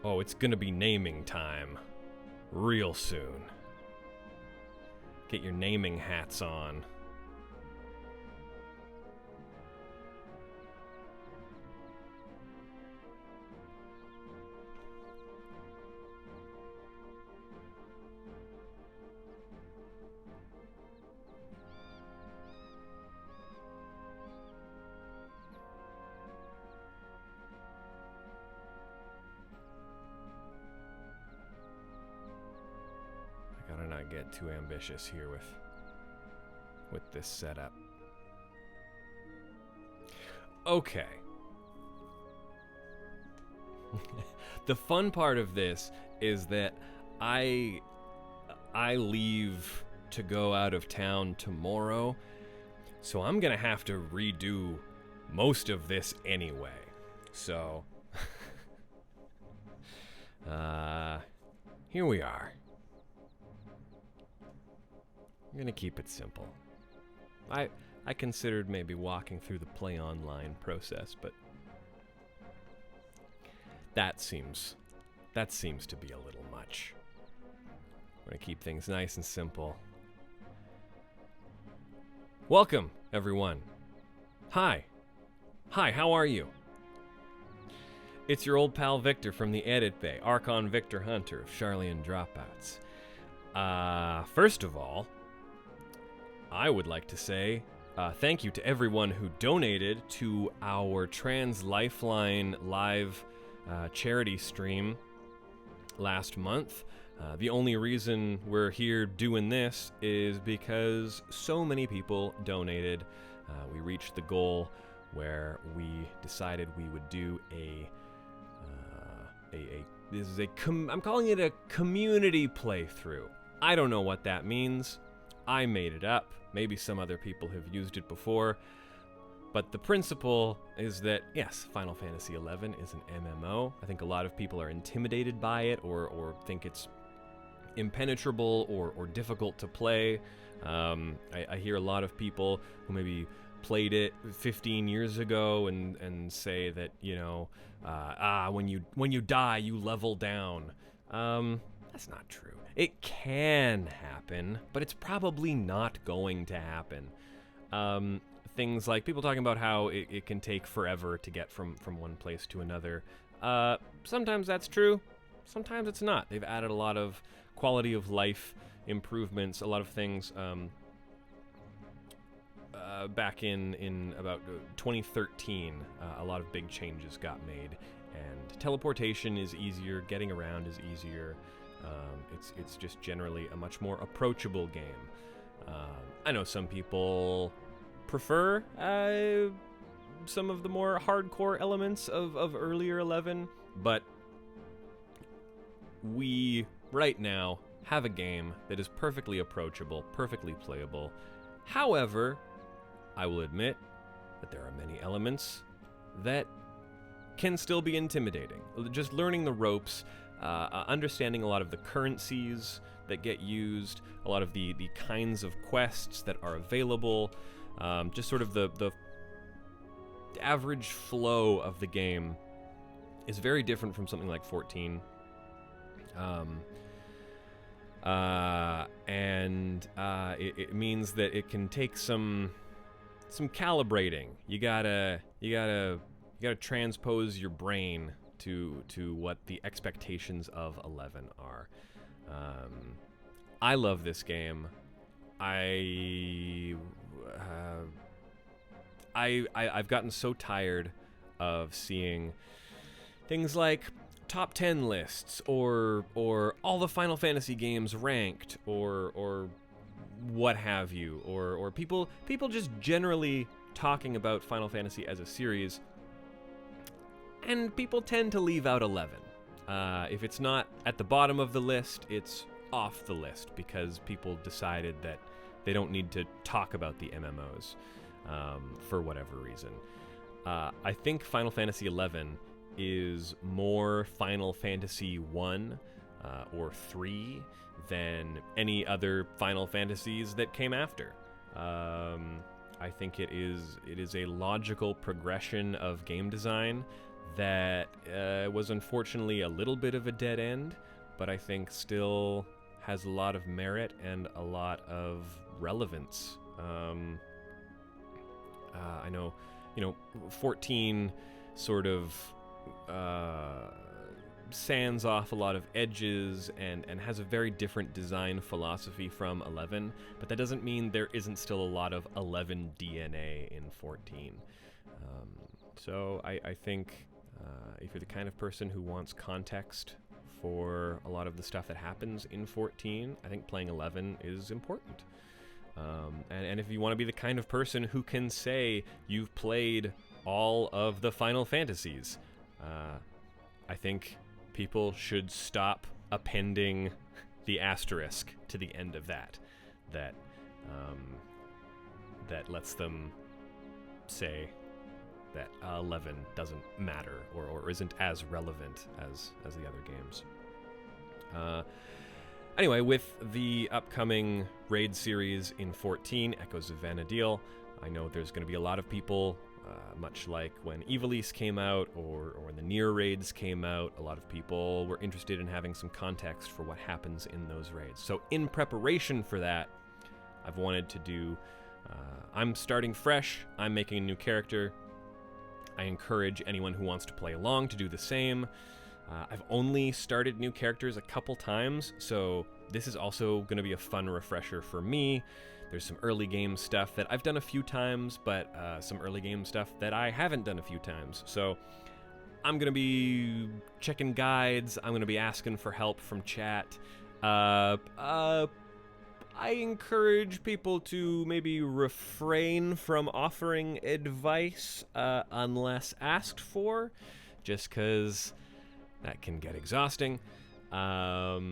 Oh, it's gonna be naming time. Real soon. Get your naming hats on. Gotta not get too ambitious here with this setup. Okay. The fun part of this is that I leave to go out of town tomorrow, so I'm gonna have to redo most of this anyway. So here we are. I'm gonna keep it simple. I considered maybe walking through the play online process, but that seems to be a little much. I'm gonna keep things nice and simple. Welcome, everyone. Hi, how are you? It's your old pal Victor from the Edit Bay, Archon Victor Hunter of Charlian Dropouts. First of all, I would like to say thank you to everyone who donated to our Trans Lifeline live charity stream last month. The only reason we're here doing this is because so many people donated. We reached the goal where we decided we would do I'm calling it a community playthrough. I don't know what that means. I made it up. Maybe some other people have used it before. But the principle is that, yes, Final Fantasy XI is an MMO. I think a lot of people are intimidated by it or think it's impenetrable or difficult to play. I hear a lot of people who maybe played it 15 years ago and say that, when you die, you level down. That's not true. It can happen, but it's probably not going to happen. Things like people talking about how it can take forever to get from one place to another. Sometimes that's true. Sometimes it's not. They've added a lot of quality of life improvements, a lot of things. Back in about 2013, a lot of big changes got made, and teleportation is easier, getting around is easier. It's just generally a much more approachable game. I know some people prefer some of the more hardcore elements of earlier 11, but we right now have a game that is perfectly approachable, perfectly playable. However, I will admit that there are many elements that can still be intimidating. Just learning the ropes, understanding a lot of the currencies that get used, a lot of the kinds of quests that are available, just sort of the average flow of the game is very different from something like 14. It means that it can take some calibrating. You gotta transpose your brain to what the expectations of 11 are. I love this game. I've gotten so tired of seeing things like top 10 lists or all the Final Fantasy games ranked or what have you, or people just generally talking about Final Fantasy as a series, and people tend to leave out 11. If it's not at the bottom of the list, it's off the list because people decided that they don't need to talk about the MMOs for whatever reason. I think Final Fantasy XI is more Final Fantasy 1 or 3 than any other Final Fantasies that came after. I think it is a logical progression of game design that was unfortunately a little bit of a dead end, but I think still has a lot of merit and a lot of relevance. I know, 14 sort of sands off a lot of edges and has a very different design philosophy from 11, but that doesn't mean there isn't still a lot of 11 DNA in 14. So I think if you're the kind of person who wants context for a lot of the stuff that happens in 14, I think playing 11 is important. And if you want to be the kind of person who can say you've played all of the Final Fantasies, I think people should stop appending the asterisk to the end of that lets them say that 11 doesn't matter or isn't as relevant as the other games. Anyway, with the upcoming raid series in 14, Echoes of Vana'diel, I know there's going to be a lot of people, much like when Ivalice came out or when the Nier raids came out, a lot of people were interested in having some context for what happens in those raids. So in preparation for that, I've wanted to do, I'm starting fresh, I'm making a new character. I encourage anyone who wants to play along to do the same. I've only started new characters a couple times, so this is also going to be a fun refresher for me. There's some early game stuff that I've done a few times, but some early game stuff that I haven't done a few times. So I'm going to be checking guides. I'm going to be asking for help from chat. I encourage people to maybe refrain from offering advice unless asked for, just because that can get exhausting. Yeah,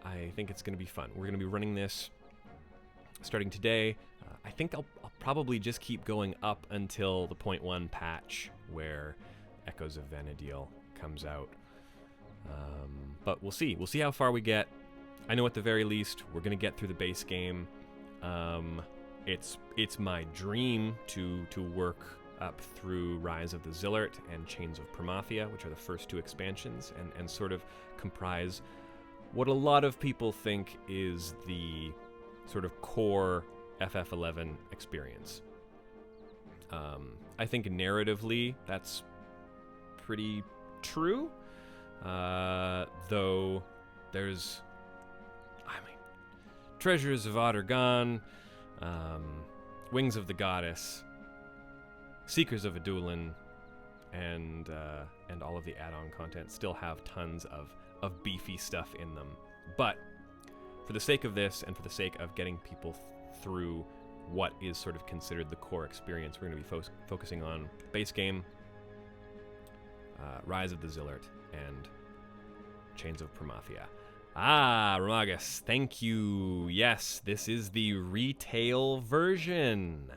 I think it's going to be fun. We're going to be running this starting today. I think I'll probably just keep going up until the 0.1 patch where Echoes of Vana'diel comes out. But we'll see. We'll see how far we get. I know at the very least we're going to get through the base game. It's my dream to work up through Rise of the Zillert and Chains of Promathia, which are the first two expansions, and sort of comprise what a lot of people think is the sort of core FF11 experience. I think narratively that's pretty true, though there's, Treasures of Ottergon, Wings of the Goddess, Seekers of Adulan, and all of the add-on content still have tons of beefy stuff in them. But for the sake of this, and for the sake of getting people through what is sort of considered the core experience, we're going to be focusing on base game, Rise of the Zillert, and Chains of Promathia. Ramagus, thank you. Yes, this is the retail version.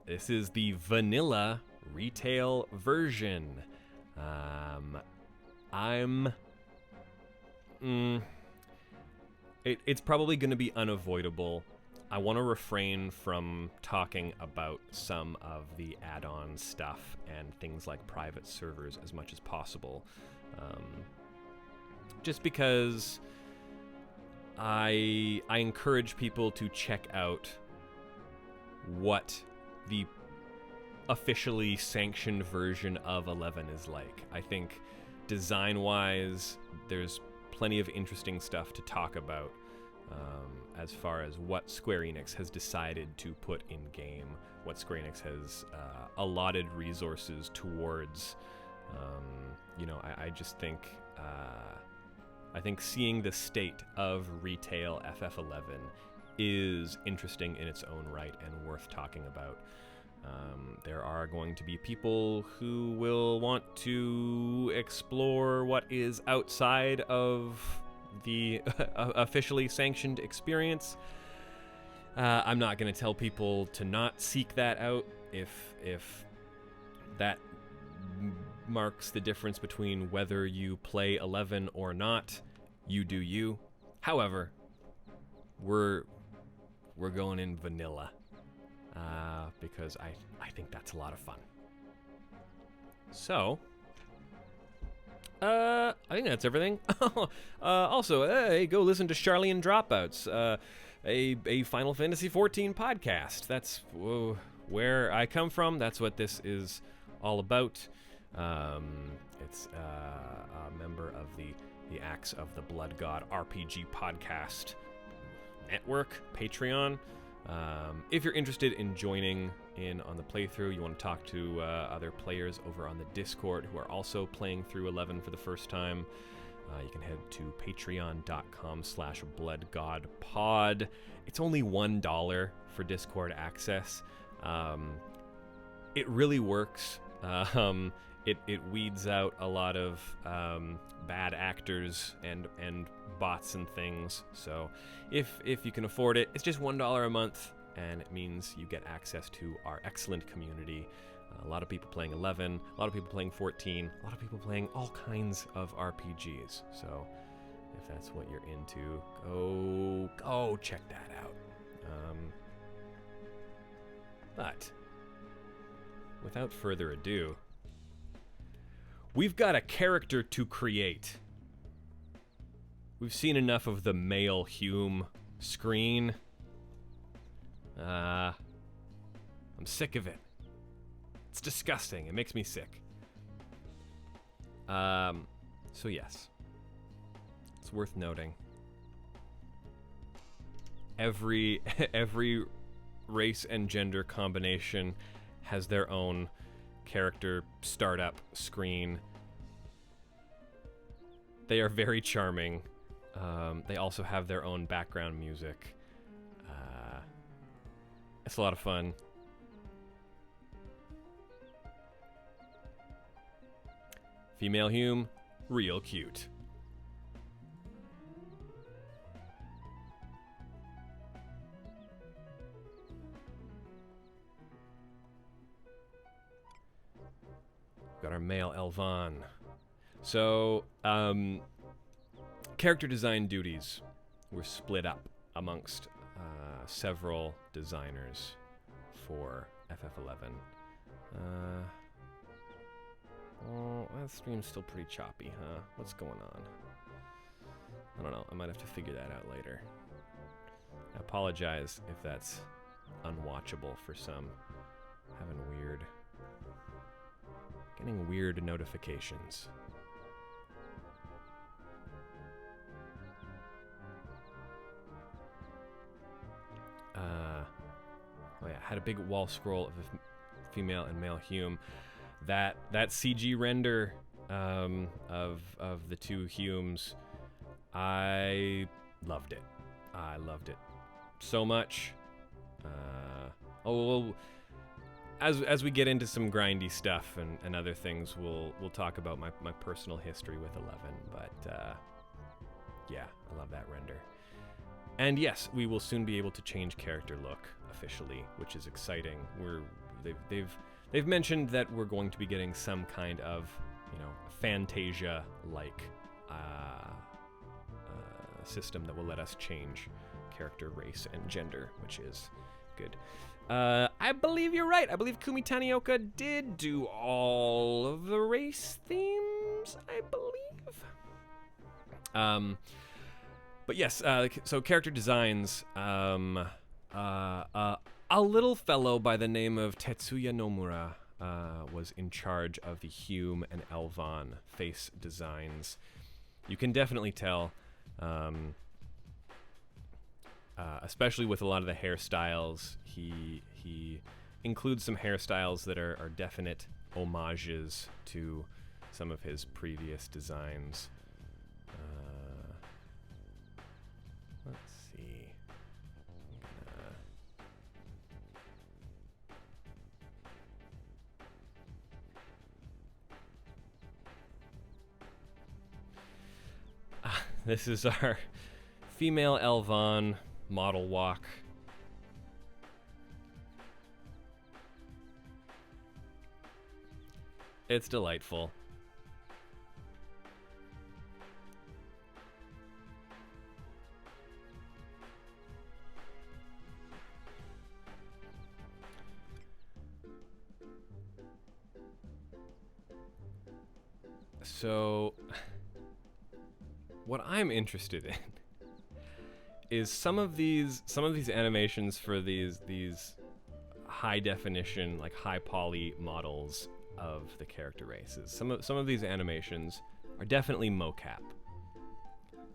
This is the vanilla retail version. It's probably going to be unavoidable. I want to refrain from talking about some of the add-on stuff and things like private servers as much as possible. Just because I encourage people to check out what the officially sanctioned version of 11 is like. I think design-wise, there's plenty of interesting stuff to talk about as far as what Square Enix has decided to put in-game, what Square Enix has allotted resources towards. I just think I think seeing the state of retail FF11 is interesting in its own right and worth talking about. There are going to be people who will want to explore what is outside of the officially sanctioned experience. I'm not going to tell people to not seek that out if that marks the difference between whether you play 11 or not. You do you. However, we're going in vanilla. because I think that's a lot of fun. So, I think that's everything. Also, hey, go listen to Charlie and Dropouts, a Final Fantasy XIV podcast. That's where I come from. That's what this is all about. It's a member of the Axe of the Blood God RPG podcast network, Patreon. If you're interested in joining in on the playthrough, you want to talk to other players over on the Discord who are also playing through 11 for the first time, you can head to patreon.com/bloodgodpod. It's only $1 for Discord access. It really works. It weeds out a lot of bad actors and bots and things. So if you can afford it, it's just $1 a month, and it means you get access to our excellent community. A lot of people playing 11, a lot of people playing 14, a lot of people playing all kinds of RPGs. So if that's what you're into, go check that out. But without further ado, we've got a character to create. We've seen enough of the male Hume screen. I'm sick of it. It's disgusting. It makes me sick. So yes, it's worth noting. Every race and gender combination has their own character startup screen. They are very charming. They also have their own background music. It's a lot of fun. Female Hume, real cute. Got our male Elvan. So, character design duties were split up amongst several designers for FF11. Oh, that stream's still pretty choppy, huh? What's going on? I don't know. I might have to figure that out later. I apologize if that's unwatchable for some. Getting weird notifications. Oh yeah, had a big wall scroll of a female and male Hume. That CG render of the two Humes, I loved it. I loved it so much. As we get into some grindy stuff and other things, we'll talk about my personal history with 11. But yeah, I love that render. And yes, we will soon be able to change character look officially, which is exciting. They've mentioned that we're going to be getting some kind of, Fantasia-like system that will let us change character race and gender, which is good. I believe you're right. I believe Kumi Tanioka did do all of the race themes, I believe. But yes, so character designs, a little fellow by the name of Tetsuya Nomura was in charge of the Hume and Elvan face designs. You can definitely tell, especially with a lot of the hairstyles, he includes some hairstyles that are definite homages to some of his previous designs. Let's see. This is our female Elvan model walk. It's delightful. So, what I'm interested in is some of these animations for these high definition, like high poly models of the character races. Some of these animations are definitely mocap.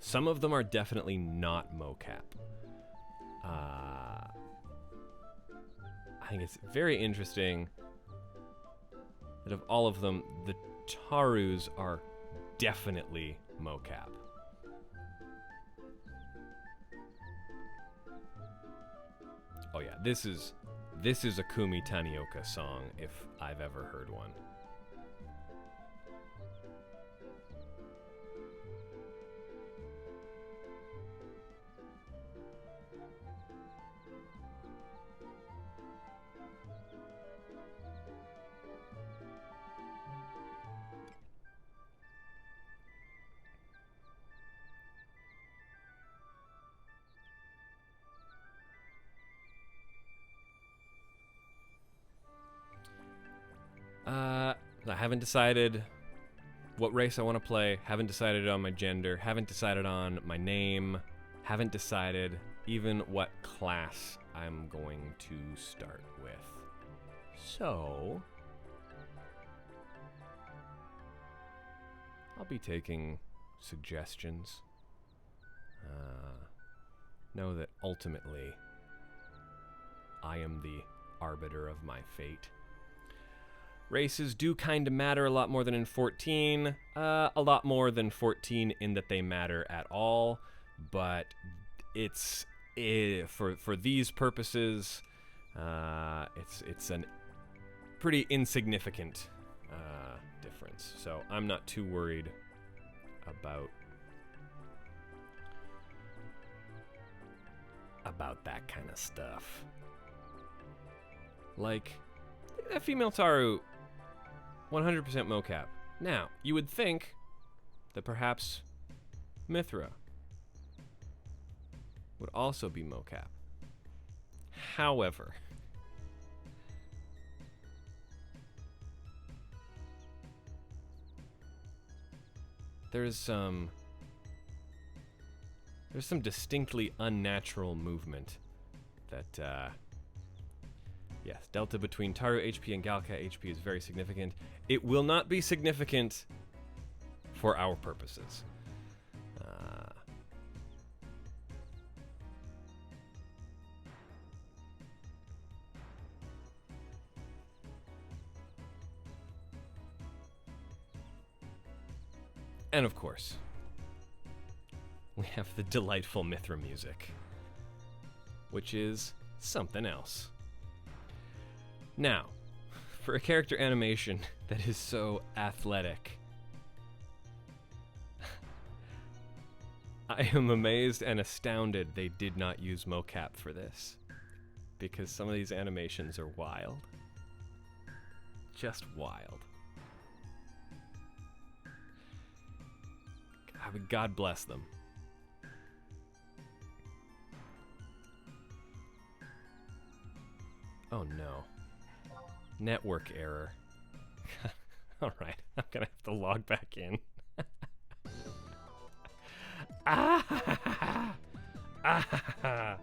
Some of them are definitely not mocap. I think it's very interesting that of all of them, the Tarus are definitely mocap. Oh yeah, this is a Kumi Tanioka song if I've ever heard one. I haven't decided what race I want to play, haven't decided on my gender, haven't decided on my name, haven't decided even what class I'm going to start with. So, I'll be taking suggestions. Know that ultimately, I am the arbiter of my fate. Races do kind of matter a lot more than in 14. A lot more than 14 in that they matter at all. But it's for these purposes, it's a pretty insignificant difference. So I'm not too worried about that kind of stuff. Like that female Taru. 100% mocap. Now, you would think that perhaps Mithra would also be mocap. However, there's some distinctly unnatural movement that yes, delta between Taru HP and Galka HP is very significant. It will not be significant for our purposes. And of course, we have the delightful Mithra music, which is something else. Now, for a character animation that is so athletic, I am amazed and astounded they did not use mocap for this, because some of these animations are wild. Just wild. God bless them. Oh no. Network error. Alright, I'm gonna have to log back in. Ah! Ah!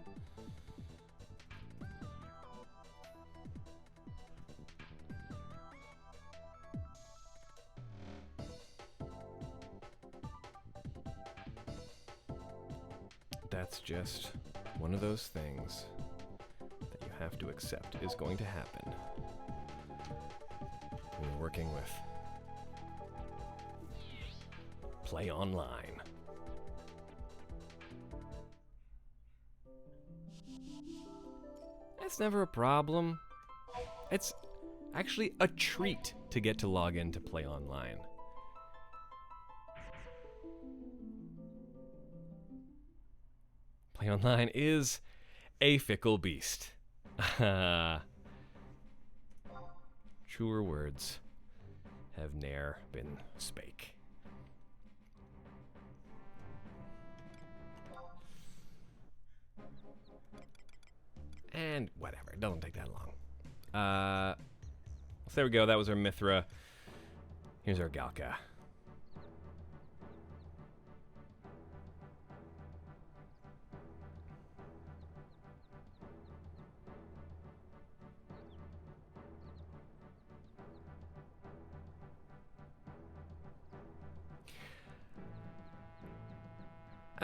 That's just one of those things that you have to accept is going to happen when you're working with Play Online. That's never a problem. It's actually a treat to get to log in to Play Online. Play Online is a fickle beast. Truer words have ne'er been spake. And whatever, it doesn't take that long. So there we go, that was our Mithra. Here's our Galka.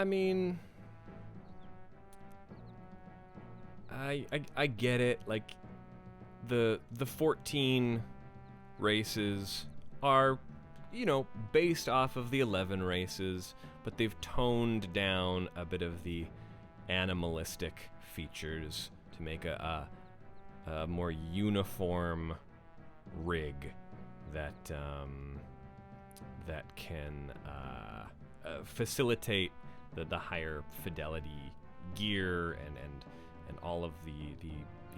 I mean, I get it. Like, the 14 races are, you know, based off of the 11 races, but they've toned down a bit of the animalistic features to make a more uniform rig that that can facilitate the higher fidelity gear and all of the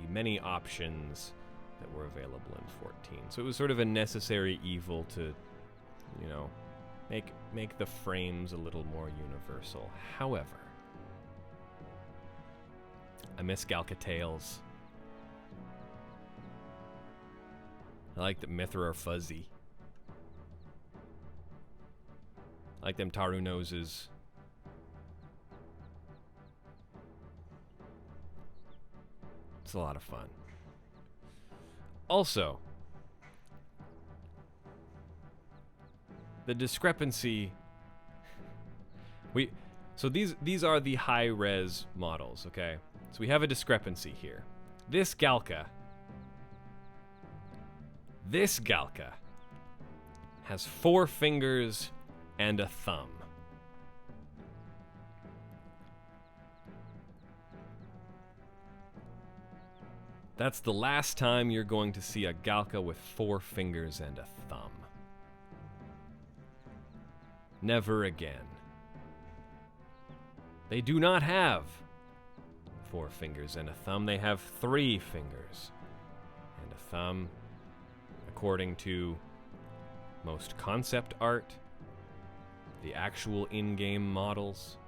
many options that were available in 14. So it was sort of a necessary evil to, you know, make the frames a little more universal. However, I miss Galka tails. I like that Mithra are fuzzy. I like them Taru noses. It's a lot of fun. Also, the discrepancy. So these are the high res models, okay? So we have a discrepancy here. This Galka has 4 fingers and a thumb. That's the last time you're going to see a Galka with 4 fingers and a thumb. Never again. They do not have 4 fingers and a thumb. They have 3 fingers and a thumb, according to most concept art, the actual in-game models.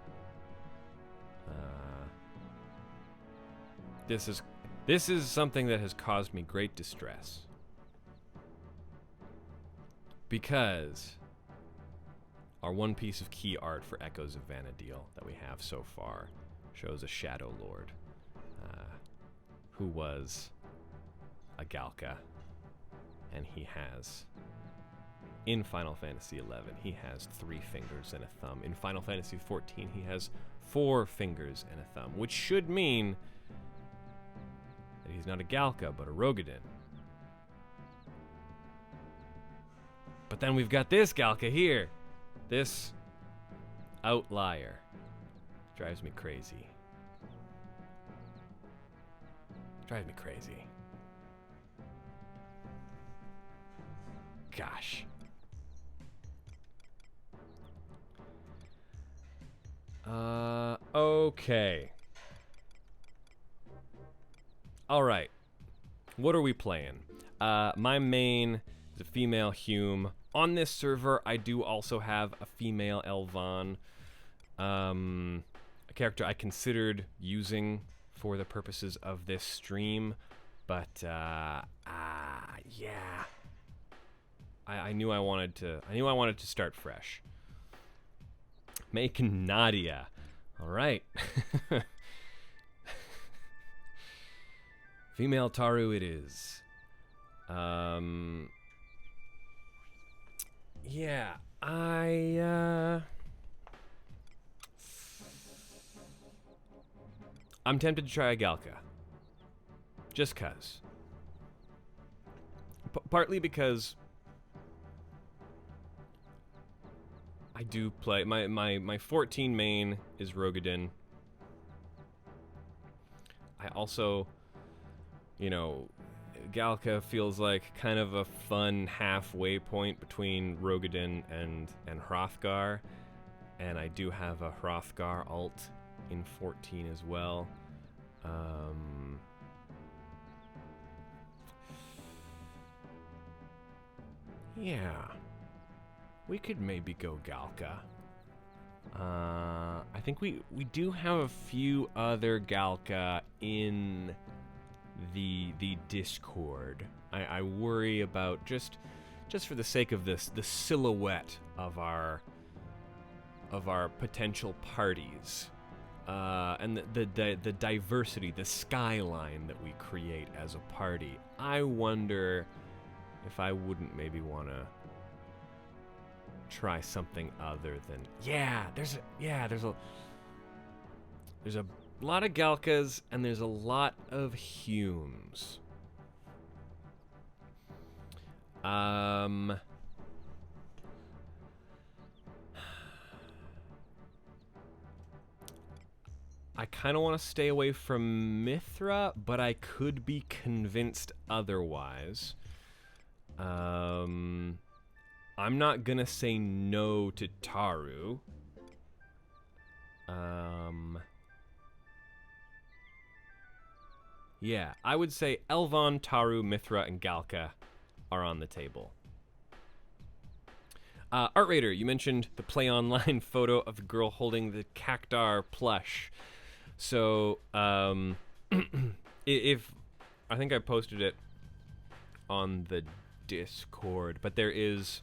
This is something that has caused me great distress, because our one piece of key art for Echoes of Vana'diel that we have so far shows a Shadow Lord who was a Galka, and he has, in Final Fantasy XI, he has 3 fingers and a thumb. In Final Fantasy XIV, he has 4 fingers and a thumb, which should mean that he's not a Galka, but a Rogadin. But then we've got this Galka here. This outlier. Drives me crazy. Drives me crazy. Gosh. Okay. Alright. What are we playing? My main is a female Hume. On this server, I do also have a female Elvan. A character I considered using for the purposes of this stream, but yeah. I knew I wanted to start fresh. Make Nadia. All right. Female Taru it is. Yeah, I'm tempted to try a Galka. Just cuz. Partly because I do play my 14 main is Rogadin. I also, you know, Galka feels like kind of a fun halfway point between Rogadin and Hrothgar, and I do have a Hrothgar alt in 14 as well. Yeah, we could maybe go Galka. I think we do have a few other Galka in the Discord. I worry about just for the sake of this, the silhouette of our potential parties, and the diversity, the skyline that we create as a party. I wonder if I wouldn't maybe want to try something other than... there's a lot of Galkas, and there's a lot of Humes. I kind of want to stay away from Mithra, but I could be convinced otherwise. I'm not gonna say no to Taru. Yeah, I would say Elvon, Taru, Mithra, and Galka are on the table. Art Raider, you mentioned the Play Online photo of the girl holding the Cactar plush. So, if I think I posted it on the Discord, but there is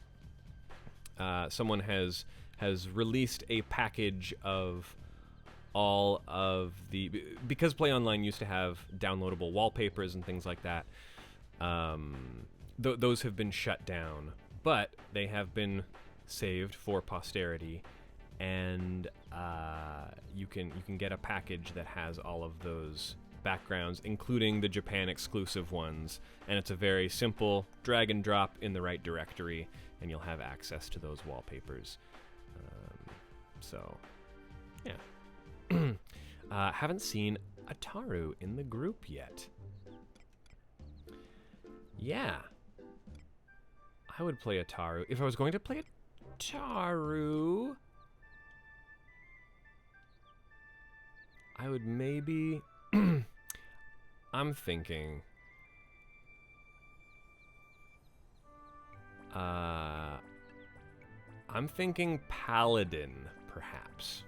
someone has released a package of all of the, because Play Online used to have downloadable wallpapers and things like that. Those have been shut down, but they have been saved for posterity, and you can get a package that has all of those backgrounds, including the Japan exclusive ones, and it's a very simple drag and drop in the right directory, and you'll have access to those wallpapers. So, yeah. Haven't seen Ataru in the group yet. Yeah. I would play Ataru. If I was going to play Ataru, I would maybe... I'm thinking... I'm thinking Paladin, perhaps.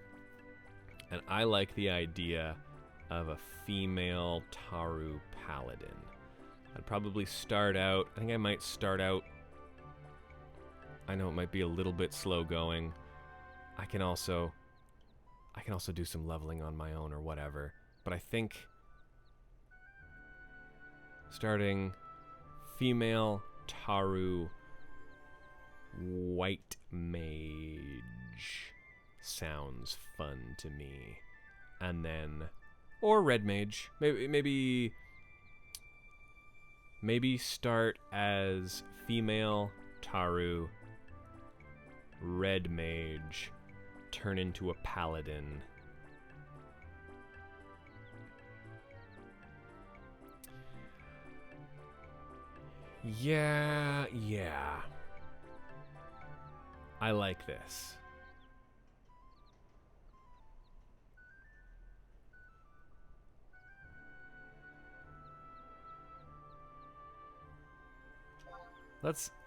And I like the idea of a female Taru Paladin. I'd probably start out... I think I might start out... I know it might be a little bit slow going. I can also do some leveling on my own or whatever. But I think starting female Taru white mage sounds fun to me. And then, or red mage, maybe start as female Taru, red mage, turn into a paladin. Yeah. I like this.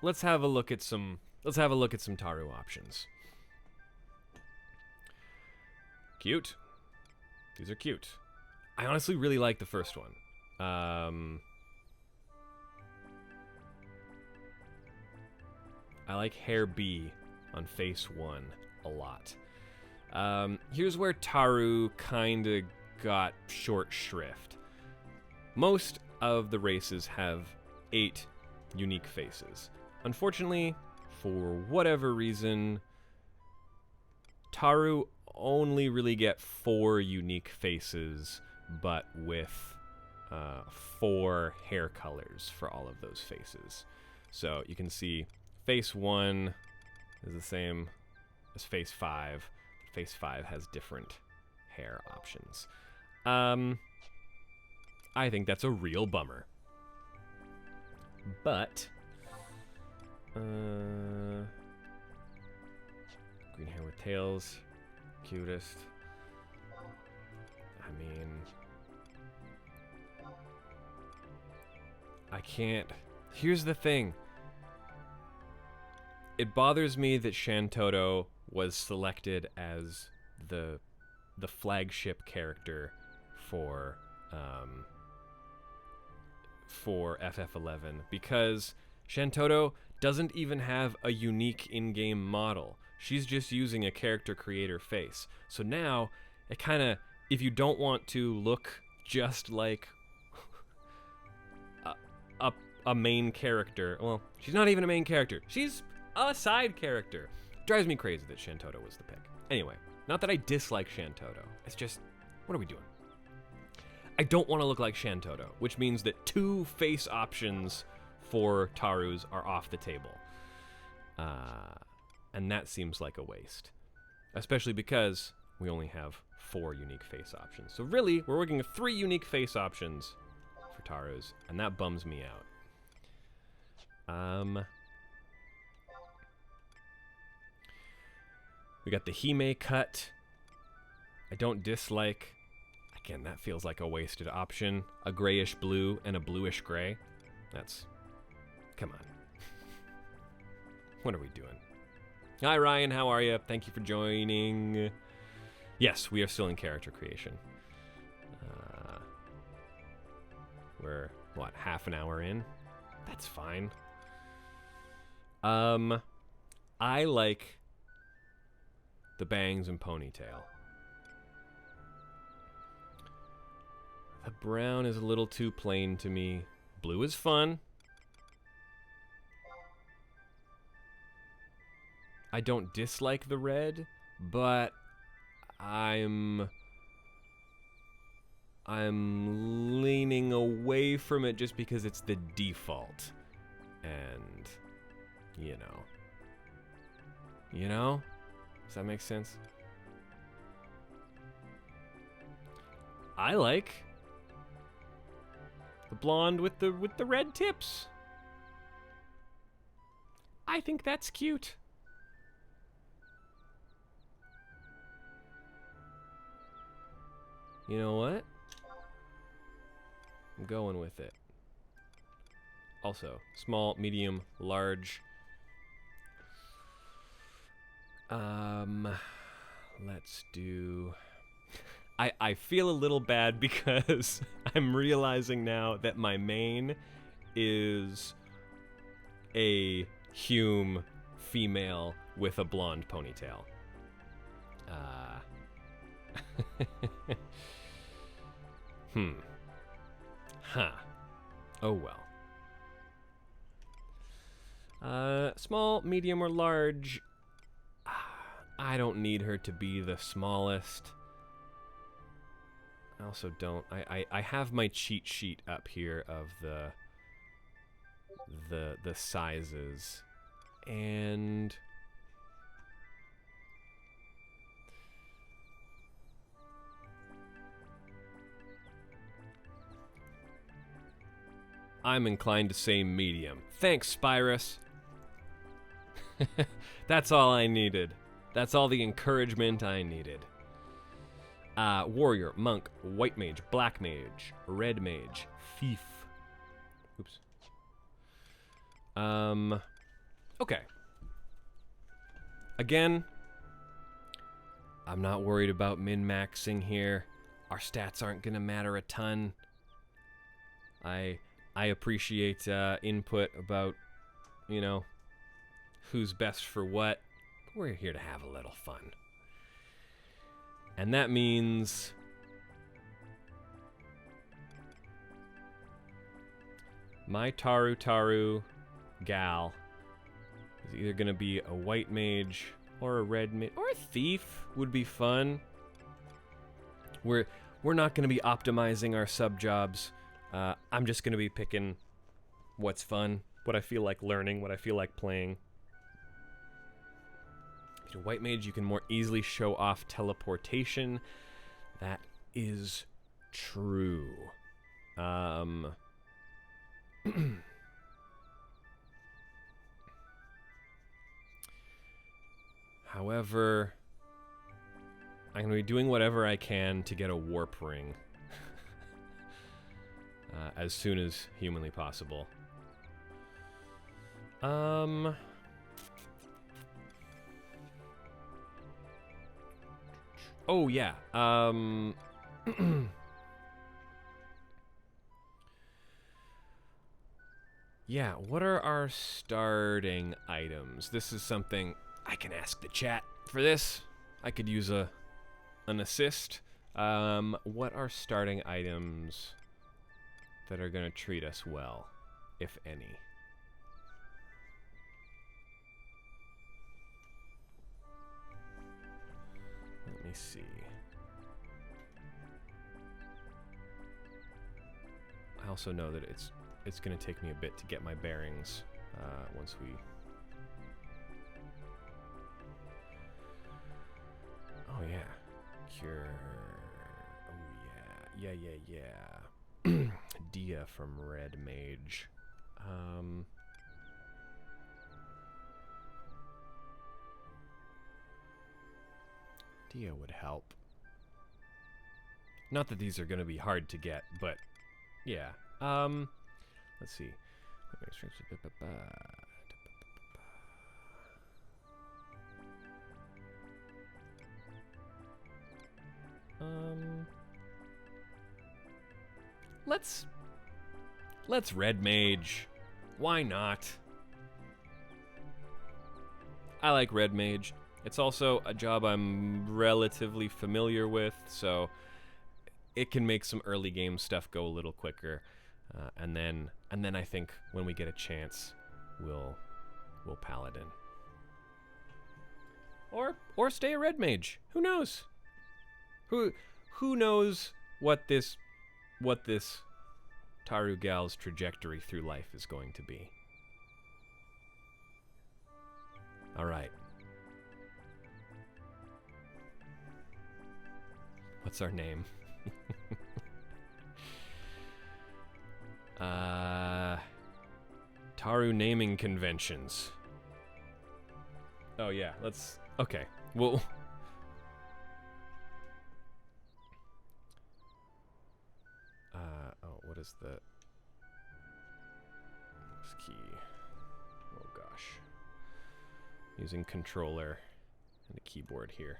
Let's have a look at some Taru options. Cute. These are cute. I honestly really like the first one. I like Hair B on face 1 a lot. Here's where Taru kinda got short shrift. Most of the races have 8 unique faces. Unfortunately, for whatever reason, Taru only really get 4 unique faces, but with 4 hair colors for all of those faces. So you can see face 1 is the same as face 5. Face 5 has different hair options. I think that's a real bummer. But green hair with tails, cutest. I mean, I can't. Here's the thing. It bothers me that Shantoto was selected as the flagship character for FF11, because Shantoto doesn't even have a unique in-game model. She's just using a character creator face. So now, it kind of, if you don't want to look just like a main character, well, she's not even a main character. She's a side character. Drives me crazy that Shantoto was the pick. Anyway, not that I dislike Shantoto. It's just, what are we doing? I don't want to look like Shantoto, which means that 2 face options for Tarus are off the table. And that seems like a waste. Especially because we only have 4 unique face options. So really, we're working with 3 unique face options for Tarus, and that bums me out. We got the Hime cut. I don't dislike. Again, that feels like a wasted option. A grayish blue and a bluish gray. That's... Come on. What are we doing? Hi, Ryan. How are you? Thank you for joining. Yes, we are still in character creation. We're, what, half an hour in? That's fine. I like the bangs and ponytail. The brown is a little too plain to me. Blue is fun. I don't dislike the red, but I'm leaning away from it just because it's the default. And, you know? Does that make sense? I like the blonde with the red tips. I think that's cute. You know what? I'm going with it. Also, small, medium, large. Let's do... I feel a little bad because I'm realizing now that my main is a Hume female with a blonde ponytail. Huh. Oh well. Small, medium, or large. I don't need her to be the smallest. I also don't. I have my cheat sheet up here of the sizes, and I'm inclined to say medium. Thanks, Spyrus. That's all I needed. That's all the encouragement I needed. Warrior, monk, white mage, black mage, red mage, thief. Oops. Okay. Again, I'm not worried about min-maxing here. Our stats aren't gonna matter a ton. I appreciate input about, you know, who's best for what. We're here to have a little fun. And that means my Taru gal is either going to be a white mage or a red mage, or a thief would be fun. We're not going to be optimizing our sub jobs. I'm just going to be picking what's fun, what I feel like learning, what I feel like playing. White mage, you can more easily show off teleportation. That is true. However, I'm going to be doing whatever I can to get a warp ring as soon as humanly possible. Oh, yeah. Yeah, what are our starting items? This is something I can ask the chat for this. I could use an assist. What are starting items that are going to treat us well, if any? me see. I also know that it's going to take me a bit to get my bearings once we... Oh, yeah. Cure... Oh, yeah. Dia from Red Mage. Dia would help. Not that these are going to be hard to get, but yeah. Let's see. Let's Red Mage. Why not? I like Red Mage. It's also a job I'm relatively familiar with, so it can make some early game stuff go a little quicker. And then I think when we get a chance, we'll Paladin. Or stay a Red Mage. Who knows? Who knows what this Taru gal's trajectory through life is going to be. All right. What's our name? Taru naming conventions. Oh yeah, okay. Well, what is the key? Oh gosh. Using controller and a keyboard here.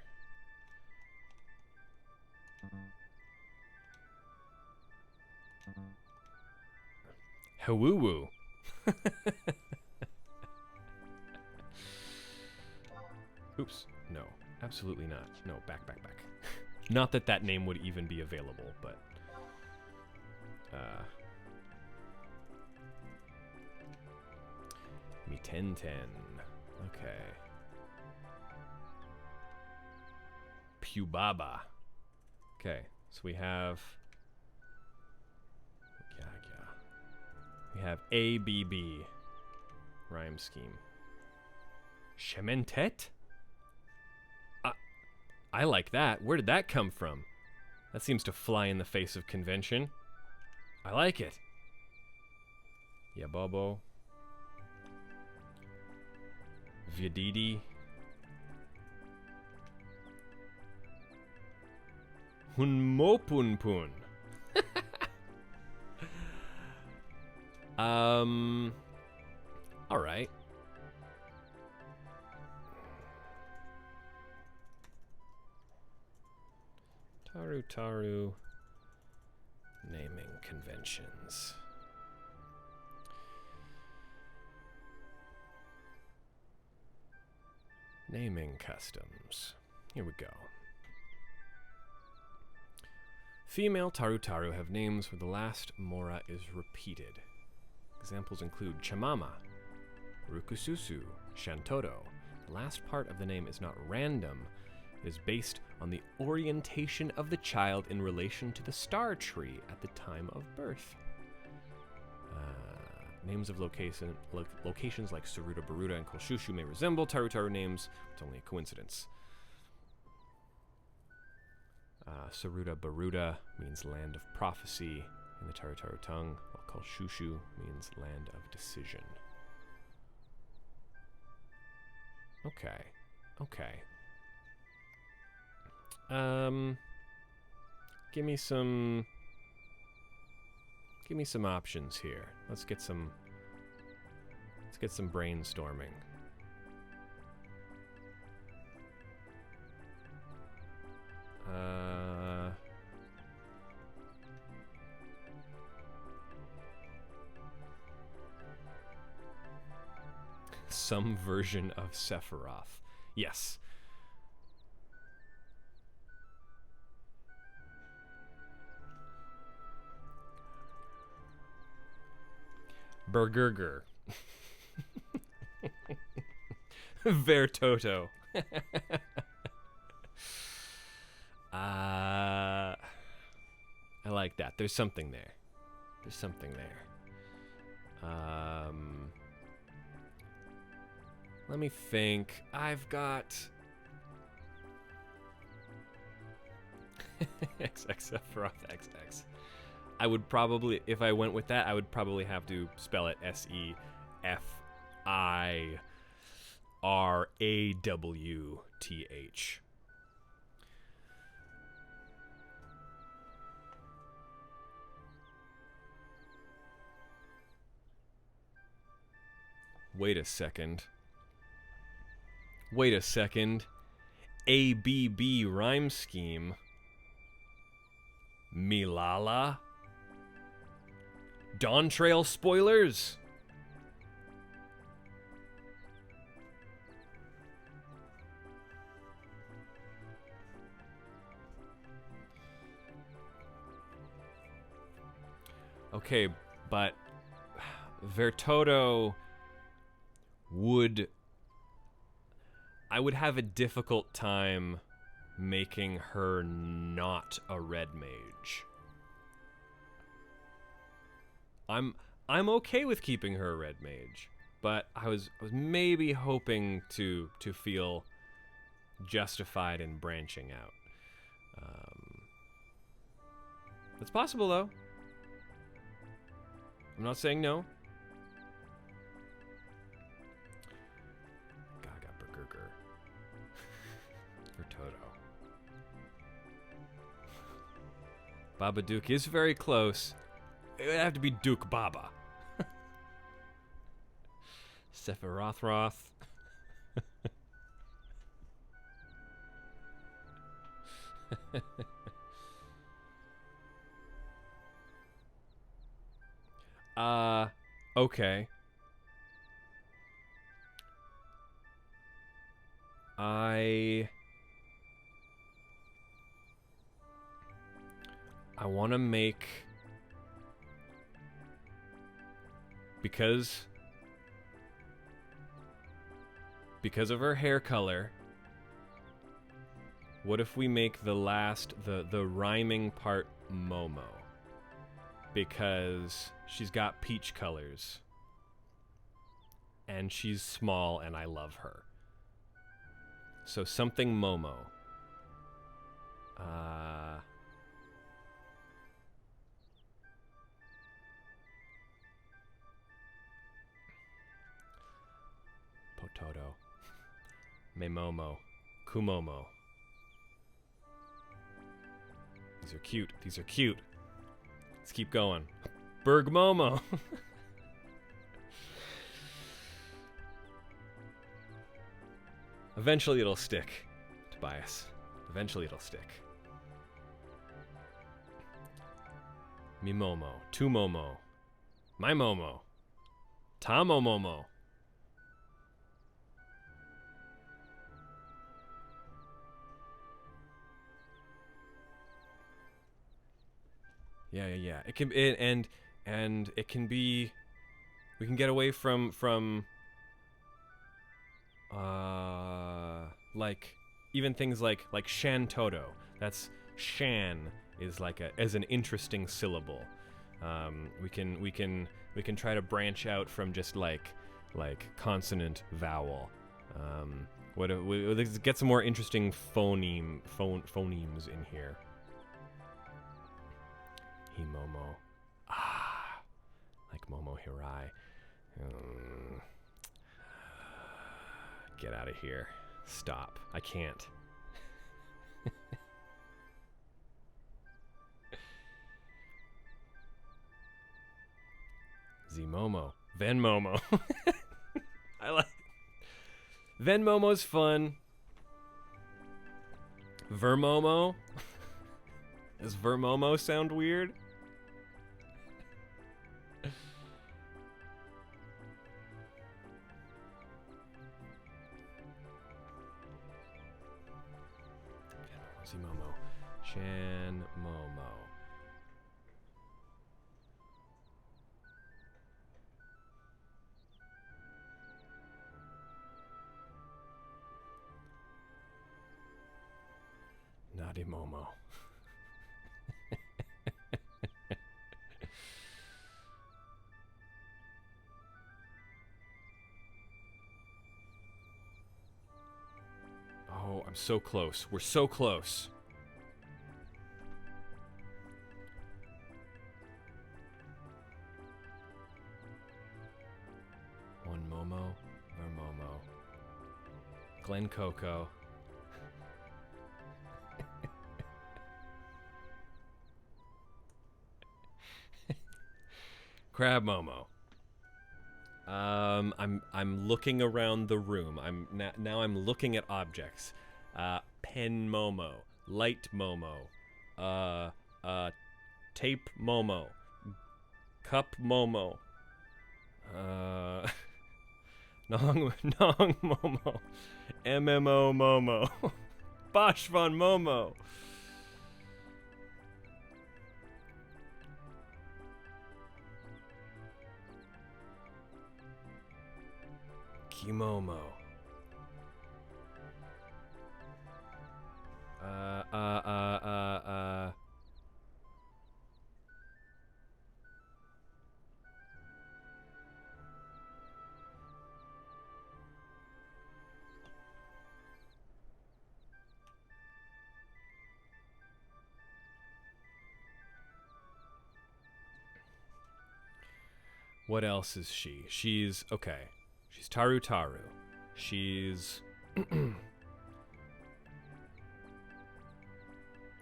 Hawoo-woo. Oops. No. Absolutely not. No, back. Not that name would even be available, but... Me 10. Okay. Pubaba. Okay, so we have... We have ABB. Rhyme scheme. Shementet? I like that. Where did that come from? That seems to fly in the face of convention. I like it. Yabobo. Vyadidi. Hunmopunpun. All right. Taru naming conventions. Naming customs. Here we go. Female Taru have names where the last mora is repeated. Examples include Chamama, Rukususu, Shantoro. The last part of the name is not random. It is based on the orientation of the child in relation to the star tree at the time of birth. Names of locations like Saruta Baruta and Kolshushu may resemble Taru names. It's only a coincidence. Saruta Baruta means land of prophecy in the Taru tongue, while Kolshushu means land of decision. Okay. Give me some options here. Let's get some brainstorming. Some version of Sephiroth. Yes. Burgerger. Vertoto. I like that. There's something there. There's something there. Let me think. I've got XX Sephiroth XX. I would probably, if I went with that, I would probably have to spell it SEFIRAWTH. Wait a second. Wait a second. ABB rhyme scheme. Milala? Dawn Trail spoilers? Okay, but Vertodo I would have a difficult time making her not a red mage. I'm okay with keeping her a red mage, but I was maybe hoping to feel justified in branching out. It's possible though. I'm not saying no. Gaga Burger. For Toto. Babadook is very close. It would have to be Duke Baba. Sephirothroth. Okay. I want to make, because of her hair color, what if we make the rhyming part Momo? Because she's got peach colors. And she's small and I love her. So something Momo. Pototo. Memomo. Kumomo. These are cute. These are cute. Let's keep going. Bergmomo. Eventually it'll stick, Tobias. Eventually it'll stick. Mimomo. Tumomo. My Momo. Tamo Momo. Yeah. It can and it can be. We can get away from like even things like Shan Toto. That's Shan is like as an interesting syllable. We can try to branch out from just like consonant vowel. Let's get some more interesting phonemes in here. Momo. Like Momo Hirai. Get out of here. Stop. I can't. Z-Momo. Venmomo. I like Venmomo's fun. Vermomo. Does Vermomo sound weird? Momo. Shan Momo. Momo. Oh, I'm so close. We're so close. One Momo or Momo. Glen Coco. Crab Momo. I'm looking around the room. Now I'm looking at objects. Pen Momo, light Momo, tape Momo, cup Momo, Nong Momo, MMO Momo, Bosch von Momo. Kimomo. What else is she? She's okay. She's Taru Taru. She's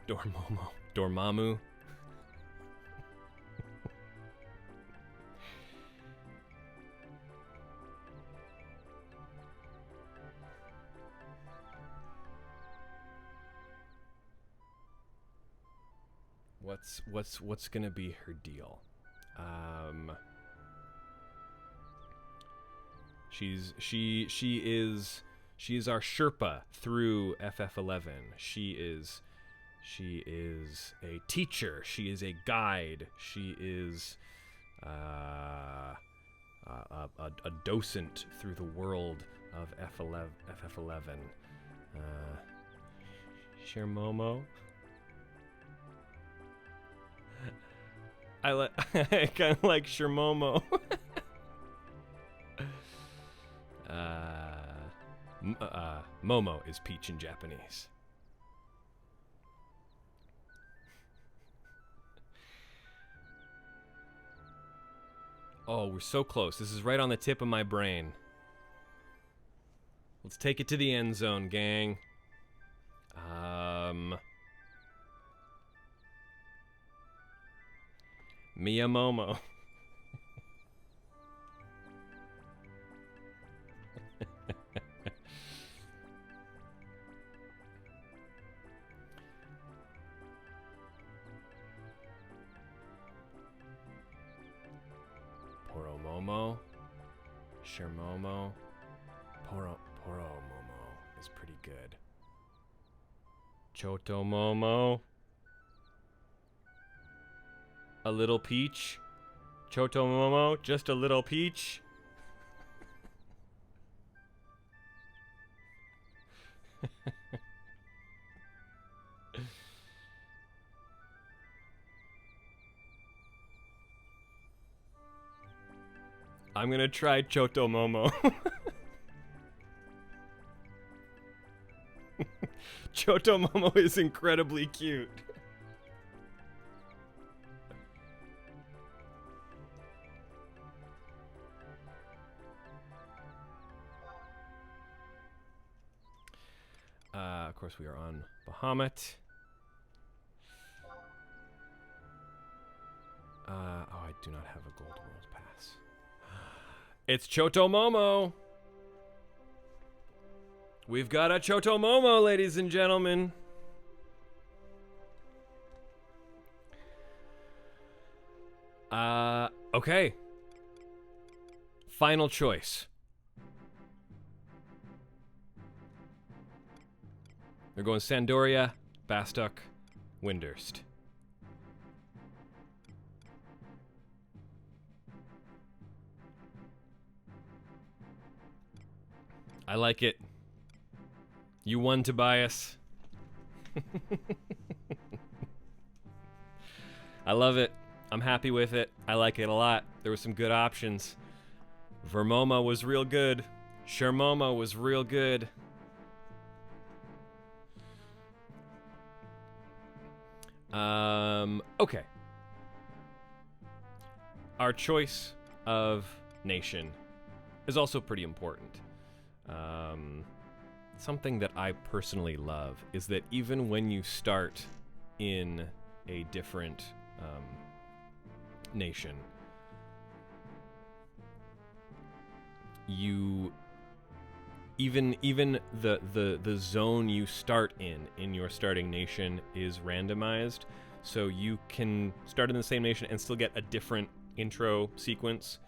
Dormomo. Dormammu. What's gonna be her deal? She is our Sherpa through FF11. She is a teacher. She is a guide. She is a docent through the world of FF11. Shermomo. I kind of like Shermomo. Momo is peach in Japanese. Oh, we're so close. This is right on the tip of my brain. Let's take it to the end zone, gang. Miyamomo. Poromomo. Shermomo. Poromomo is pretty good. Chotomomo. A little peach. Chotomomo, just a little peach. I'm gonna try Chotomomo. Chotomomo is incredibly cute. Of course, we are on Bahamut. Oh, I do not have a Gold World Pass. It's Chotomomo! We've got a Chotomomo, ladies and gentlemen! Okay. Final choice. They're going Sandoria, Bastok, Windurst. I like it. You won, Tobias. I love it. I'm happy with it. I like it a lot. There were some good options. Vermoma was real good. Shermoma was real good. Okay. Our choice of nation is also pretty important. Something that I personally love is that even when you start in a different nation, you even the zone you start in your starting nation is randomized, so you can start in the same nation and still get a different intro sequence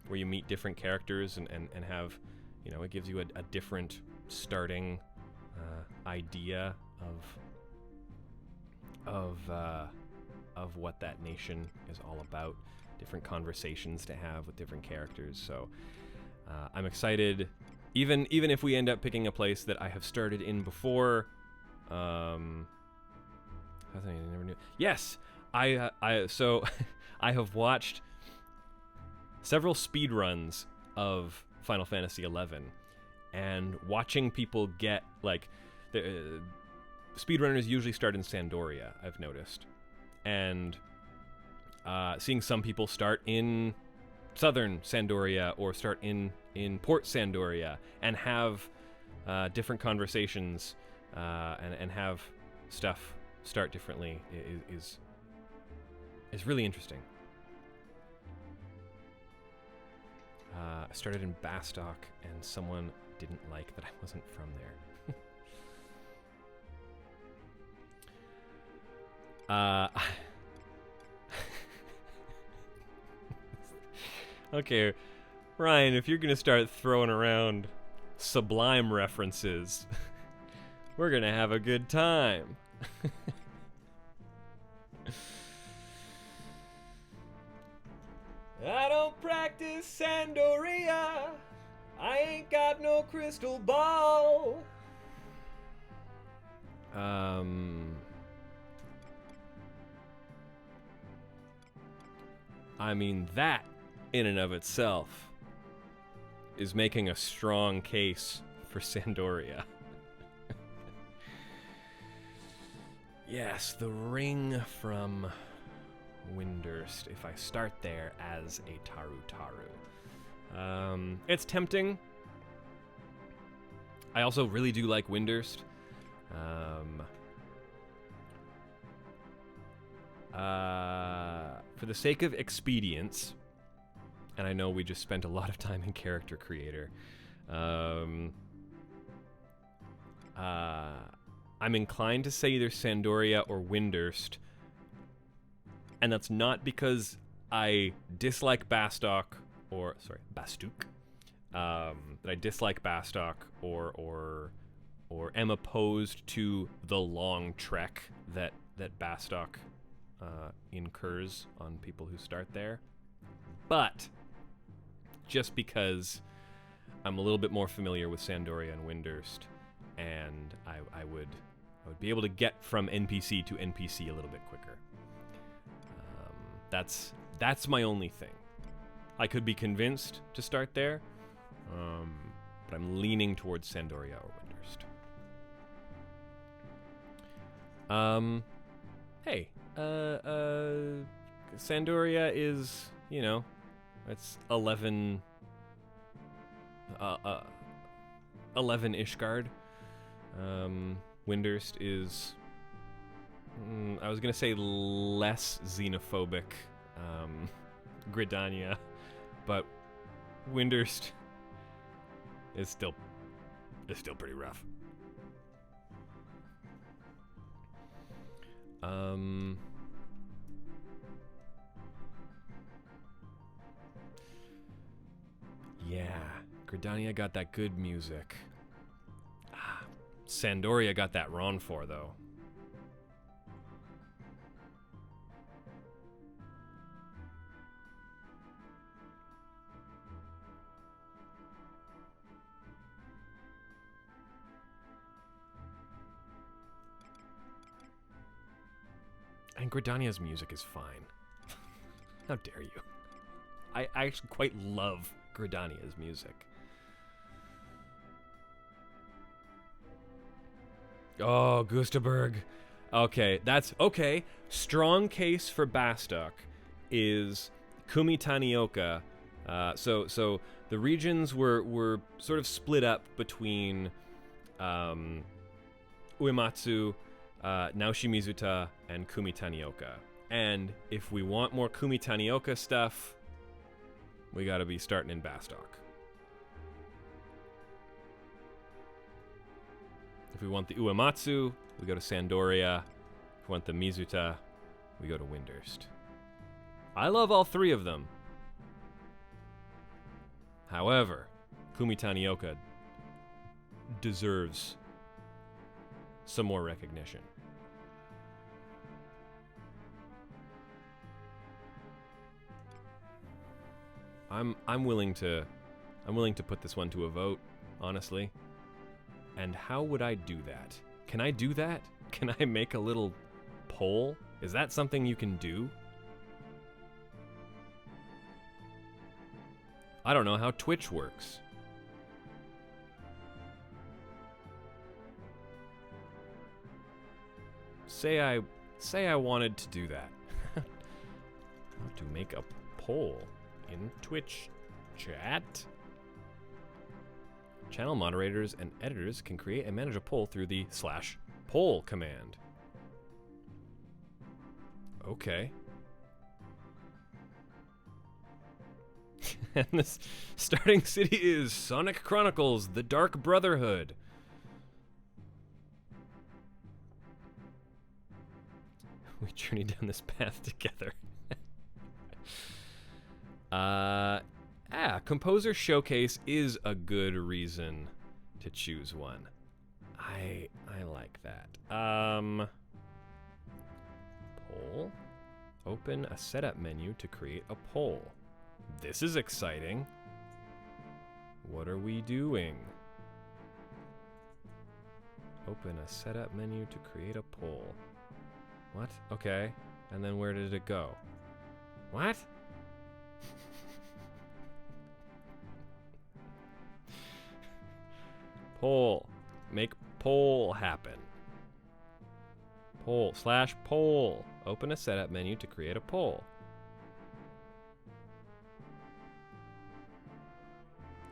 where you meet different characters and have, you know, it gives you a different starting idea of what that nation is all about, different conversations to have with different characters. So I'm excited, even if we end up picking a place that I have started in before. Yes, so I have watched several speed runs of Final Fantasy XI, and watching people get, like, the speedrunners usually start in Sandoria, I've noticed, and seeing some people start in southern Sandoria or start in Port Sandoria and have different conversations and have stuff start differently is really interesting. I started in Bastock, and someone didn't like that I wasn't from there. Okay, Ryan, if you're gonna start throwing around Sublime references, we're gonna have a good time. I don't practice Sandoria. I ain't got no crystal ball. I mean, that in and of itself is making a strong case for Sandoria. Yes, the ring from Windurst, if I start there as a Taru. It's tempting. I also really do like Windurst. For the sake of expedience, and I know we just spent a lot of time in Character Creator, I'm inclined to say either Sandoria or Windurst, and that's not because I dislike Bastock, that I dislike Bastock or am opposed to the long trek that Bastock incurs on people who start there, but just because I'm a little bit more familiar with Sandoria and Windurst, and I would be able to get from NPC to NPC a little bit quicker. That's my only thing. I could be convinced to start there, but I'm leaning towards Sandoria or Windurst. Hey, Sandoria is, you know, it's 11 Ishgard. Windurst is, I was gonna say less xenophobic, Gridania, but Windurst is still pretty rough. Yeah, Gridania got that good music. Sandoria got that Ron for, though. And Gridania's music is fine. How dare you? I actually quite love Gridania's music. Oh, Gustaberg. Okay, that's okay. Strong case for Bastok is Kumitanioka. So the regions were sort of split up between Uematsu, Naoshimizuta, and Kumitanioka. And if we want more Kumitanioka stuff, we gotta be starting in Bastok. If we want the Uematsu, we go to Sandoria. If we want the Mizuta, we go to Windurst. I love all three of them. However, Kumitanioka deserves some more recognition. I'm willing to put this one to a vote, honestly. And how would I do that? Can I do that? Can I make a little poll? Is that something you can do? I don't know how Twitch works. Say I wanted to do that. How to make a poll in Twitch chat? Channel moderators and editors can create and manage a poll through the /poll command. Okay. And this starting city is Sonic Chronicles: The Dark Brotherhood. We journey down this path together. Composer Showcase is a good reason to choose one. I like that. Poll. Open a setup menu to create a poll. This is exciting. What are we doing? Open a setup menu to create a poll. What? Okay. And then where did it go? What? Poll. Make poll happen. Poll /poll. Open a setup menu to create a poll.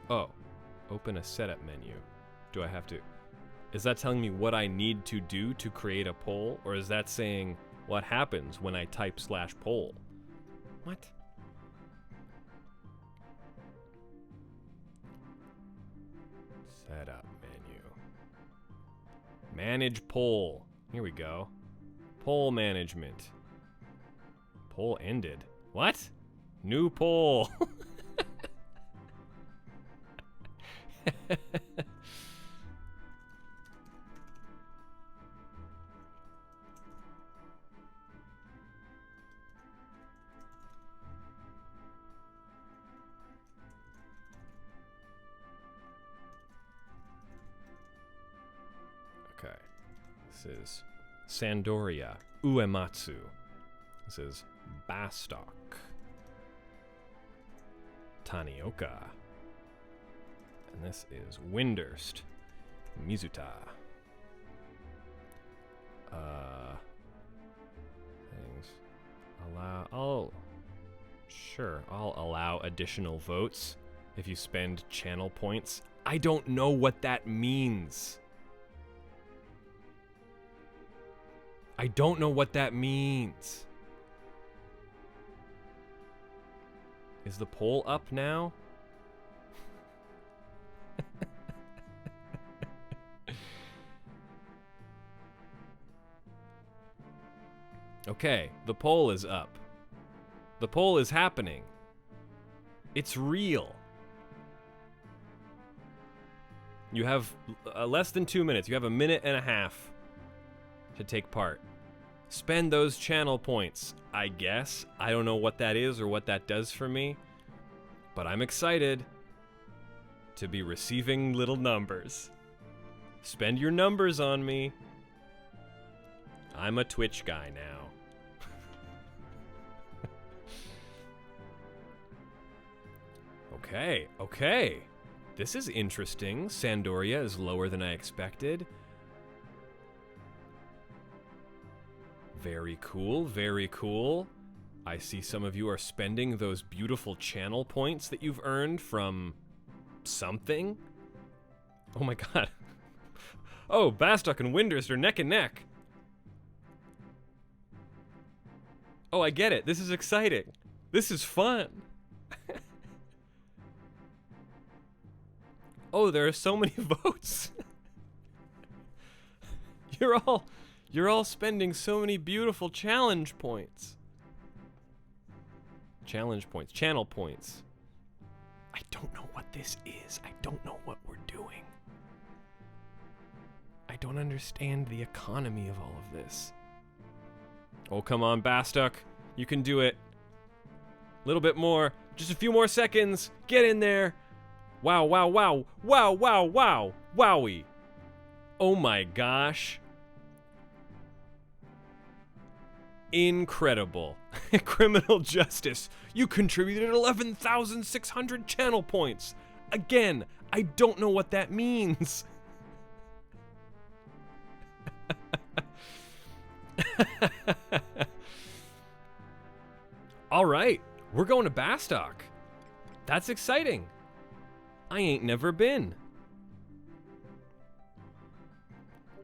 Oh. Open a setup menu. Do I have to... Is that telling me what I need to do to create a poll? Or is that saying what happens when I type /poll? What? Setup menu. Manage poll. Here we go. Poll management. Poll ended. What? New poll. Okay. This is Sandoria, Uematsu. This is Bastok, Tanioka. And this is Windurst, Mizuta. Things. I'll allow additional votes if you spend channel points. I don't know what that means. I don't know what that means. Is the poll up now? Okay, the poll is up. The poll is happening. It's real. You have less than 2 minutes. You have 1.5 minutes to take part. Spend those channel points, I guess. I don't know what that is or what that does for me, but I'm excited to be receiving little numbers. Spend your numbers on me. I'm a Twitch guy now. Okay, okay. This is interesting. Sandoria is lower than I expected. Very cool, very cool. I see some of you are spending those beautiful channel points that you've earned from something. Oh my god. Oh, Bastok and Windurst are neck and neck. Oh, I get it. This is exciting. This is fun. Oh, there are so many votes. You're all spending so many beautiful challenge points. Challenge points, channel points. I don't know what this is. I don't know what we're doing. I don't understand the economy of all of this. Oh, come on, Bastok. You can do it. A little bit more. Just a few more seconds. Get in there. Wow, wow, wow. Wow, wow, wow. Wowie. Oh my gosh. Incredible. Criminal justice. You contributed 11,600 channel points. Again, I don't know what that means. All right, we're going to Bastok. That's exciting. I ain't never been.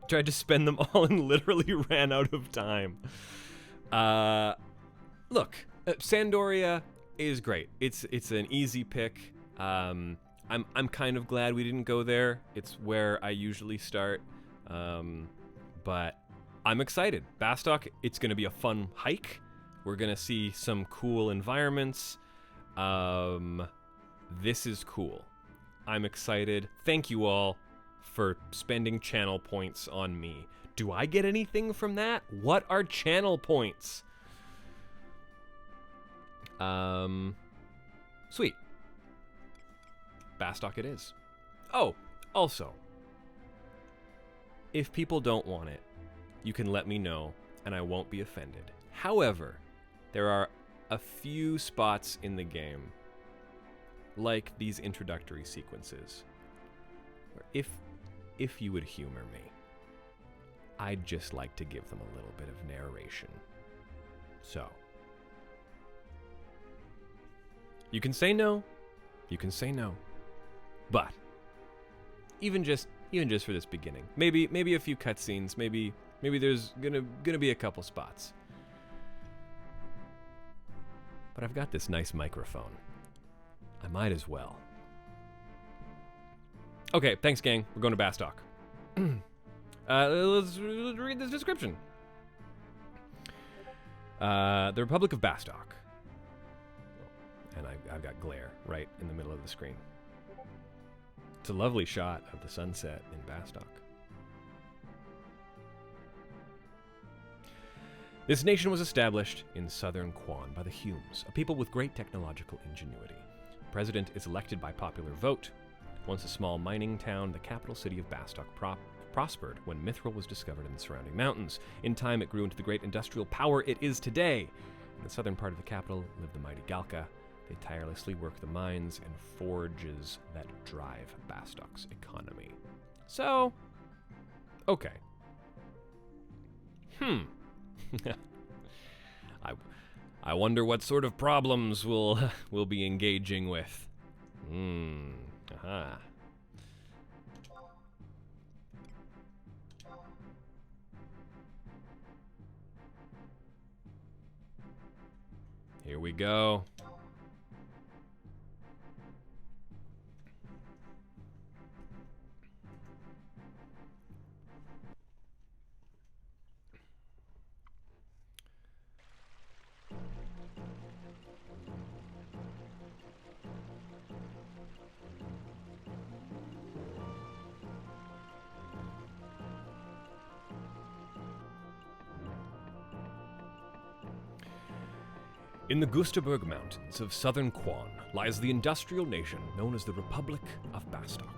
Tried to spend them all and literally ran out of time. Look, Sandoria is great. It's an easy pick. I'm kind of glad we didn't go there. It's where I usually start. But I'm excited. Bastok, it's going to be a fun hike. We're going to see some cool environments. This is cool. I'm excited. Thank you all for spending channel points on me. Do I get anything from that? What are channel points? Sweet. Bastok it is. Oh, also, if people don't want it, you can let me know and I won't be offended. However, there are a few spots in the game, like these introductory sequences, where if you would humor me, I'd just like to give them a little bit of narration. So, you can say no, but even just for this beginning, maybe a few cutscenes, maybe there's gonna be a couple spots. But I've got this nice microphone. I might as well. Okay, thanks, gang. We're going to Bastok. Let's read this description. The Republic of Bastok. And I've got glare right in the middle of the screen. It's a lovely shot of the sunset in Bastok. This nation was established in southern Quan by the Humes, a people with great technological ingenuity. The president is elected by popular vote. Once a small mining town, the capital city of Bastok prospered when mithril was discovered in the surrounding mountains. In time, it grew into the great industrial power it is today. In the southern part of the capital lived the mighty Galka. They tirelessly work the mines and forges that drive Bastok's economy. So, okay. I wonder what sort of problems we'll be engaging with. Aha. Here we go. In the Gustaberg Mountains of southern Quan lies the industrial nation known as the Republic of Bastok.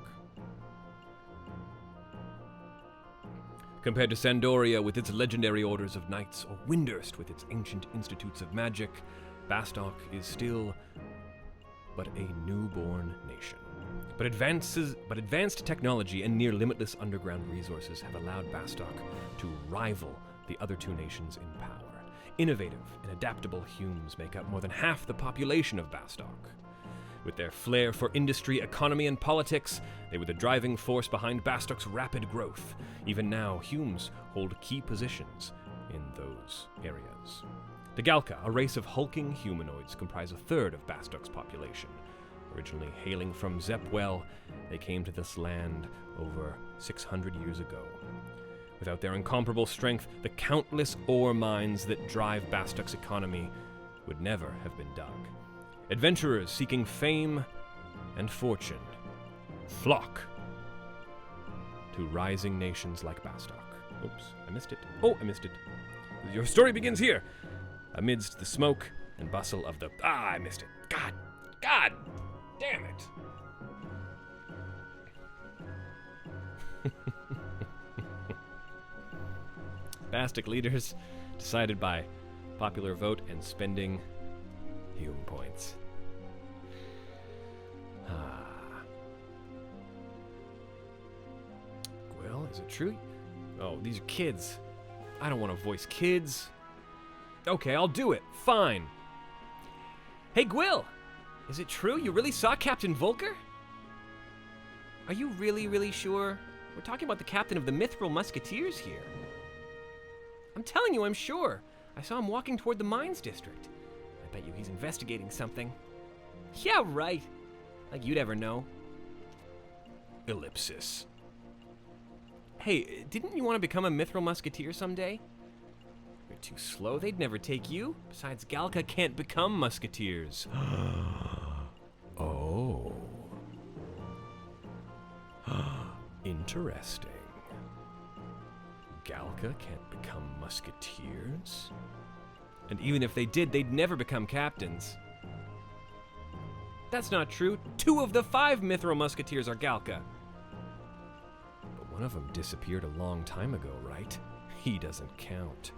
Compared to Sandoria with its legendary orders of knights, or Windurst with its ancient institutes of magic, Bastok is still but a newborn nation. But advanced technology and near-limitless underground resources have allowed Bastok to rival the other two nations in power. Innovative and adaptable humans make up more than half the population of Bastok. With their flair for industry, economy, and politics, they were the driving force behind Bastok's rapid growth. Even now, Humes hold key positions in those areas. The Galka, a race of hulking humanoids, comprise a third of Bastok's population. Originally hailing from Zepwell, they came to this land over 600 years ago. Without their incomparable strength, the countless ore mines that drive Bastok's economy would never have been dug. Adventurers seeking fame and fortune flock to rising nations like Bastok. Oops, I missed it. Oh, I missed it. Your story begins here, amidst the smoke and bustle of the... I missed it. God damn it. Bastok leaders decided by popular vote and spending Hume points. Well, is it true? Oh, these are kids. I don't want to voice kids. Okay, I'll do it. Fine. Hey, Gwyll! Is it true you really saw Captain Volker? Are you really sure? We're talking about the captain of the Mithril Musketeers here. I'm telling you, I'm sure. I saw him walking toward the mines district. I bet you he's investigating something. Yeah, right. Like you'd ever know. Ellipsis. Hey, didn't you want to become a Mithril Musketeer someday? You're too slow, they'd never take you. Besides, Galka can't become musketeers. Oh. Interesting. Galka can't become musketeers? And even if they did, they'd never become captains. That's not true. 2 of the 5 Mithril Musketeers are Galka. But one of them disappeared a long time ago, right? He doesn't count.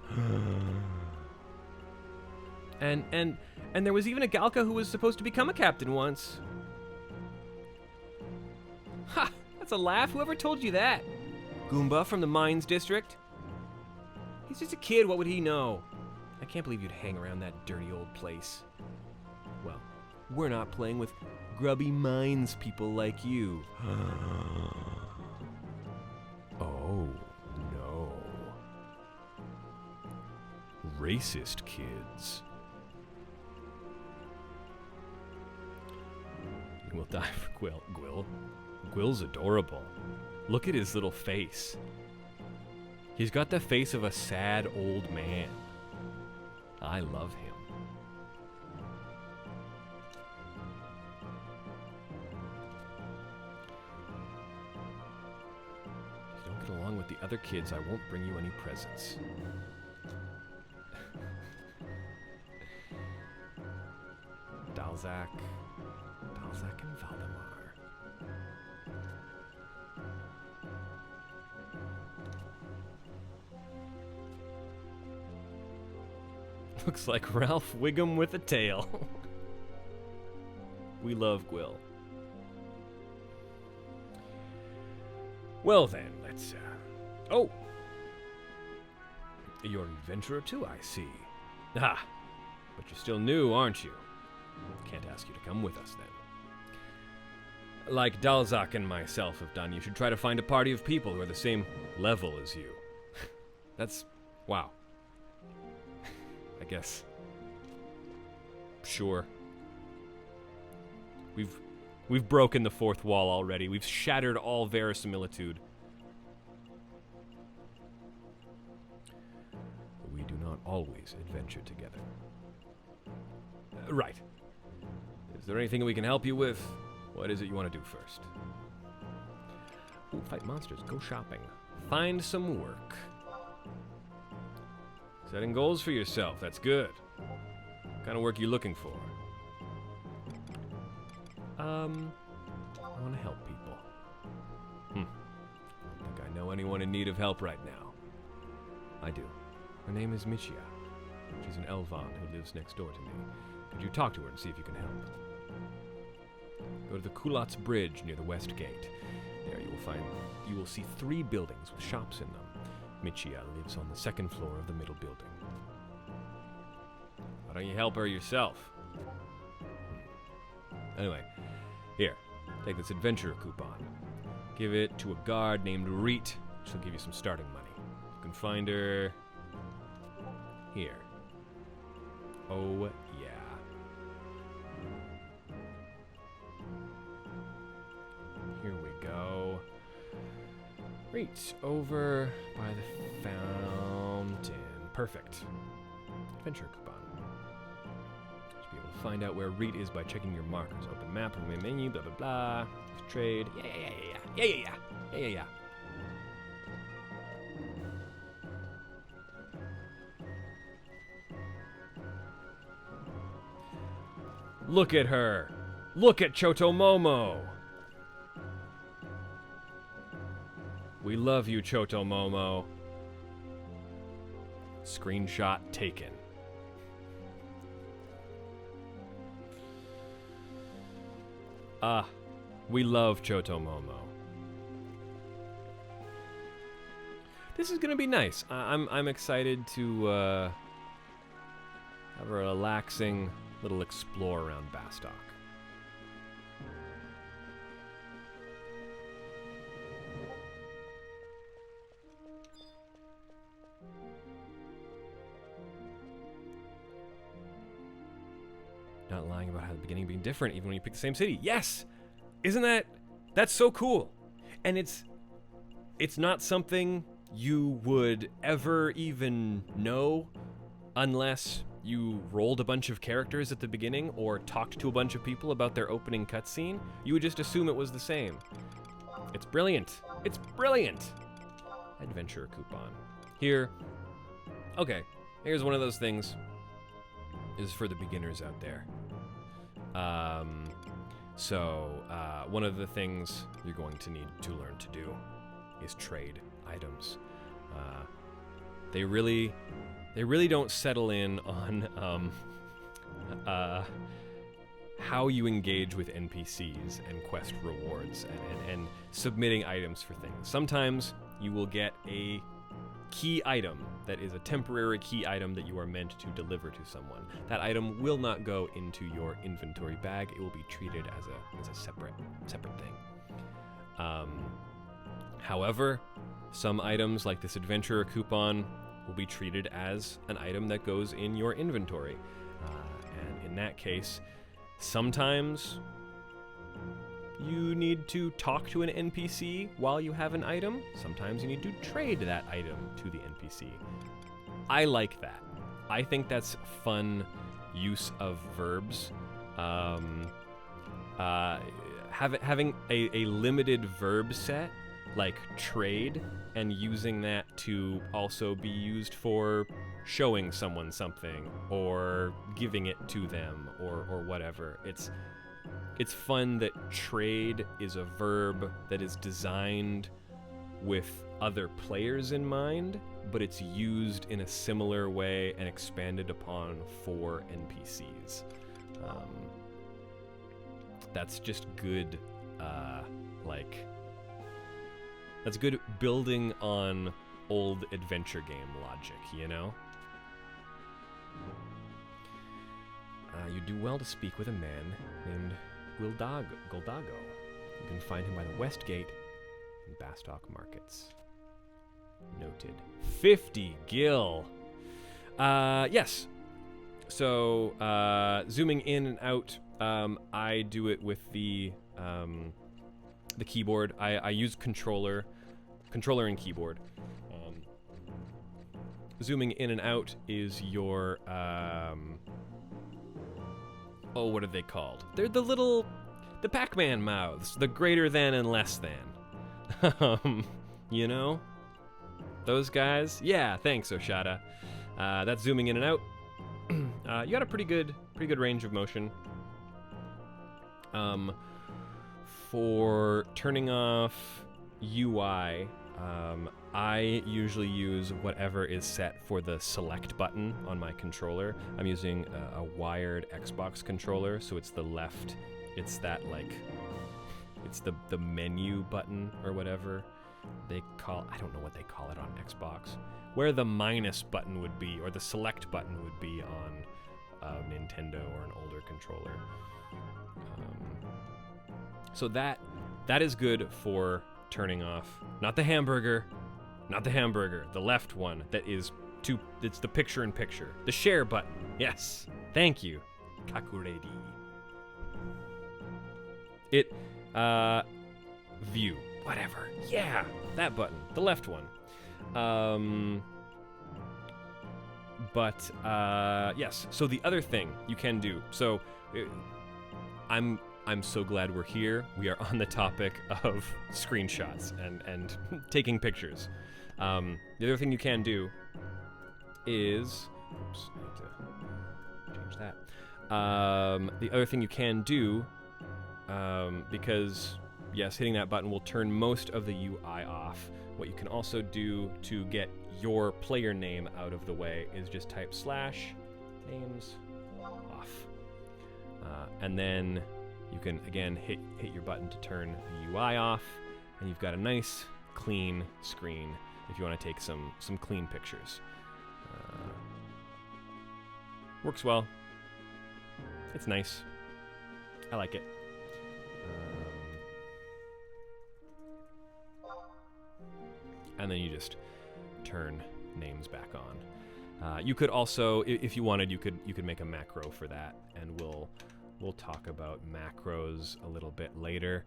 and there was even a Galka who was supposed to become a captain once. Ha! That's a laugh. Whoever told you that? Goomba from the Mines District? He's just a kid. What would he know? I can't believe you'd hang around that dirty old place. Well, we're not playing with grubby mines people like you. Oh, no. Racist kids. You will die for Gwyll. Gwyl's adorable. Look at his little face. He's got the face of a sad old man. I love him. If you don't get along with the other kids, I won't bring you any presents. Dalzak and Valdemar. Looks like Ralph Wiggum with a tail. We love Gwyll. Well then, let's, Oh! You're an adventurer too, I see. Ah, but you're still new, aren't you? Can't ask you to come with us, then. Like Dalzak and myself have done, you should try to find a party of people who are the same level as you. That's... wow. I guess. Sure. We've broken the fourth wall already. We've shattered all verisimilitude. We do not always adventure together. Right. Is there anything we can help you with? What is it you want to do first? Ooh, fight monsters. Go shopping. Find some work. Setting goals for yourself, that's good. What kind of work are you looking for? I want to help people. I don't think I know anyone in need of help right now. I do. Her name is Michia. She's an Elvan who lives next door to me. Could you talk to her and see if you can help? Go to the Culottes Bridge near the West Gate. There you will see 3 buildings with shops in them. Michia lives on the 2nd floor of the middle building. Why don't you help her yourself? Anyway, here, take this adventurer coupon. Give it to a guard named Reet. She'll give you some starting money. You can find her here. Oh, yeah. Here we go. Right over by the fountain. Perfect. Adventure coupon. Should be able to find out where Reet is by checking your markers. Open map, main menu, blah, blah, blah. Trade. Yeah. Look at her. Look at Chotomomo. We love you, Chotomomo. Screenshot taken. We love Chotomomo. This is gonna be nice. I'm excited to have a relaxing little explore around Bastock. Not lying about how the beginning being different even when you pick the same city. Yes! Isn't that's so cool. And it's not something you would ever even know unless you rolled a bunch of characters at the beginning or talked to a bunch of people about their opening cutscene. You would just assume it was the same. It's brilliant. It's brilliant. Adventure coupon. Here. Okay, here's one of those things. Is for the beginners out there. One of the things you're going to need to learn to do is trade items. They really don't settle in on how you engage with NPCs and quest rewards and submitting items for things. Sometimes you will get a key item that is a temporary key item that you are meant to deliver to someone. That item will not go into your inventory bag. It will be treated as a separate thing. However, some items like this adventurer coupon will be treated as an item that goes in your inventory. And in that case, sometimes you need to talk to an NPC while you have an item. Sometimes you need to trade that item to the NPC. I like that. I think that's fun use of verbs. Having a limited verb set, like trade, and using that to also be used for showing someone something or giving it to them or whatever. It's fun that trade is a verb that is designed with other players in mind, but it's used in a similar way and expanded upon for NPCs. That's just good, that's good building on old adventure game logic, you know? You do well to speak with a man named Goldago. You can find him by the West Gate in Bastock Markets. Noted. 50 gil. Yes. So, zooming in and out, I do it with the keyboard. I use controller and keyboard. Zooming in and out is your, what are they called? They're the Pac-Man mouths, the greater than and less than. You know? Those guys? Yeah, thanks, Oshada. That's zooming in and out. You got a pretty good range of motion. For turning off UI, I usually use whatever is set for the select button on my controller. I'm using a wired Xbox controller, so it's the left It's that, like, it's the menu button or whatever they call, I don't know what they call it on Xbox, where the minus button would be, or the select button would be on a Nintendo or an older controller. So that is good for turning off, not the hamburger, the left one that is it's the picture-in-picture, the share button. Yes, thank you, Kakuredi. It, view, whatever. Yeah, that button, the left one. Yes, so the other thing you can do, so I'm so glad we're here. We are on the topic of screenshots and taking pictures. The other thing you can do is, oops, I need to change that. The other thing you can do, because yes, hitting that button will turn most of the UI off. What you can also do to get your player name out of the way is just type /names off. And then you can, again, hit your button to turn the UI off, and you've got a nice, clean screen if you want to take some clean pictures. Works well. It's nice. I like it. And then you just turn names back on. You could also, if you wanted, you could make a macro for that, and we'll talk about macros a little bit later,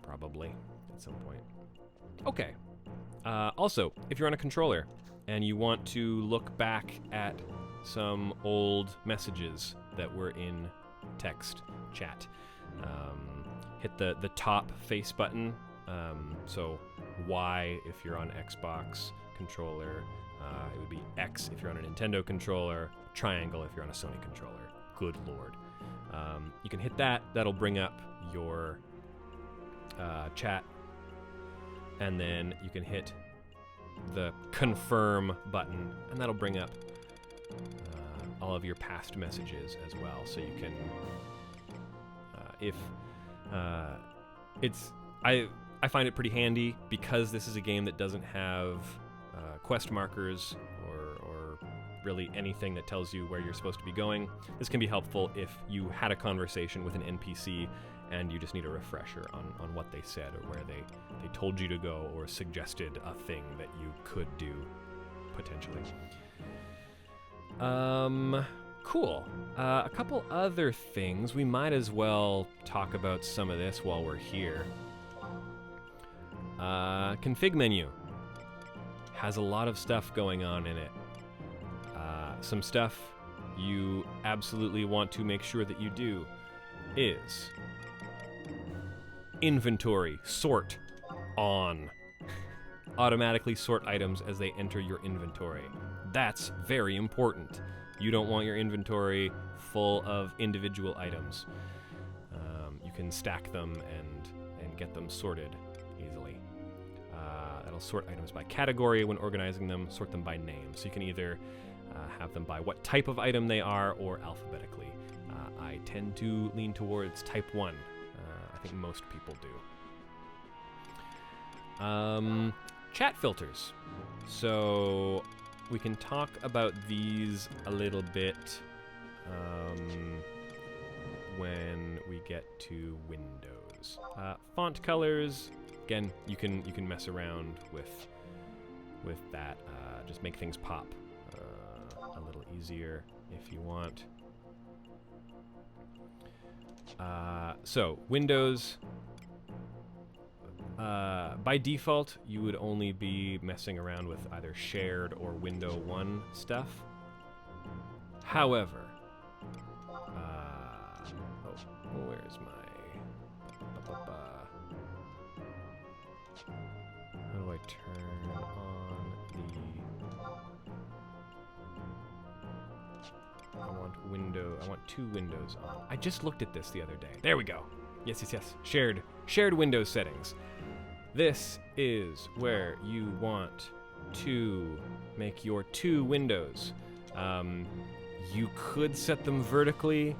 probably at some point. Okay. Also, if you're on a controller and you want to look back at some old messages that were in text chat, hit the top face button. So Y if you're on Xbox controller, it would be X if you're on a Nintendo controller, triangle if you're on a Sony controller. Good lord. You can hit that. That'll bring up your chat, and then you can hit the confirm button, and that'll bring up all of your past messages as well. So you can, I find it pretty handy because this is a game that doesn't have quest markers or really anything that tells you where you're supposed to be going. This can be helpful if you had a conversation with an NPC and you just need a refresher on what they said or where they told you to go or suggested a thing that you could do, potentially. Cool. A couple other things. We might as well talk about some of this while we're here. Config menu has a lot of stuff going on in it. Some stuff you absolutely want to make sure that you do is inventory sort on. Automatically sort items as they enter your inventory. That's very important. You don't want your inventory full of individual items. You can stack them and get them sorted easily. That'll sort items by category when organizing them, sort them by name. So you can either have them by what type of item they are or alphabetically. I tend to lean towards type 1. I think most people do. Chat filters. So we can talk about these a little bit when we get to Windows. Font colors, again, you can mess around with that. Just make things pop a little easier if you want. So Windows, by default, you would only be messing around with either shared or Window 1 stuff. However, where's my... How do I turn on the... I want two windows on. I just looked at this the other day. There we go. Yes. Shared Windows settings. This is where you want to make your two windows. You could set them vertically.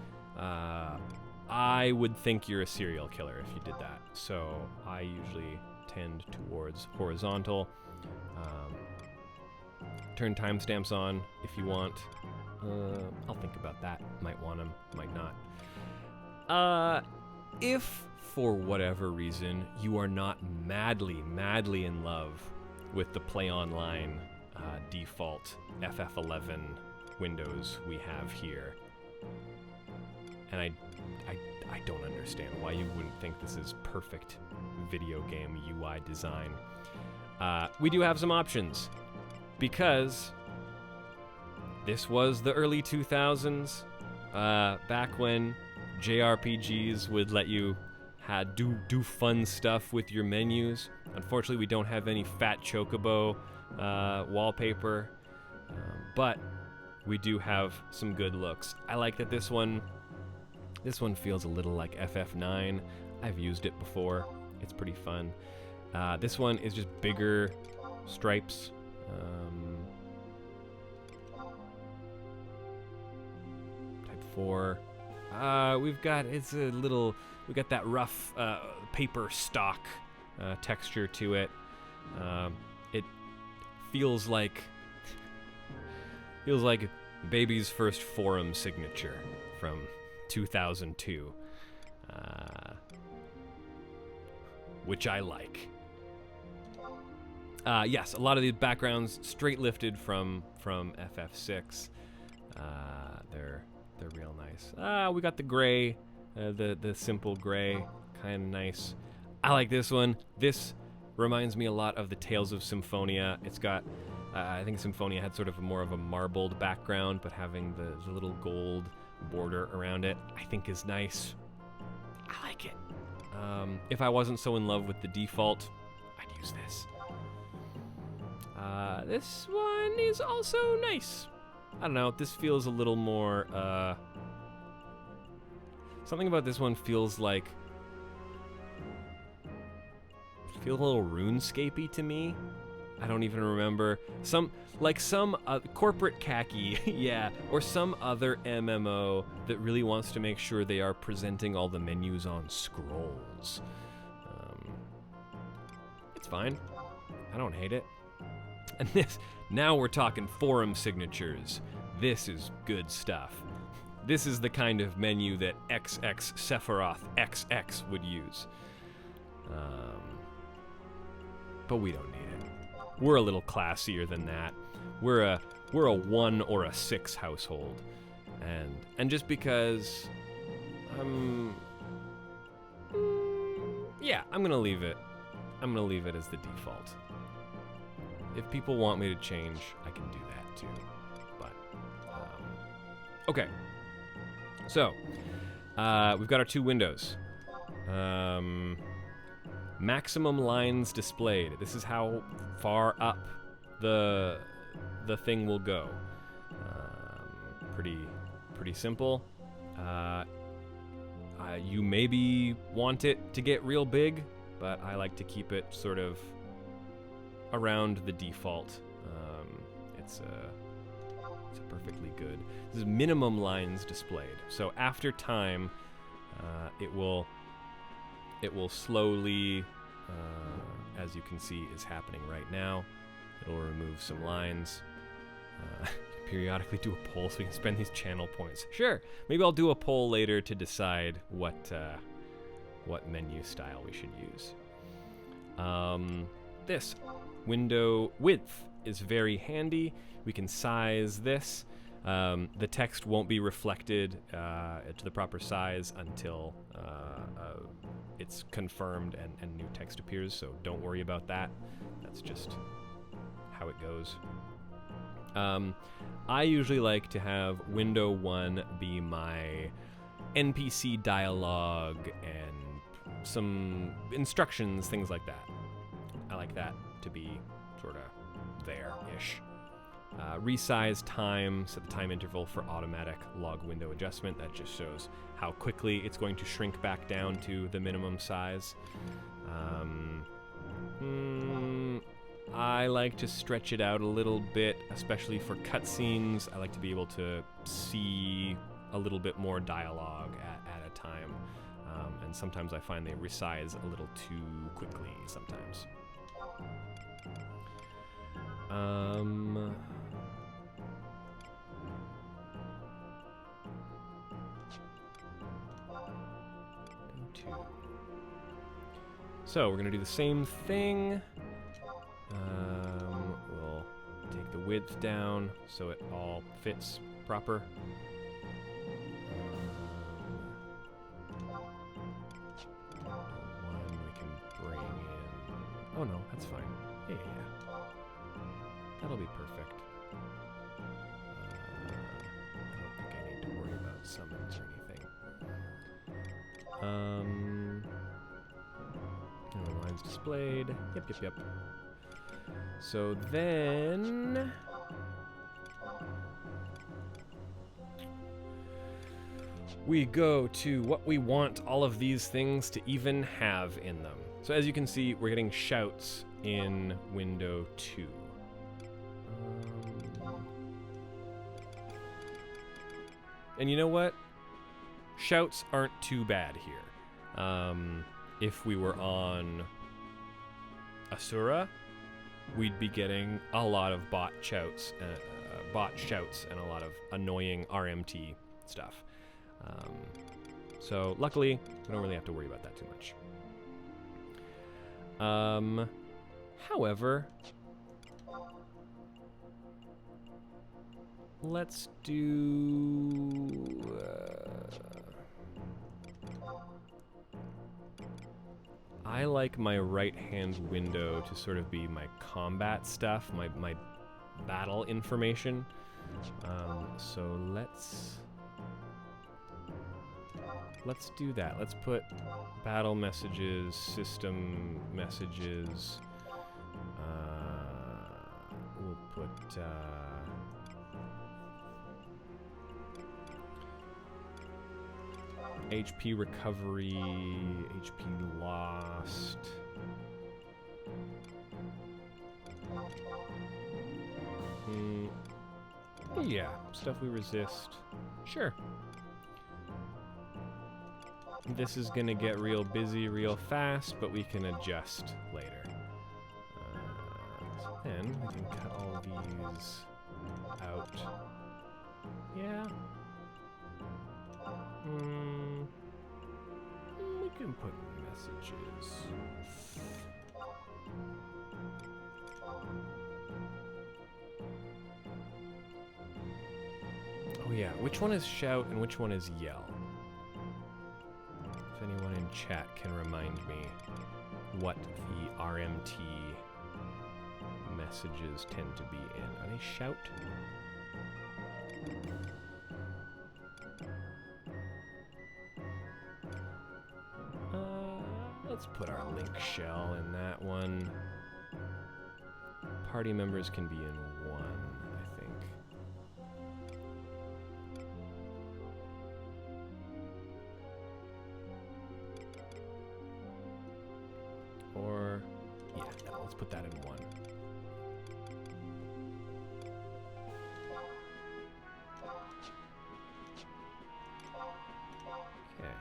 I would think you're a serial killer if you did that. So I usually tend towards horizontal. Turn timestamps on if you want. I'll think about that. Might want them, might not. If for whatever reason you are not madly in love with the Play Online default FF11 windows we have here, and I don't understand why you wouldn't think this is perfect video game UI design. We do have some options, because this was the early 2000s, back when JRPGs would let you do fun stuff with your menus. Unfortunately, we don't have any fat chocobo wallpaper, but we do have some good looks. I like that this one feels a little like FF9. I've used it before. It's pretty fun. This one is just bigger stripes. Type 4. We got that rough paper stock texture to it. It feels like baby's first forum signature from 2002, which I like. Yes, a lot of these backgrounds straight lifted from FF6. They're real nice. We got the gray, the simple gray, kind of nice. I like this one. This reminds me a lot of the Tales of Symphonia. It's got, I think Symphonia had sort of more of a marbled background, but having the little gold border around it, I think is nice. I like it. If I wasn't so in love with the default, I'd use this. This one is also nice. I don't know, this feels a little more, something about this one feels a little RuneScape-y to me. I don't even remember. Some corporate khaki, yeah, or some other MMO that really wants to make sure they are presenting all the menus on scrolls. It's fine. I don't hate it. And now we're talking forum signatures. This is good stuff. This is the kind of menu that XX Sephiroth XX would use. But we don't need it. We're a little classier than that. We're a 1 or a 6 household. And just because yeah, I'm gonna leave it. I'm gonna leave it as the default. If people want me to change, I can do that too. But okay. So we've got our 2 windows. Maximum lines displayed. This is how far up the thing will go. Pretty simple. You maybe want it to get real big, but I like to keep it sort of around the default. It's perfectly good. This is minimum lines displayed. So after time, it will slowly, as you can see is happening right now, it'll remove some lines. Periodically do a poll so we can spend these channel points. Sure, maybe I'll do a poll later to decide what menu style we should use. This window width is very handy. We can size this. The text won't be reflected to the proper size until it's confirmed and new text appears, so don't worry about that. That's just how it goes. I usually like to have window 1 be my NPC dialogue and some instructions, things like that. I like that to be sort of there-ish. Resize time, set the time interval for automatic log window adjustment. That just shows how quickly it's going to shrink back down to the minimum size. I like to stretch it out a little bit, especially for cutscenes. I like to be able to see a little bit more dialogue at a time. And sometimes I find they resize a little too quickly sometimes. So we're going to do the same thing. We'll take the width down so it all fits proper. One we can bring in. Oh no, that's fine. Yeah. That'll be perfect. I don't think I need to worry about summons or anything. Lines displayed. Yep. So then we go to what we want all of these things to even have in them. So as you can see, we're getting shouts in window 2. And you know what? Shouts aren't too bad here. If we were on Asura, we'd be getting a lot of bot shouts and a lot of annoying RMT stuff. So luckily, we don't really have to worry about that too much. However, let's do... I like my right-hand window to sort of be my combat stuff, my battle information. So let's do that. Let's put battle messages, system messages. We'll put HP recovery, HP lost. Yeah, stuff we resist. Sure. This is gonna get real busy real fast, but we can adjust later. So then we can cut all these out. Yeah. We can put messages. Oh yeah, which one is shout and which one is yell? If anyone in chat can remind me what the RMT messages tend to be in. Are they shout? Let's put our link shell in that one. Party members can be in one, I think. Or, yeah, no, let's put that in one. Okay.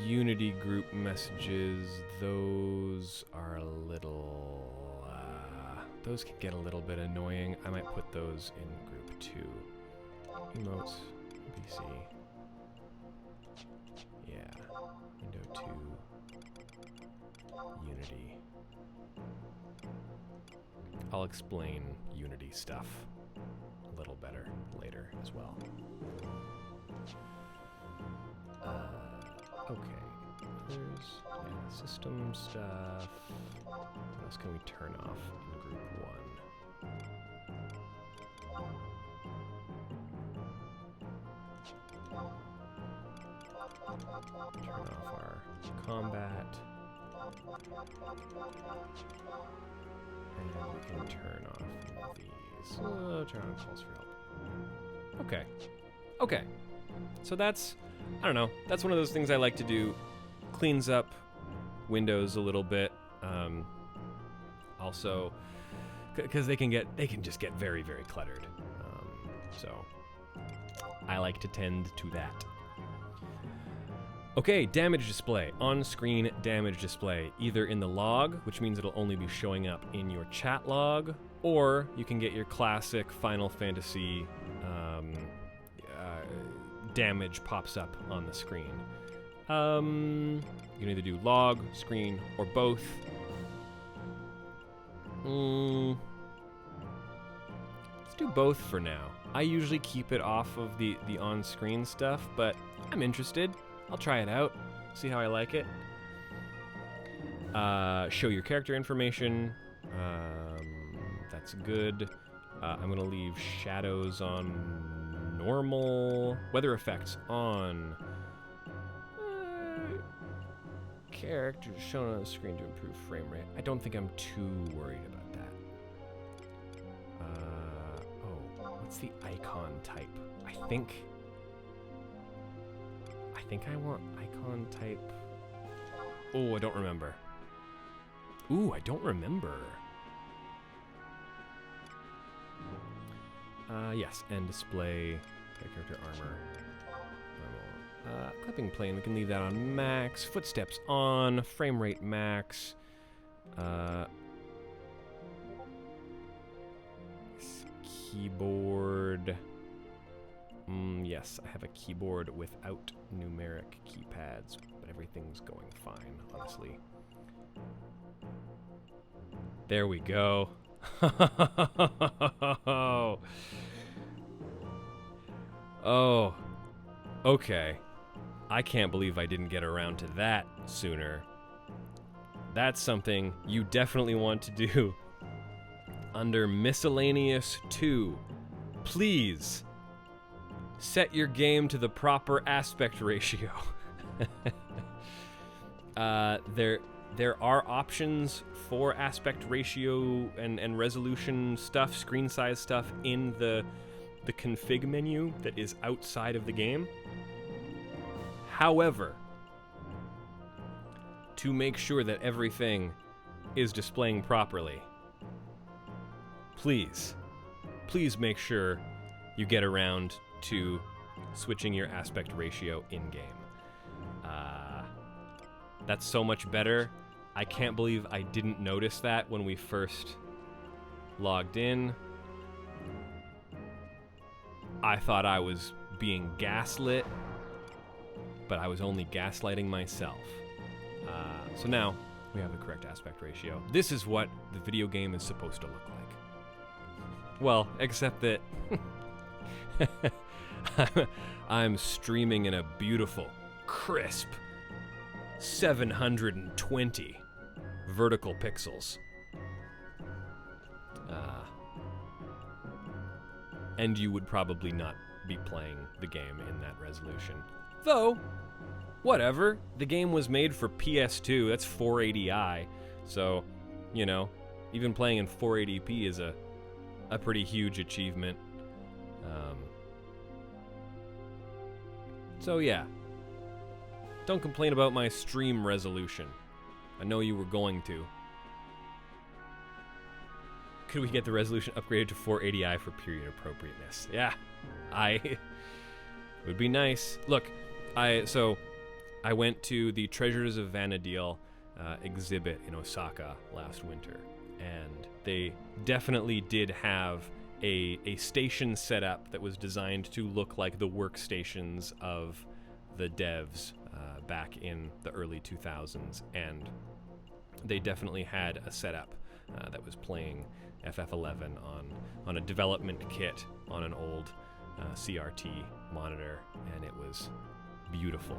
Unity group messages, those are a little, those can get a little bit annoying. I might put those in group 2. Emotes, BC. Yeah, window 2, Unity. I'll explain Unity stuff a little better later as well. Okay, there's system stuff. What else can we turn off in group 1? Turn off our combat. And we can turn off these. Turn on calls for help. Okay. Okay. So that's, I don't know, that's one of those things I like to do. Cleans up Windows a little bit. Also, because they can just get very, very cluttered. So I like to tend to that. Okay, damage display. On-screen damage display. Either in the log, which means it'll only be showing up in your chat log, or you can get your classic Final Fantasy damage pops up on the screen. You can either do log, screen, or both. Let's do both for now. I usually keep it off of the on-screen stuff, but I'm interested. I'll try it out, see how I like it. Show your character information. That's good. I'm gonna leave shadows on normal. Weather effects on. Characters shown on the screen to improve frame rate. I don't think I'm too worried about that. What's the icon type? I think I want icon type. Oh, I don't remember. Ooh, I don't remember. Yes, and display character armor. Clipping plane, we can leave that on max. Footsteps on, frame rate max. Keyboard. Yes, I have a keyboard without numeric keypads, but everything's going fine, honestly. There we go. Oh, okay. I can't believe I didn't get around to that sooner. That's something you definitely want to do. Under Miscellaneous 2, please set your game to the proper aspect ratio. There are options for aspect ratio and resolution stuff, screen size stuff in the config menu that is outside of the game. However, to make sure that everything is displaying properly, please make sure you get around to switching your aspect ratio in-game. That's so much better. I can't believe I didn't notice that when we first logged in. I thought I was being gaslit, but I was only gaslighting myself. So now we have the correct aspect ratio. This is what the video game is supposed to look like. Well, except that I'm streaming in a beautiful, crisp 720 vertical pixels. And you would probably not be playing the game in that resolution. Though, whatever. The game was made for PS2. That's 480i. So, you know, even playing in 480p is a pretty huge achievement. So yeah. Don't complain about my stream resolution. I know you were going to. Could we get the resolution upgraded to 480i for period appropriateness? Yeah, it would be nice. Look, I went to the Treasures of Vana'diel exhibit in Osaka last winter, and they definitely did have a station set up that was designed to look like the workstations of the devs back in the early 2000s, and they definitely had a setup that was playing FF11 on a development kit on an old CRT monitor, and it was beautiful.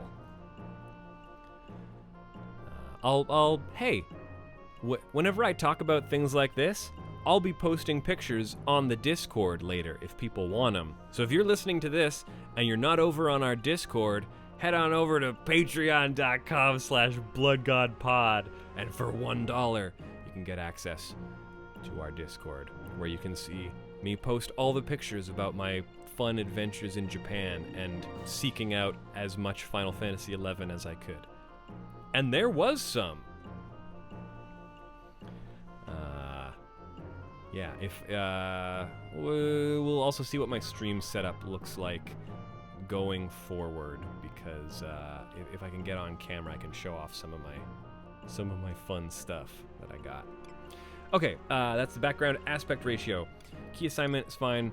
Whenever I talk about things like this, I'll be posting pictures on the Discord later if people want them. So if you're listening to this and you're not over on our Discord, head on over to patreon.com/bloodgodpod, and for $1 you can get access to our Discord, where you can see me post all the pictures about my fun adventures in Japan and seeking out as much Final Fantasy XI as I could. And there was some. yeah, if we'll also see what my stream setup looks like going forward, because if I can get on camera, I can show off some of my fun stuff that I got. Okay, that's the background aspect ratio. Key assignment is fine.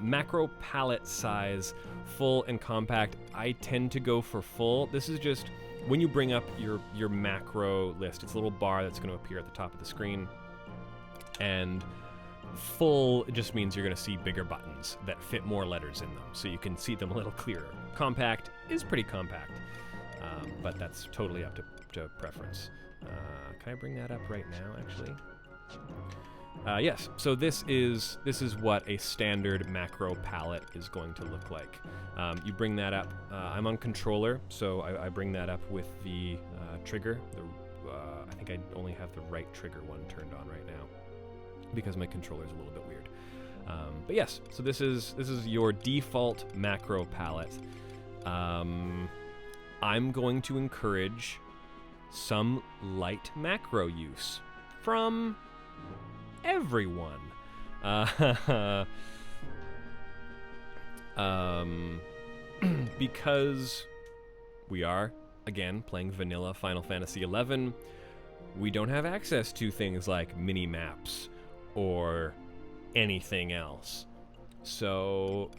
Macro palette size, full and compact. I tend to go for full. This is just when you bring up your macro list. It's a little bar that's going to appear at the top of the screen. And full just means you're going to see bigger buttons that fit more letters in them, so you can see them a little clearer. Compact is pretty compact, but that's totally up to preference. Can I bring that up right now, actually? Yes, so this is what a standard macro palette is going to look like. You bring that up. I'm on controller, so I bring that up with the trigger. I think I only have the right trigger one turned on right now, because my controller is a little bit weird. But yes, so this is your default macro palette. I'm going to encourage some light macro use from everyone. Because we are, again, playing vanilla Final Fantasy XI, we don't have access to things like mini-maps or anything else. So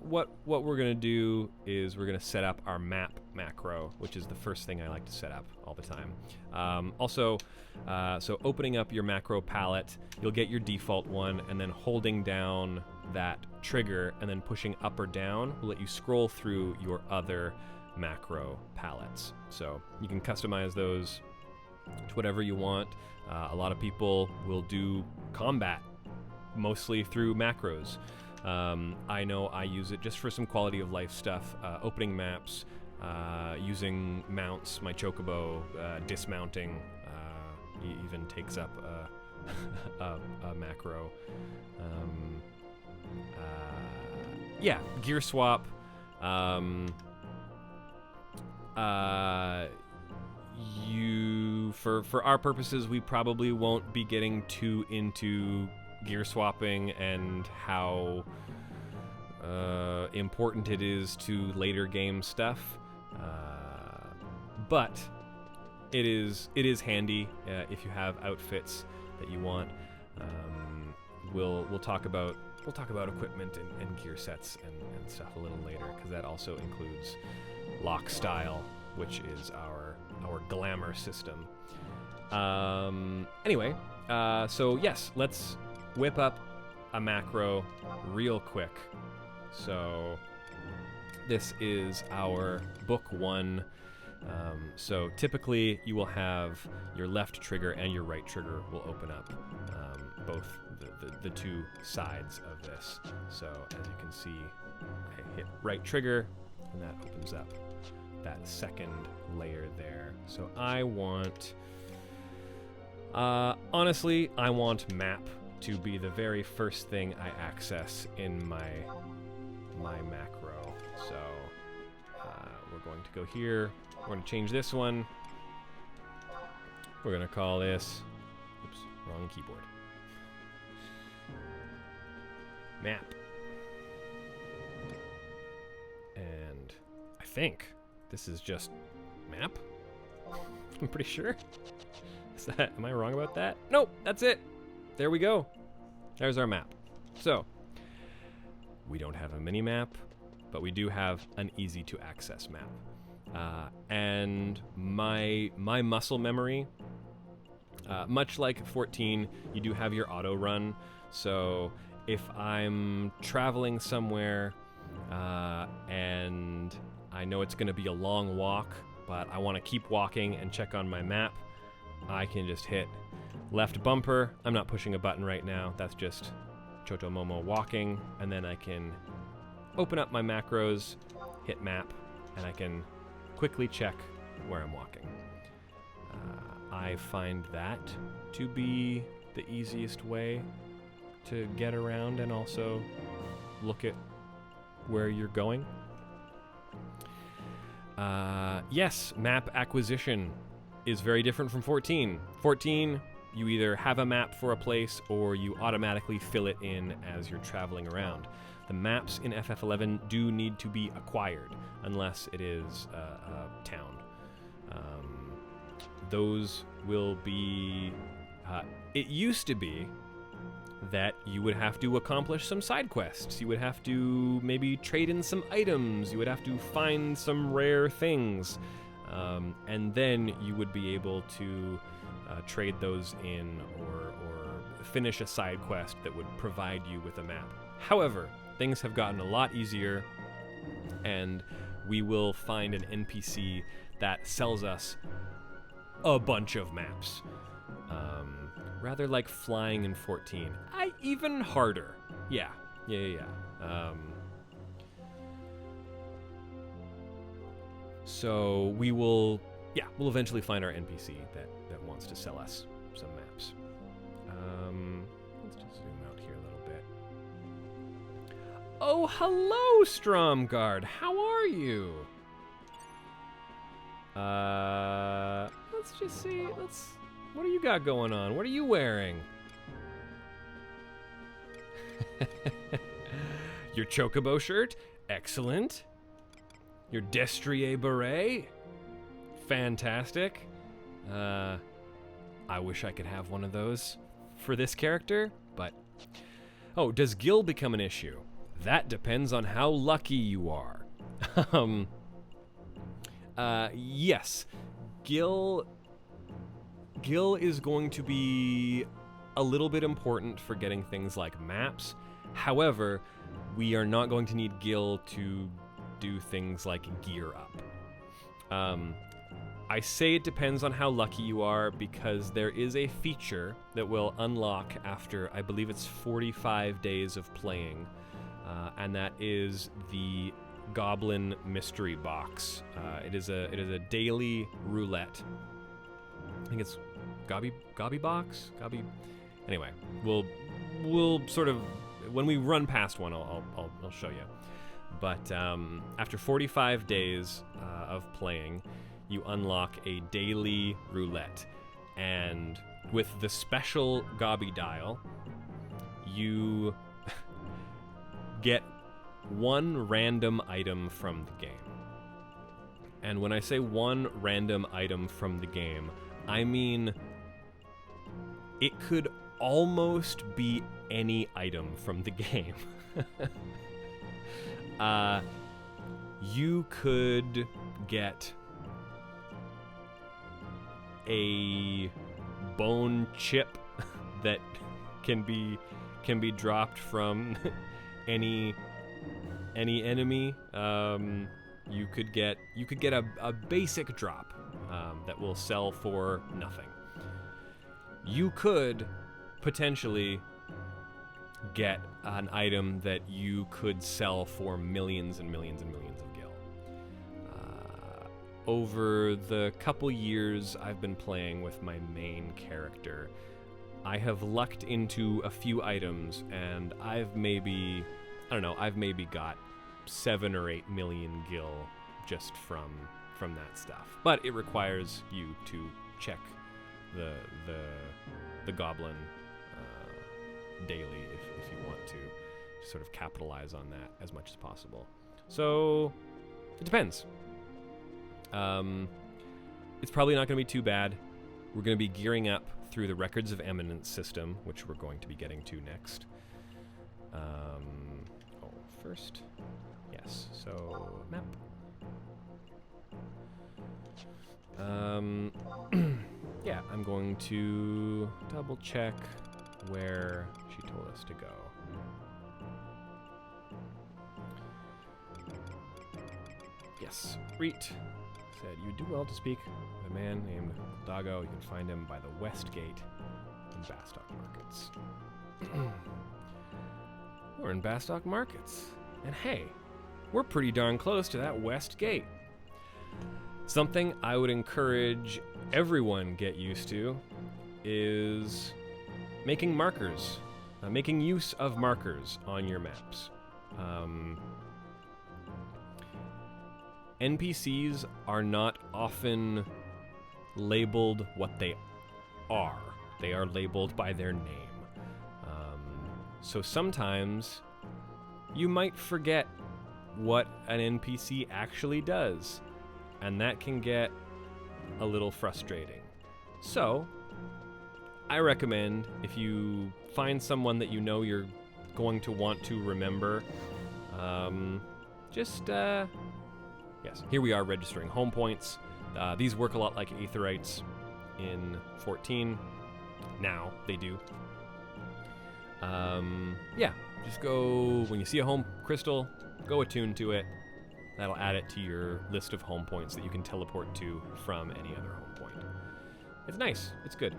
what we're going to do is we're going to set up our map macro, which is the first thing I like to set up all the time. So opening up your macro palette, you'll get your default one, and then holding down that trigger and then pushing up or down will let you scroll through your other macro palettes. So you can customize those to whatever you want. A lot of people will do combat mostly through macros. I know I use it just for some quality of life stuff, opening maps, using mounts, my chocobo, dismounting, even takes up a macro. Yeah, gear swap. For our purposes, we probably won't be getting too into gear swapping and how important it is to later game stuff, but it is handy if you have outfits that you want. We'll talk about equipment and gear sets and stuff a little later, because that also includes lock style, which is our glamour system. Anyway, so yes, let's whip up a macro real quick. So this is our book one. So typically you will have your left trigger and your right trigger will open up, both the two sides of this. So as you can see, I hit right trigger and that opens up that second layer there. So I want, honestly, I want map to be the very first thing I access in my macro. So we're going to go here. We're going to change this one. We're going to call this, oops, wrong keyboard. Map. And I think this is just map. I'm pretty sure. Am I wrong about that? Nope, that's it. There we go. There's our map. So, we don't have a mini map, but we do have an easy to access map. And my muscle memory, much like 14, you do have your auto run. So if I'm traveling somewhere and I know it's going to be a long walk, but I want to keep walking and check on my map, I can just hit left bumper. I'm not pushing a button right now. That's just Chotomomo walking. And then I can open up my macros, hit map, and I can quickly check where I'm walking. I find that to be the easiest way to get around and also look at where you're going. Yes, map acquisition is very different from 14. 14, you either have a map for a place or you automatically fill it in as you're traveling around. The maps in FF11 do need to be acquired unless it is a town. Those will be... it used to be that you would have to accomplish some side quests. You would have to maybe trade in some items. You would have to find some rare things. And then you would be able to trade those in or finish a side quest that would provide you with a map. However, things have gotten a lot easier, and we will find an NPC that sells us a bunch of maps. Rather like flying in 14. Even harder. Yeah. So we'll eventually find our NPC that wants to sell us some maps. Let's just zoom out here a little bit. Oh, hello, Stromgard. How are you? Let's just see. What do you got going on? What are you wearing? Your Chocobo shirt? Excellent. Your Destrier beret? Fantastic. I wish I could have one of those for this character, but... Oh, does Gil become an issue? That depends on how lucky you are. Yes. Gil is going to be a little bit important for getting things like maps. However, we are not going to need Gil to do things like gear up. I say it depends on how lucky you are because there is a feature that will unlock after, I believe it's 45 days of playing, and that is the Goblin Mystery Box. It is a daily roulette. I think it's Gobby Box? Anyway, we'll sort of, when we run past one, I'll show you. But after 45 days of playing, you unlock a daily roulette, and with the special Gobby dial, you get one random item from the game. And when I say one random item from the game, I mean it could almost be any item from the game. You could get a bone chip that can be dropped from any enemy. You could get a basic drop that will sell for nothing. You could potentially get an item that you could sell for millions and millions and millions of gil. Over the couple years I've been playing with my main character, I have lucked into a few items, and I've maybe got 7 or 8 million gil just from that stuff. But it requires you to check the goblin daily if you want to sort of capitalize on that as much as possible. So it depends. It's probably not going to be too bad. We're going to be gearing up through the Records of Eminence system, which we're going to be getting to next. First, yes. So map. Yeah, I'm going to double check where she told us to go. Yes, Reet said, "You do well to speak with a man named Dago. You can find him by the West Gate in Bastock Markets." We're in Bastock Markets. And hey, we're pretty darn close to that West Gate. Something I would encourage everyone get used to is making markers, making use of markers on your maps. NPCs are not often labeled what they are. They are labeled by their name. So sometimes you might forget what an NPC actually does, and that can get a little frustrating. So I recommend, if you find someone that you know you're going to want to remember, yes, here we are registering home points. These work a lot like Aetherites in 14. Now they do. Just go, when you see a home crystal, go attune to it. That'll add it to your list of home points that you can teleport to from any other home point. It's nice. It's good.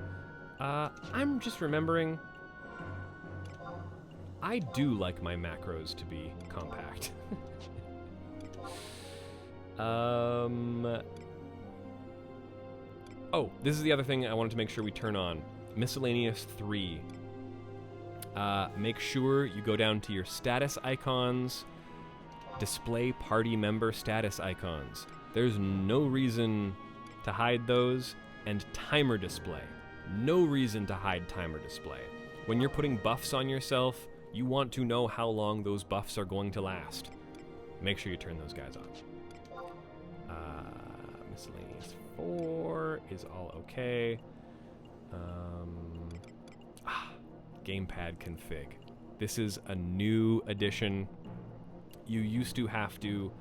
I'm just remembering, I do like my macros to be compact. Oh, this is the other thing I wanted to make sure we turn on. Miscellaneous 3. Make sure you go down to your status icons, display party member status icons. There's no reason to hide those, and timer display. No reason to hide timer display. When you're putting buffs on yourself, you want to know how long those buffs are going to last. Make sure you turn those guys on. Miscellaneous 4 is all okay. Gamepad config. This is a new addition. You used to have to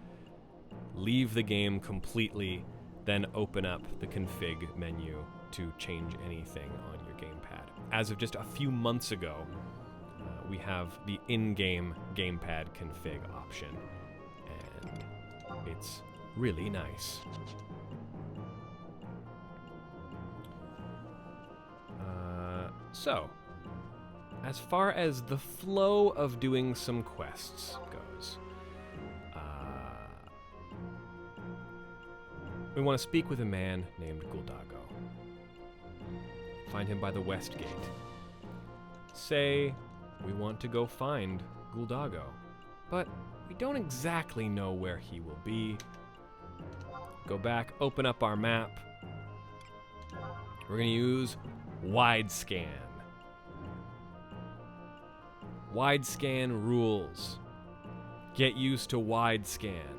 leave the game completely, then open up the config menu to change anything on your gamepad. As of just a few months ago, we have the in-game gamepad config option, and it's really nice. So, as far as the flow of doing some quests goes, we want to speak with a man named Guldago. Find him by the west gate. Say we want to go find Guldago, but we don't exactly know where he will be. Go back, open up our map. We're going to use wide scan. Wide scan rules. Get used to wide scan.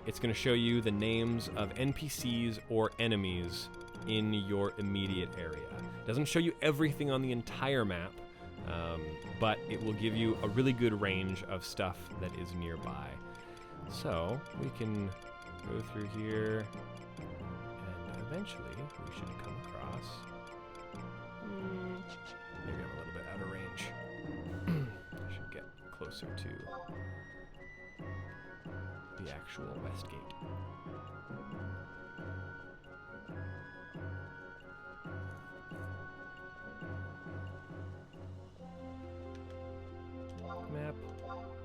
It's going to show you the names of NPCs or enemies in your immediate area. It doesn't show you everything on the entire map, but it will give you a really good range of stuff that is nearby. So we can go through here, and eventually we should come across. Maybe I'm a little bit out of range. I should get closer to the actual west gate. Map,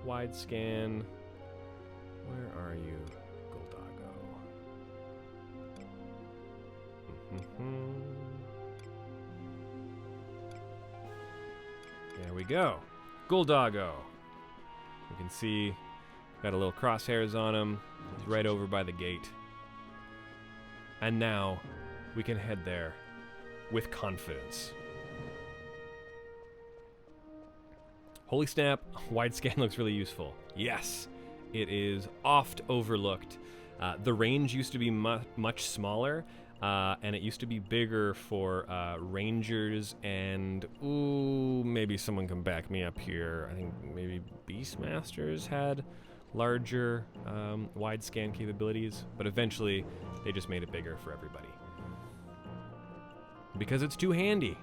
wide scan. Where are you, Guldago? There we go. Guldago. You can see, got a little crosshairs on him. He's right over by the gate. And now, we can head there with confidence. Holy snap, wide scan looks really useful. Yes, it is oft overlooked. The range used to be much smaller, and it used to be bigger for rangers and, maybe someone can back me up here. I think maybe Beastmasters had larger wide scan capabilities, but eventually they just made it bigger for everybody. Because it's too handy.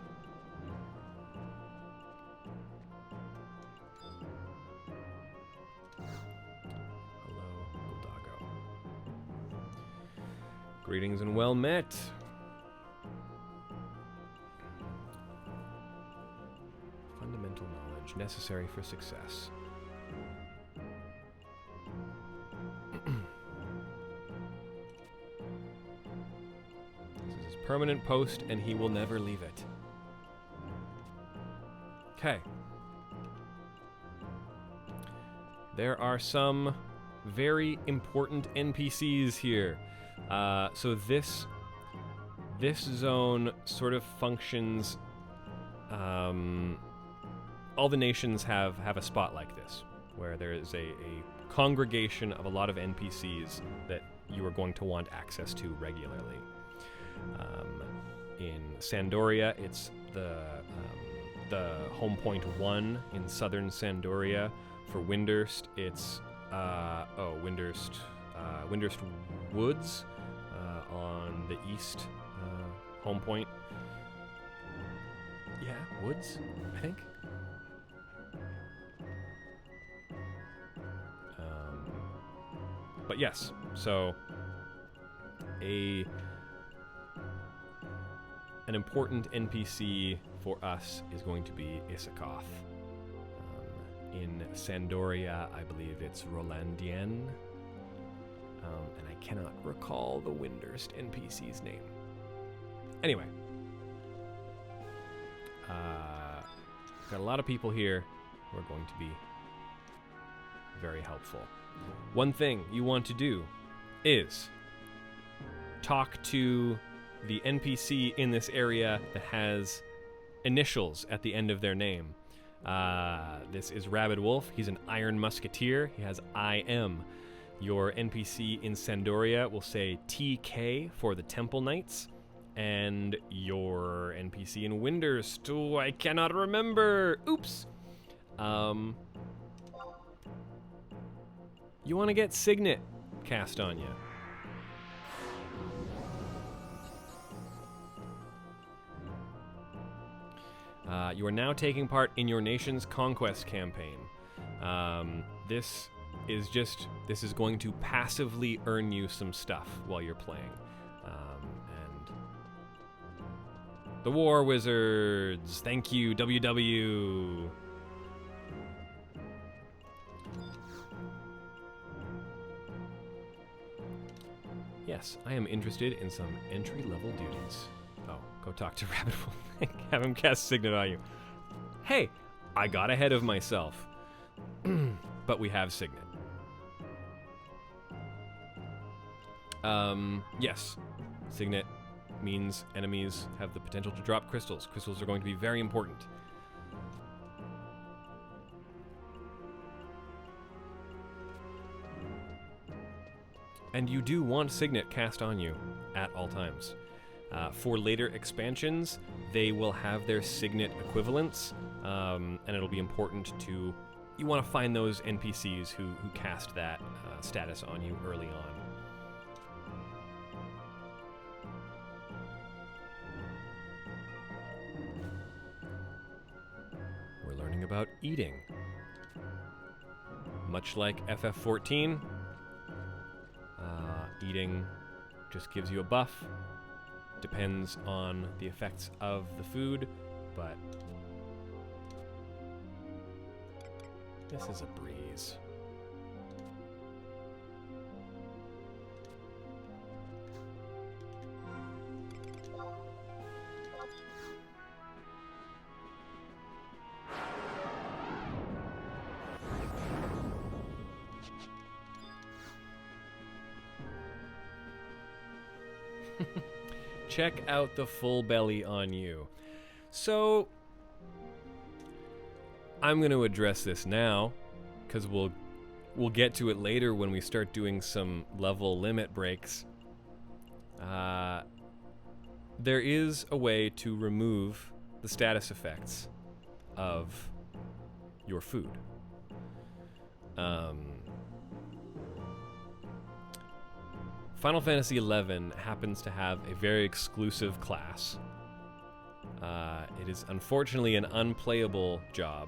Greetings and well met. Fundamental knowledge necessary for success. This is his permanent post, and he will never leave it. Okay. There are some very important NPCs here. So this zone sort of functions. All the nations have a spot like this, where there is a congregation of a lot of NPCs that you are going to want access to regularly. In Sandoria, it's the home point 1 in southern Sandoria. For Windurst, it's Windurst Woods on the east home point. Yeah, Woods, I think. But yes, so an important NPC for us is going to be Isakoth. In Sandoria, I believe it's Rolandien. And I cannot recall the Windurst NPC's name. Anyway. Got a lot of people here who are going to be very helpful. One thing you want to do is talk to the NPC in this area that has initials at the end of their name. This is Rabid Wolf. He's an Iron Musketeer. He has IM. Your NPC in Sandoria will say TK for the Temple Knights. And your NPC in Windurst, I cannot remember. Oops. You want to get Signet cast on you. You are now taking part in your nation's conquest campaign. This is going to passively earn you some stuff while you're playing. And the War Wizards, thank you, WW. Yes, I am interested in some entry-level duties. Oh, go talk to Rabbit Wolf. Have him cast Signet on you. Hey, I got ahead of myself. But we have Signet. Yes. Signet means enemies have the potential to drop crystals. Crystals are going to be very important. And you do want Signet cast on you at all times. For later expansions, they will have their Signet equivalents, and it'll be important to... You want to find those NPCs who cast that status on you early on. We're learning about eating. Much like FF14, eating just gives you a buff. Depends on the effects of the food, but this is a breeze. Check out the full belly on you. So, I'm going to address this now, because we'll get to it later when we start doing some level limit breaks. There is a way to remove the status effects of your food. Final Fantasy XI happens to have a very exclusive class. It is unfortunately an unplayable job,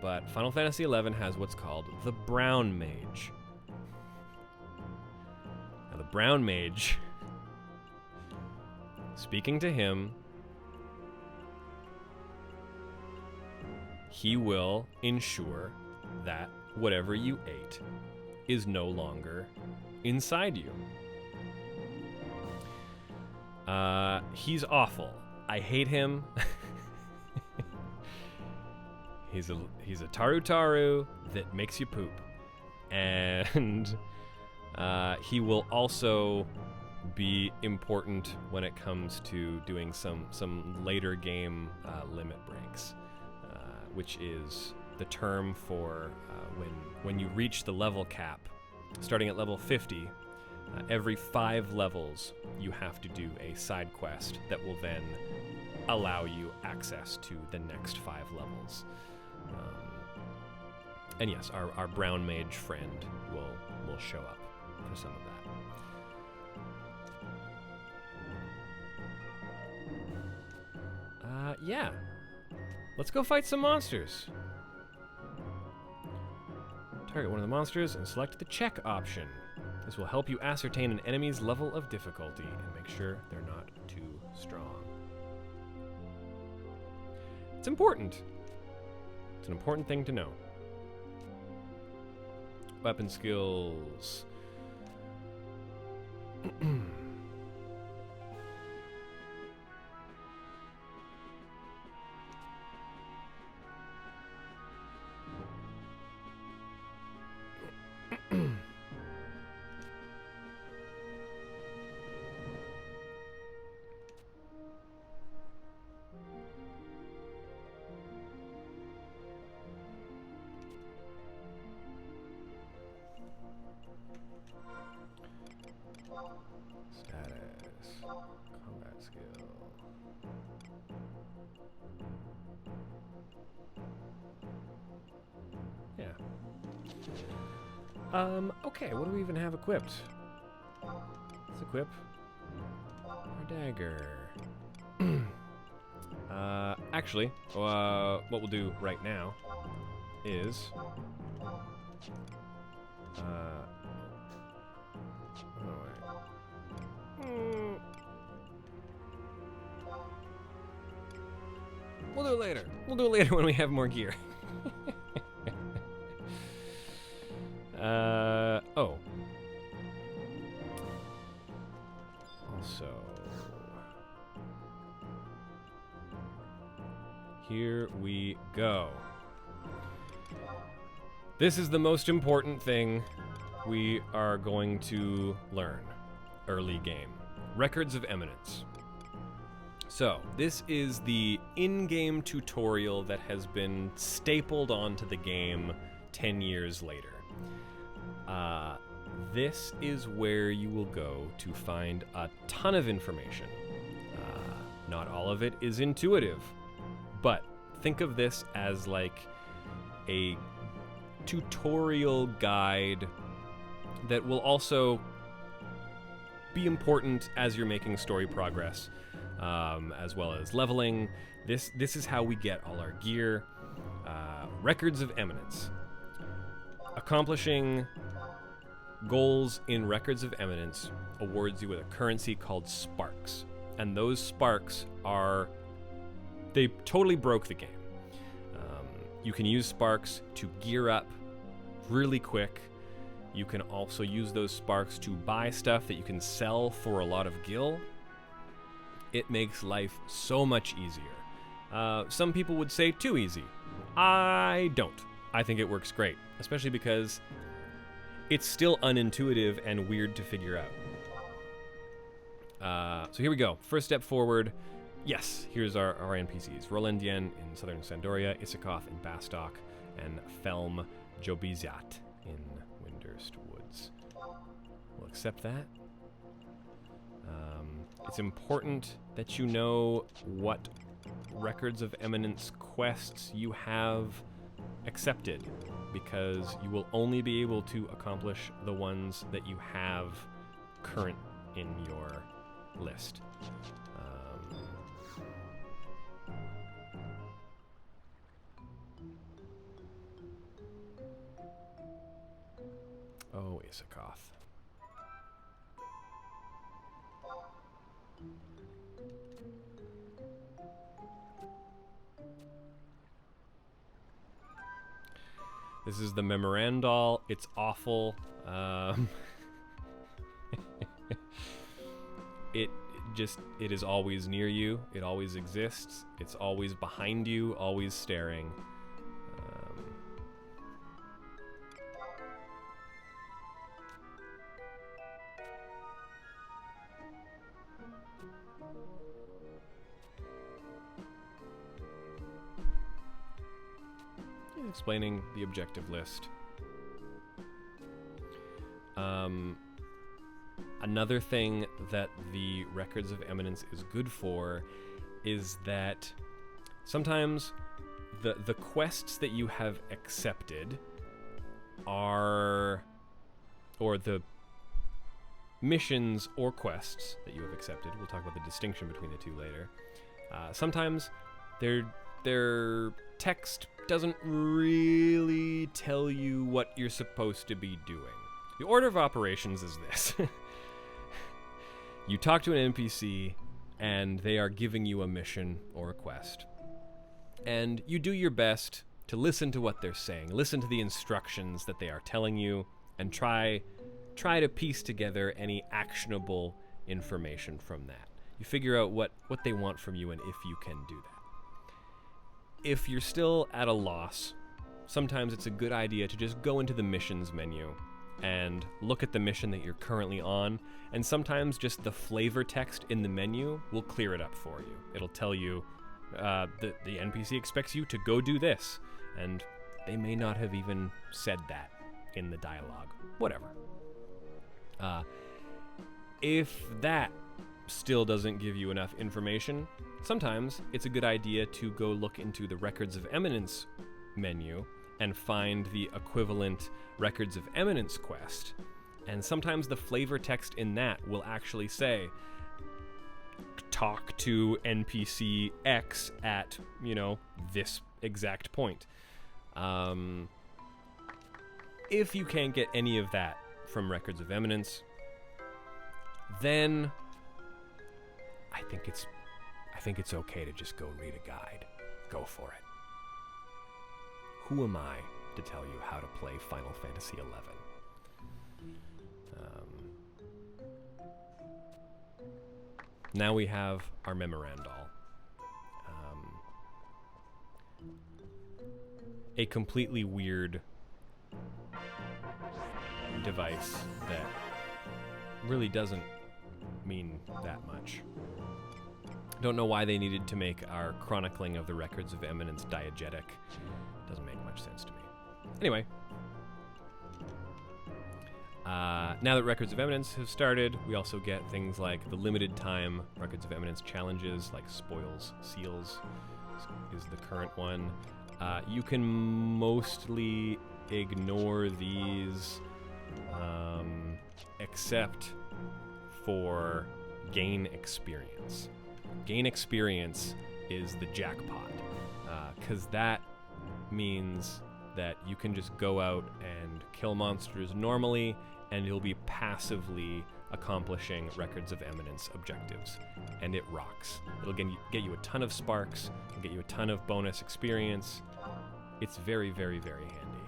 but Final Fantasy XI has what's called the Brown Mage. Now, the Brown Mage, speaking to him, he will ensure that whatever you ate is no longer inside you. He's awful. I hate him. He's a Taru that makes you poop, and he will also be important when it comes to doing some later game limit breaks, which is the term for when you reach the level cap, starting at level 50. Every 5 levels, you have to do a side quest that will then allow you access to the next 5 levels. And yes, our brown mage friend will show up for some of that. Yeah. Let's go fight some monsters. Target one of the monsters and select the check option. This will help you ascertain an enemy's level of difficulty and make sure they're not too strong. It's important. It's an important thing to know. Weapon skills. Status. Combat skill. Yeah. Okay, what do we even have equipped? Let's equip our dagger. Actually, what we'll do right now is we'll do it later. We'll do it later when we have more gear. Oh. Also, here we go. This is the most important thing we are going to learn early game. Records of Eminence. So, this is the in-game tutorial that has been stapled onto the game 10 years later. This is where you will go to find a ton of information. Not all of it is intuitive, but think of this as like a tutorial guide that will also be important as you're making story progress, as well as leveling. This is how we get all our gear. Records of Eminence. Accomplishing goals in Records of Eminence awards you with a currency called Sparks. And those Sparks they totally broke the game. You can use Sparks to gear up really quick. You can also use those Sparks to buy stuff that you can sell for a lot of gil. It makes life so much easier. Some people would say too easy. I don't. I think it works great, especially because it's still unintuitive and weird to figure out. So here we go. First step forward. Yes, here's our NPCs. Rolandien in southern Sandoria, Isakoth in Bastok, and Felm Jobiziat in Windurst Woods. We'll accept that. It's important that you know what Records of Eminence quests you have accepted, because you will only be able to accomplish the ones that you have current in your list. Oh, Isakoth. This is the Memorandal. It's awful. It is always near you. It always exists. It's always behind you, always staring. explaining the objective list. Another thing that the Records of Eminence is good for is that sometimes the quests that you have accepted are, or the missions or quests that you have accepted, we'll talk about the distinction between the two later, sometimes their text doesn't really tell you what you're supposed to be doing. The order of operations is this. You talk to an NPC, and they are giving you a mission or a quest. And you do your best to listen to what they're saying, listen to the instructions that they are telling you, and try to piece together any actionable information from that. You figure out what they want from you and if you can do that. If you're still at a loss, sometimes it's a good idea to just go into the missions menu and look at the mission that you're currently on, and sometimes just the flavor text in the menu will clear it up for you. It'll tell you the NPC expects you to go do this, and they may not have even said that in the dialogue. Whatever. If that still doesn't give you enough information, sometimes it's a good idea to go look into the Records of Eminence menu and find the equivalent Records of Eminence quest. And sometimes the flavor text in that will actually say, talk to NPC X at, this exact point. If you can't get any of that from Records of Eminence, then I think it's okay to just go read a guide. Go for it. Who am I to tell you how to play Final Fantasy XI? Now we have our Memorandal. A completely weird device that really doesn't mean that much. Don't know why they needed to make our chronicling of the Records of Eminence diegetic. Doesn't make much sense to me. Anyway, now that Records of Eminence have started, we also get things like the limited time Records of Eminence challenges, like Spoils Seals is the current one. You can mostly ignore these, except for gain experience. Gain experience is the jackpot, because that means that you can just go out and kill monsters normally, and you'll be passively accomplishing Records of Eminence objectives, and it rocks. It'll get you a ton of sparks, it'll get you a ton of bonus experience. It's very, very, very handy.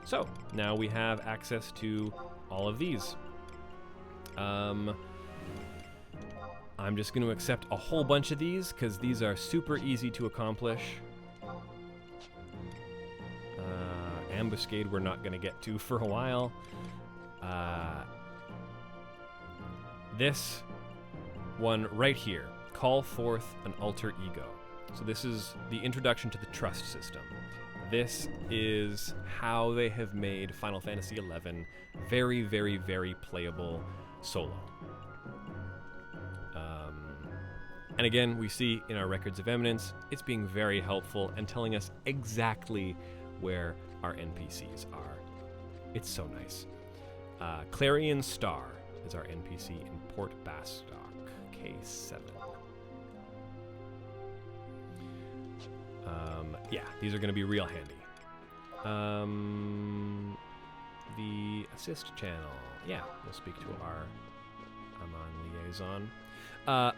So, now we have access to all of these. I'm just going to accept a whole bunch of these, because these are super easy to accomplish. Ambuscade we're not going to get to for a while. This one right here, Call Forth an Alter Ego. So this is the introduction to the trust system. This is how they have made Final Fantasy XI very, very, very playable solo. And again, we see in our Records of Eminence, it's being very helpful and telling us exactly where our NPCs are. It's so nice. Clarion Star is our NPC in Port Bastock, K7. Yeah, these are going to be real handy. The assist channel. Yeah, we'll speak to our Amon liaison.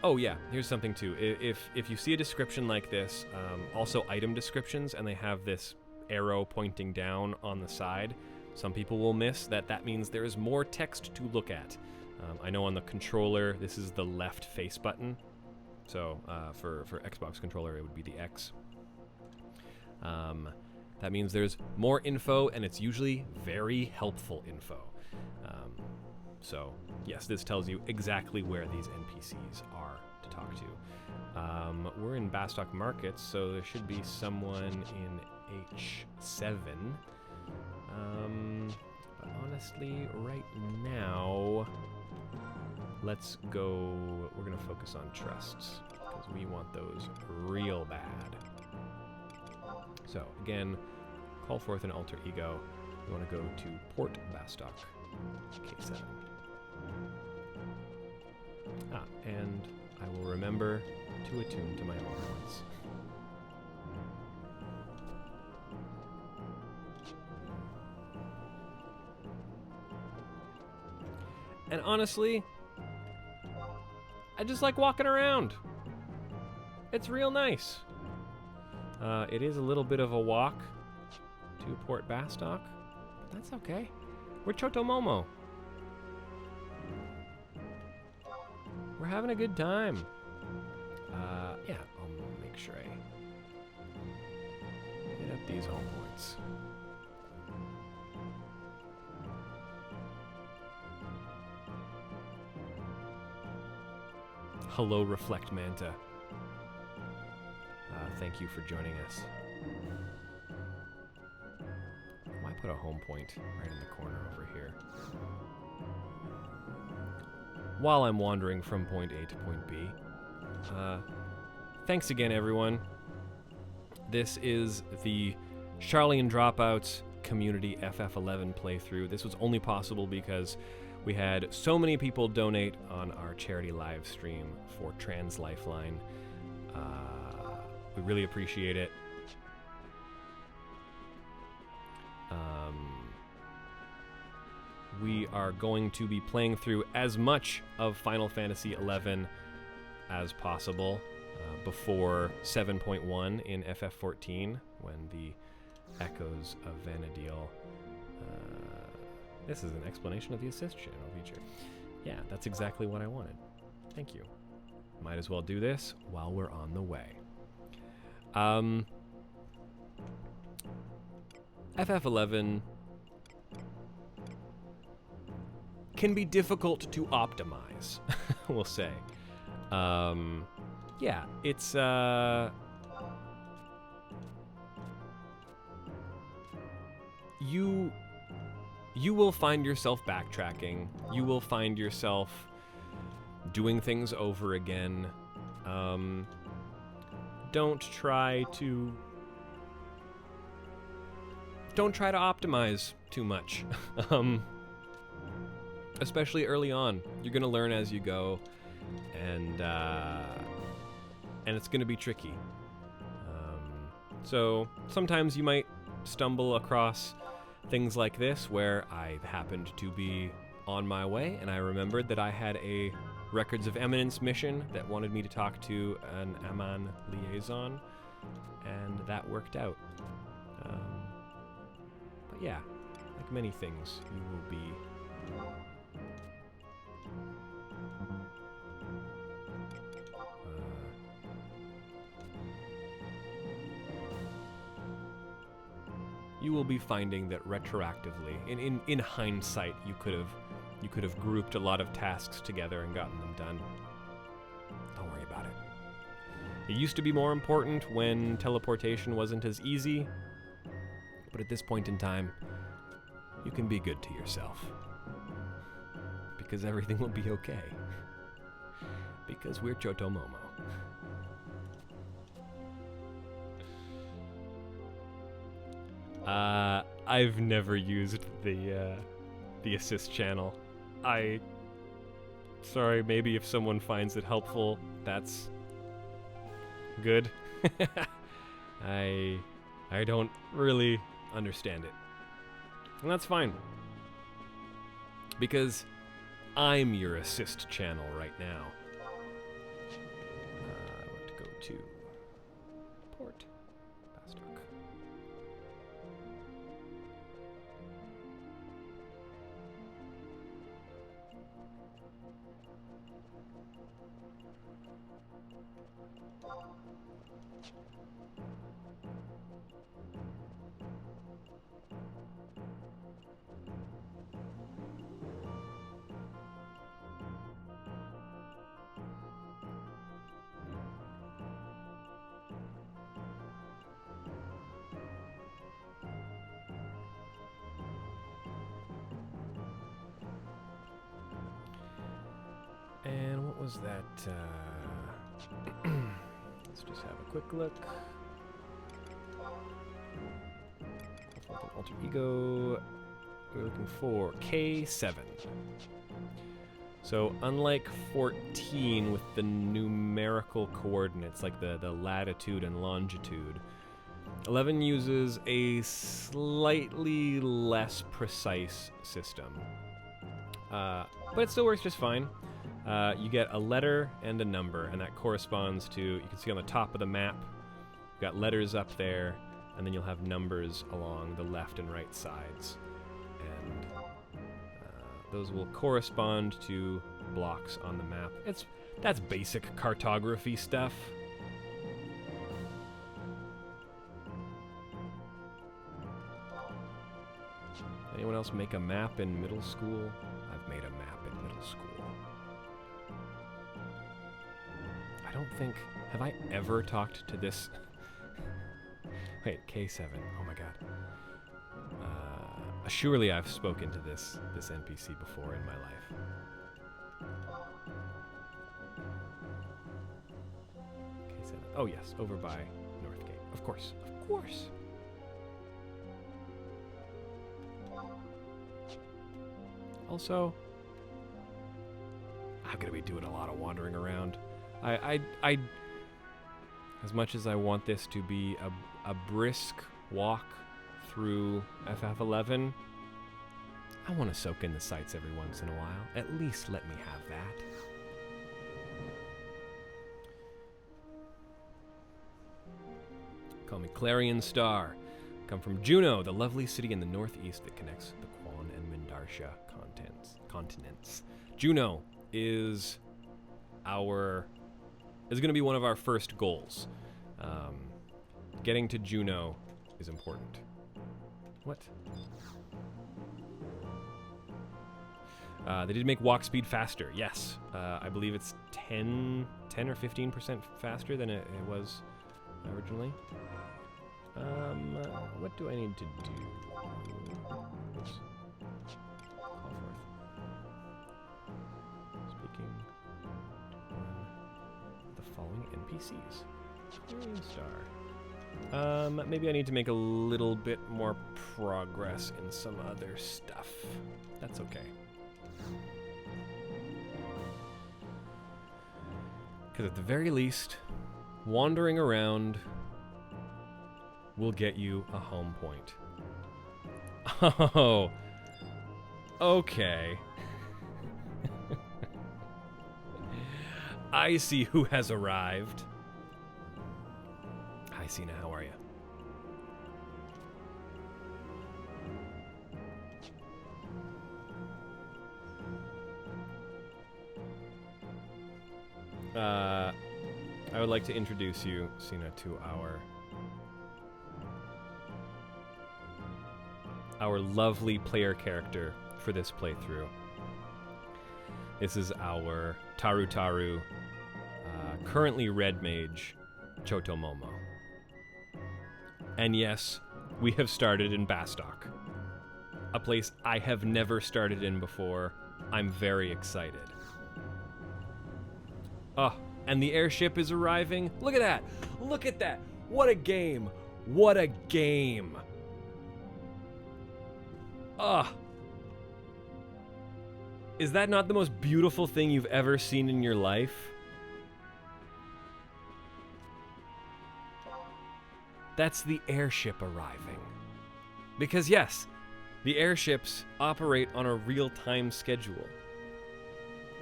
Oh yeah, here's something too. If you see a description like this, also item descriptions, and they have this arrow pointing down on the side, some people will miss that means there is more text to look at. I know on the controller, this is the left face button. So for Xbox controller, it would be the X. That means there's more info, and it's usually very helpful info. So yes, this tells you exactly where these NPCs are to talk to. We're in Bastock Markets, so there should be someone in H7. But honestly, right now, let's go. We're going to focus on trusts because we want those real bad. So, again, call forth an alter ego. We want to go to Port Bastock, K7. And I will remember to attune to my ornaments. And honestly, I just like walking around. It's real nice. It is a little bit of a walk to Port Bastock. That's okay. We're Chotomomo. We're having a good time. Yeah, I'll make sure I hit up these home points. Hello, Reflect Manta. Thank you for joining us. Why put a home point right in the corner over here? While I'm wandering from point A to point B. Thanks again, everyone. This is the Charlie and Dropouts Community FF11 playthrough. This was only possible because we had so many people donate on our charity live stream for Trans Lifeline. We really appreciate it. We are going to be playing through as much of Final Fantasy XI as possible before 7.1 in FF14, when the echoes of Vana'diel. This is an explanation of the assist channel feature. Yeah, that's exactly what I wanted. Thank you. Might as well do this while we're on the way. FF11 can be difficult to optimize, we'll say. Yeah, it's you will find yourself backtracking. You will find yourself doing things over again. Don't try to optimize too much. Especially early on. You're gonna learn as you go, and it's gonna be tricky. So sometimes you might stumble across things like this where I happened to be on my way and I remembered that I had a Records of Eminence mission that wanted me to talk to an Aman liaison, and that worked out. But yeah, like many things, you will be finding that retroactively, in hindsight, you could have grouped a lot of tasks together and gotten them done. Don't worry about it. It used to be more important when teleportation wasn't as easy, but at this point in time, you can be good to yourself. Because everything will be okay. Because we're Chotomomo. I've never used the assist channel. Sorry, maybe if someone finds it helpful, that's good. I don't really understand it. And that's fine. Because I'm your assist channel right now. I want to go to Port Bastock. And what was that? Let's just have a quick look. Alter ego. We're looking for K7. So unlike 14 with the numerical coordinates, like the latitude and longitude, 11 uses a slightly less precise system. But it still works just fine. You get a letter and a number, and that corresponds to, you can see on the top of the map, you've got letters up there, and then you'll have numbers along the left and right sides. And those will correspond to blocks on the map. That's basic cartography stuff. Anyone else make a map in middle school? I've made a map in middle school. I don't think... Have I ever talked to this... Wait, K7. Oh my god. Surely I've spoken to this NPC before in my life. K7. Oh yes, over by Northgate. Of course. Of course. Also, I'm gonna be doing a lot of wandering around. I as much as I want this to be a brisk walk through FF11, I want to soak in the sights every once in a while. At least let me have that. Call me Clarion Star. Come from Juno, the lovely city in the northeast that connects the Quan and Mindarsha continents. Juno is going to be one of our first goals. Getting to Juno is important. What? They did make walk speed faster, yes. I believe it's 10 or 15% faster than it was originally. What do I need to do? Oops. Call forth. Speaking to the following NPCs. Clarion Star. Maybe I need to make a little bit more progress in some other stuff. That's okay. Because at the very least, wandering around will get you a home point. Oh, okay. I see who has arrived. Hi, Sina, how are you? I would like to introduce you, Sina, to our lovely player character for this playthrough. This is our Taru, currently Red Mage, Chotomomo. And yes, we have started in Bastok, a place I have never started in before. I'm very excited. Oh, and the airship is arriving. Look at that. Look at that. What a game. What a game. Ah. Is that not the most beautiful thing you've ever seen in your life? That's the airship arriving. Because yes, the airships operate on a real-time schedule.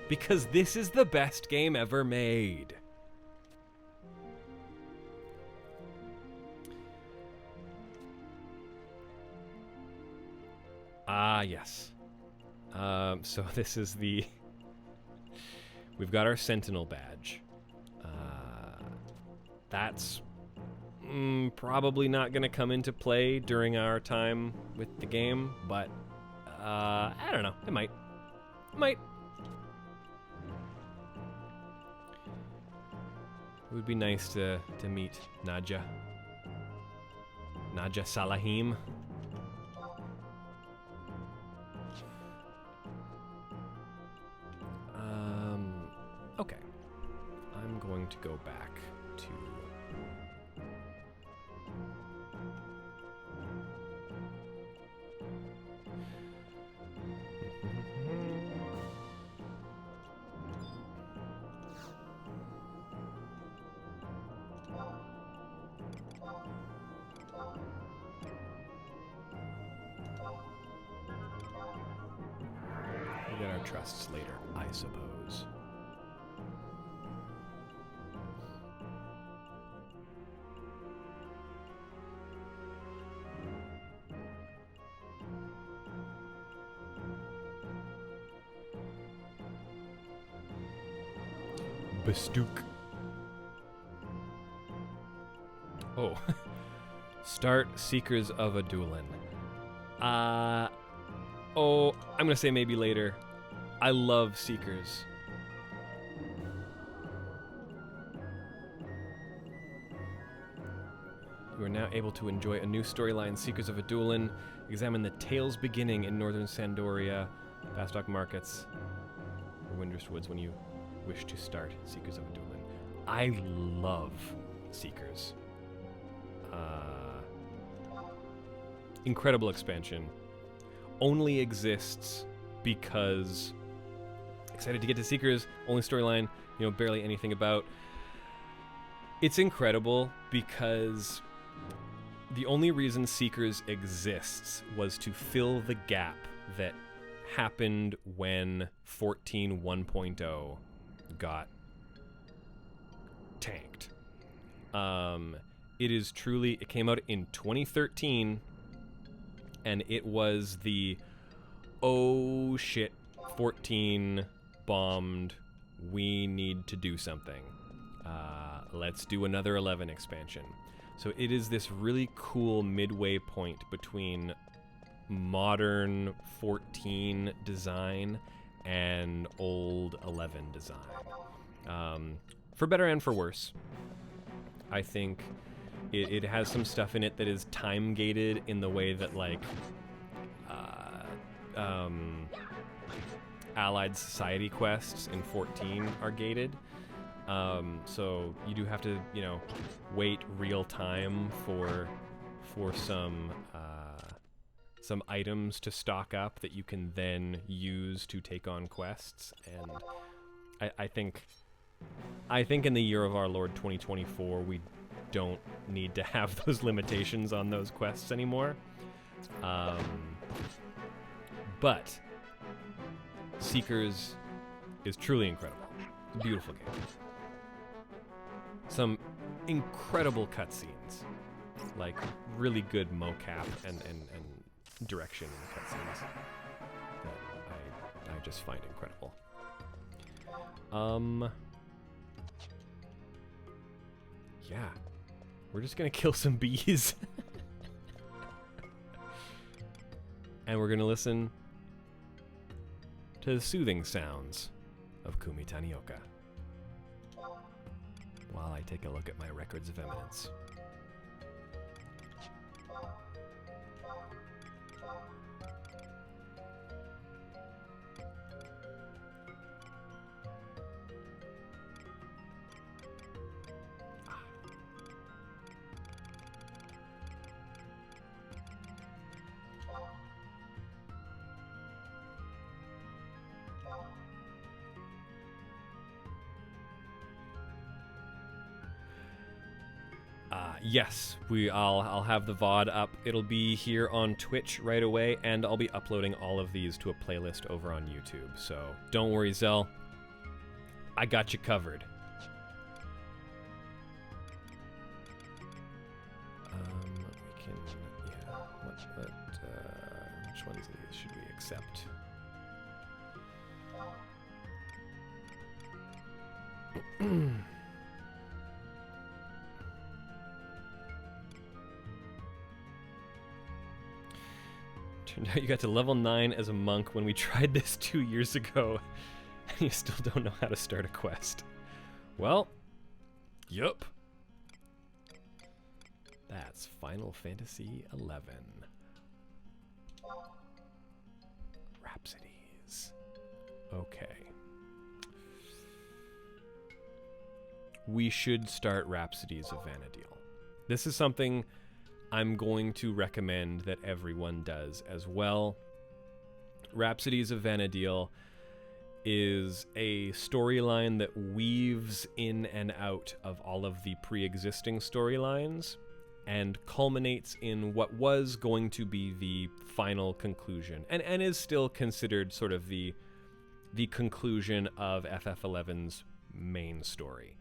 Because this is the best game ever made. Ah, yes. So this is the... We've got our Sentinel badge. That's probably not going to come into play during our time with the game, but I don't know. It might. It might. It would be nice to meet Nadja. Nadja Salahim. to go back to... We'll get our trusts later, I suppose. Bastook. Oh. Start Seekers of Adulin. Oh, I'm gonna say maybe later. I love Seekers. You are now able to enjoy a new storyline, Seekers of Adulin. Examine the tale's beginning in northern Sandoria, Bastok Markets, or Windrest Woods when you wish to start Seekers of Adulin. I love Seekers. Incredible expansion. Only exists because... Excited to get to Seekers. Only storyline, barely anything about. It's incredible because the only reason Seekers exists was to fill the gap that happened when 14 1.0 got tanked. It came out in 2013, and it was the, oh shit, 14 bombed, we need to do something. Let's do another 11 expansion. So it is this really cool midway point between modern 14 design and old 11 design. For better and for worse. I think it has some stuff in it that is time gated in the way that Allied Society quests in 14 are gated. So you do have to, wait real time for some items to stock up that you can then use to take on quests. And I think in the year of our Lord 2024, we don't need to have those limitations on those quests anymore. But Seekers is truly incredible. It's a beautiful game. Some incredible cutscenes, like really good mocap and direction in the cutscenes that I just find incredible. Yeah, we're just gonna kill some bees. And we're gonna listen to the soothing sounds of Kumi Tanioka while I take a look at my records of eminence. Yes, I'll have the VOD up. It'll be here on Twitch right away, and I'll be uploading all of these to a playlist over on YouTube. So don't worry, Zell. I got you covered. We can, which ones of these should we accept? Turned out you got to level 9 as a monk when we tried this 2 years ago, and you still don't know how to start a quest. Well, yup. That's Final Fantasy XI. Rhapsodies. Okay. we should start Rhapsodies of Vana'diel. This is something I'm going to recommend that everyone does as well. Rhapsodies of Vana'diel is a storyline that weaves in and out of all of the pre-existing storylines and culminates in what was going to be the final conclusion, and is still considered sort of the conclusion of FF11's main story.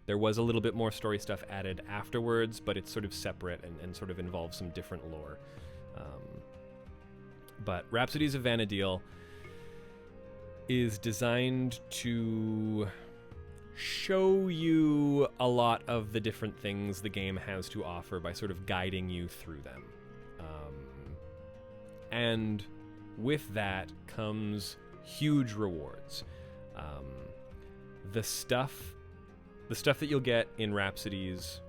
There was a little bit more story stuff added afterwards, but it's sort of separate and sort of involves some different lore. But Rhapsodies of Vana'diel is designed to show you a lot of the different things the game has to offer by sort of guiding you through them. And with that comes huge rewards. The stuff that you'll get in Rhapsodies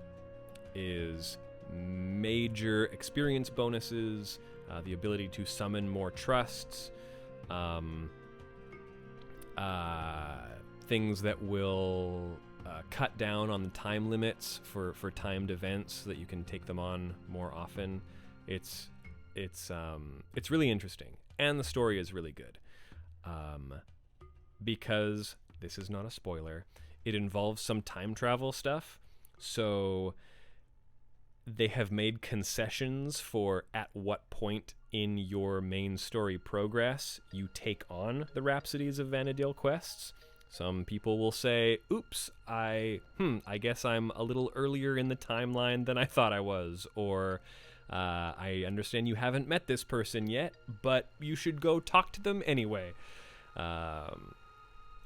is major experience bonuses, the ability to summon more trusts, things that will cut down on the time limits for timed events so that you can take them on more often. It's really interesting, and the story is really good. Because this is not a spoiler, it involves some time travel stuff, so they have made concessions for at what point in your main story progress you take on the Rhapsodies of Vana'diel quests. Some people will say, oops, I guess I'm a little earlier in the timeline than I thought I was, or I understand you haven't met this person yet, but you should go talk to them anyway.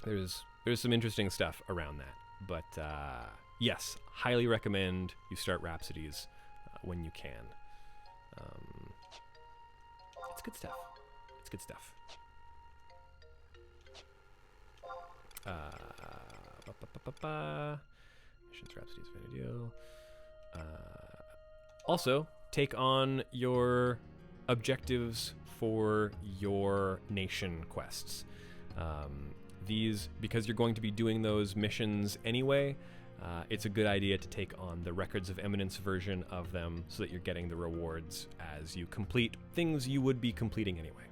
There's some interesting stuff around that, but yes, highly recommend you start Rhapsodies when you can. It's good stuff. It's good stuff. Missions, Rhapsodies, Vana'diel. Also, take on your objectives for your nation quests. These, because you're going to be doing those missions anyway, it's a good idea to take on the Records of Eminence version of them so that you're getting the rewards as you complete things you would be completing anyway.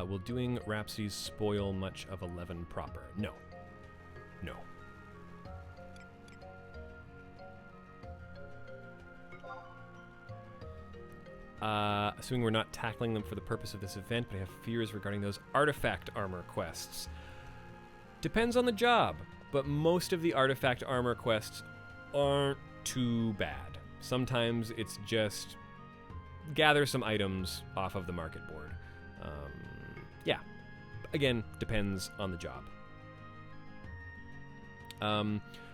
Will doing Rhapsodies spoil much of 11 proper? No. No. Assuming we're not tackling them for the purpose of this event, but I have fears regarding those artifact armor quests. Depends on the job, but most of the artifact armor quests aren't too bad. Sometimes it's just gather some items off of the market board. Yeah, again, depends on the job.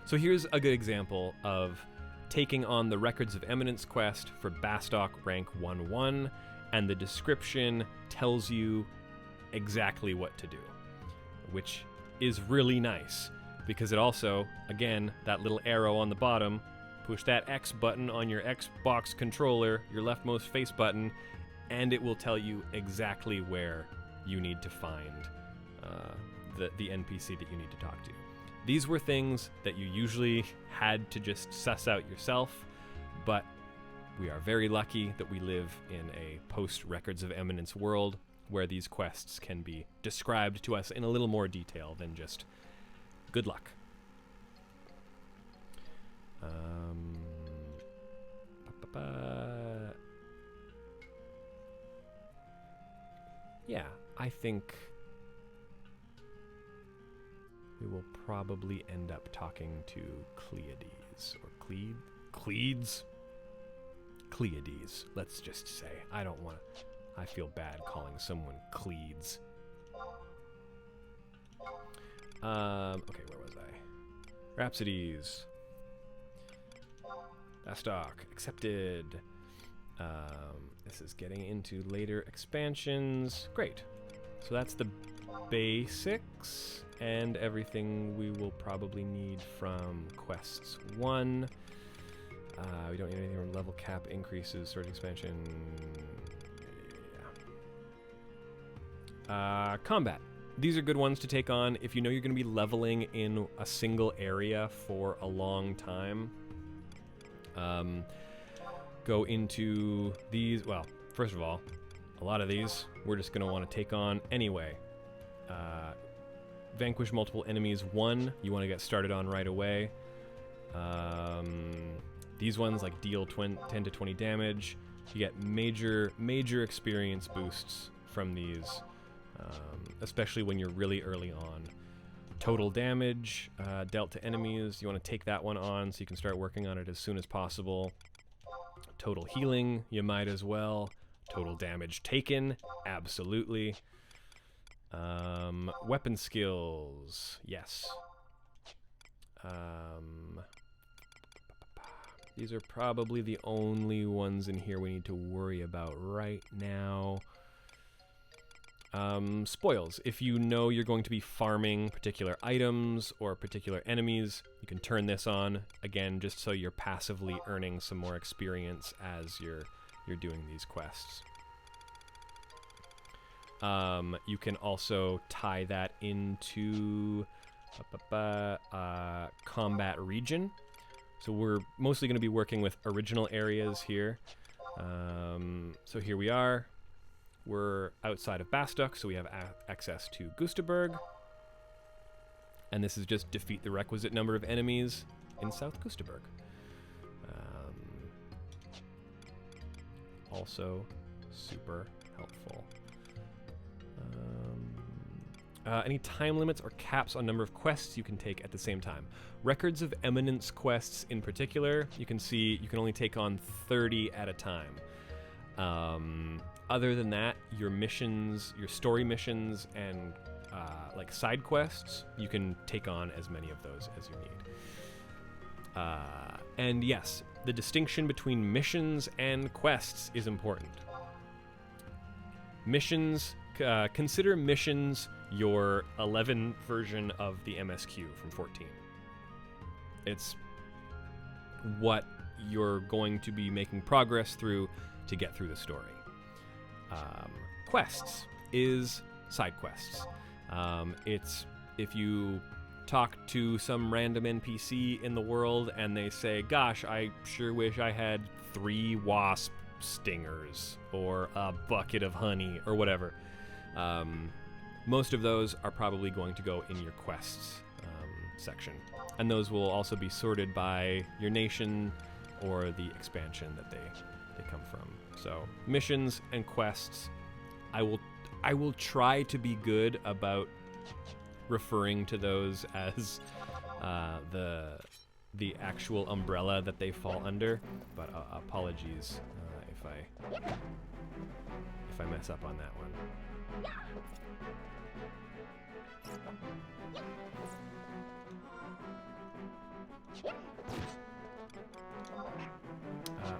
So here's a good example of taking on the Records of Eminence quest for Bastok rank 1-1, and the description tells you exactly what to do, which is really nice, because it also, again, that little arrow on the bottom, push that X button on your Xbox controller, your leftmost face button, and it will tell you exactly where you need to find the NPC that you need to talk to. These were things that you usually had to just suss out yourself, but we are very lucky that we live in a post-Records of Eminence world where these quests can be described to us in a little more detail than just good luck. Yeah, I think we will probably end up talking to Cleiades, or Cleades? Cleiades, let's just say. I feel bad calling someone Cleades. Okay, where was I? Rhapsodies. Bastok, accepted. This is getting into later expansions. Great. So that's the basics and everything we will probably need from quests 1. We don't need anything from level cap increases, sword expansion. Yeah. Combat. These are good ones to take on if you know you're going to be leveling in a single area for a long time. Go into these. Well, first of all, a lot of these we're just going to want to take on anyway. Vanquish multiple enemies 1, you want to get started on right away. These ones like deal 10 to 20 damage. You get major experience boosts from these, especially when you're really early on. Total damage dealt to enemies, you want to take that one on so you can start working on it as soon as possible. Total healing, you might as well. Total damage taken, absolutely. Weapon skills, yes. These are probably the only ones in here we need to worry about right now. Spoils. If you know you're going to be farming particular items or particular enemies, you can turn this on, again, just so you're passively earning some more experience as you're doing these quests. You can also tie that into combat region. So we're mostly going to be working with original areas here. So here we are. We're outside of Bastok, so we have access to Gustaberg. And this is just defeat the requisite number of enemies in South Gustaberg. Also super helpful. Any time limits or caps on number of quests you can take at the same time. Records of Eminence quests in particular, you can see you can only take on 30 at a time. Other than that, your missions, your story missions, and like side quests, you can take on as many of those as you need. And yes, the distinction between missions and quests is important. Missions, consider missions your 11 version of the MSQ from 14. It's what you're going to be making progress through to get through the story. Quests is side quests. It's if you talk to some random NPC in the world and they say, gosh, I sure wish I had 3 wasp stingers or a bucket of honey or whatever. Most of those are probably going to go in your quests section. And those will also be sorted by your nation or the expansion that they come from. So missions and quests, I will try to be good about referring to those as the actual umbrella that they fall under, but apologies if I mess up on that one.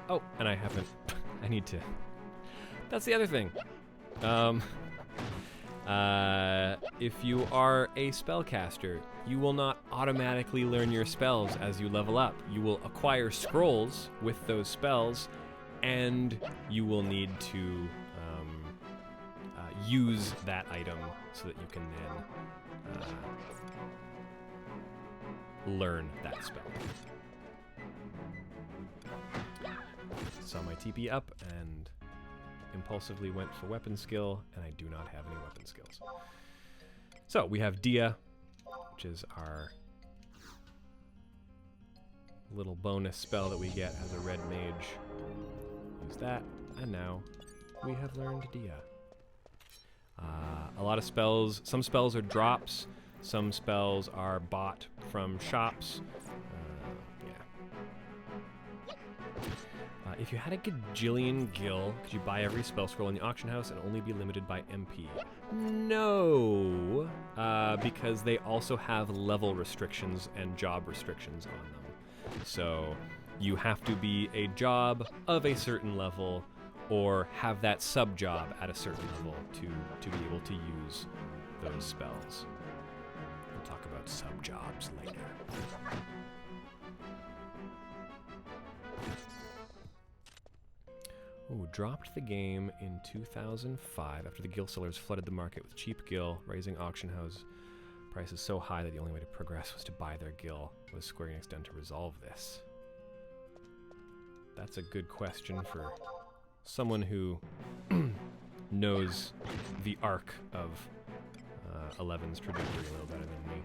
Oh, and I haven't. I need to. That's the other thing. If you are a spellcaster, you will not automatically learn your spells as you level up. You will acquire scrolls with those spells, and you will need to use that item so that you can then learn that spell. Saw my TP up and impulsively went for weapon skill, and I do not have any weapon skills. So we have Dia, which is our little bonus spell that we get as a red mage. Use that, and now we have learned Dia. A lot of spells, some spells are drops, some spells are bought from shops. If you had a gajillion gil, could you buy every spell scroll in the auction house and only be limited by MP? No, because they also have level restrictions and job restrictions on them. So you have to be a job of a certain level or have that sub-job at a certain level to be able to use those spells. We'll talk about sub-jobs later. Ooh, dropped the game in 2005 after the gill sellers flooded the market with cheap gill, raising auction house prices so high that the only way to progress was to buy their gill. Was Square Enix done to resolve this? That's a good question for someone who knows the arc of 11's trajectory a little better than me.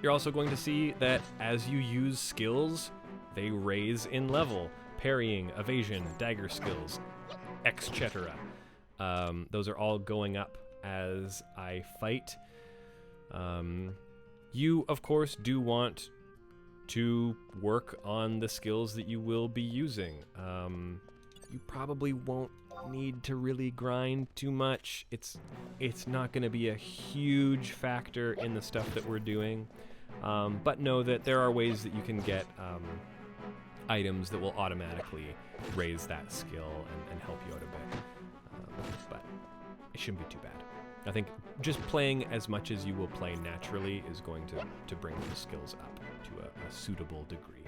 You're also going to see that as you use skills, they raise in level. Parrying, evasion, dagger skills, etc. Those are all going up as I fight. You, of course, do want to work on the skills that you will be using. You probably won't need to really grind too much. It's not going to be a huge factor in the stuff that we're doing. But know that there are ways that you can get items that will automatically raise that skill and help you out a bit. But it shouldn't be too bad. I think just playing as much as you will play naturally is going to bring those skills up to a suitable degree.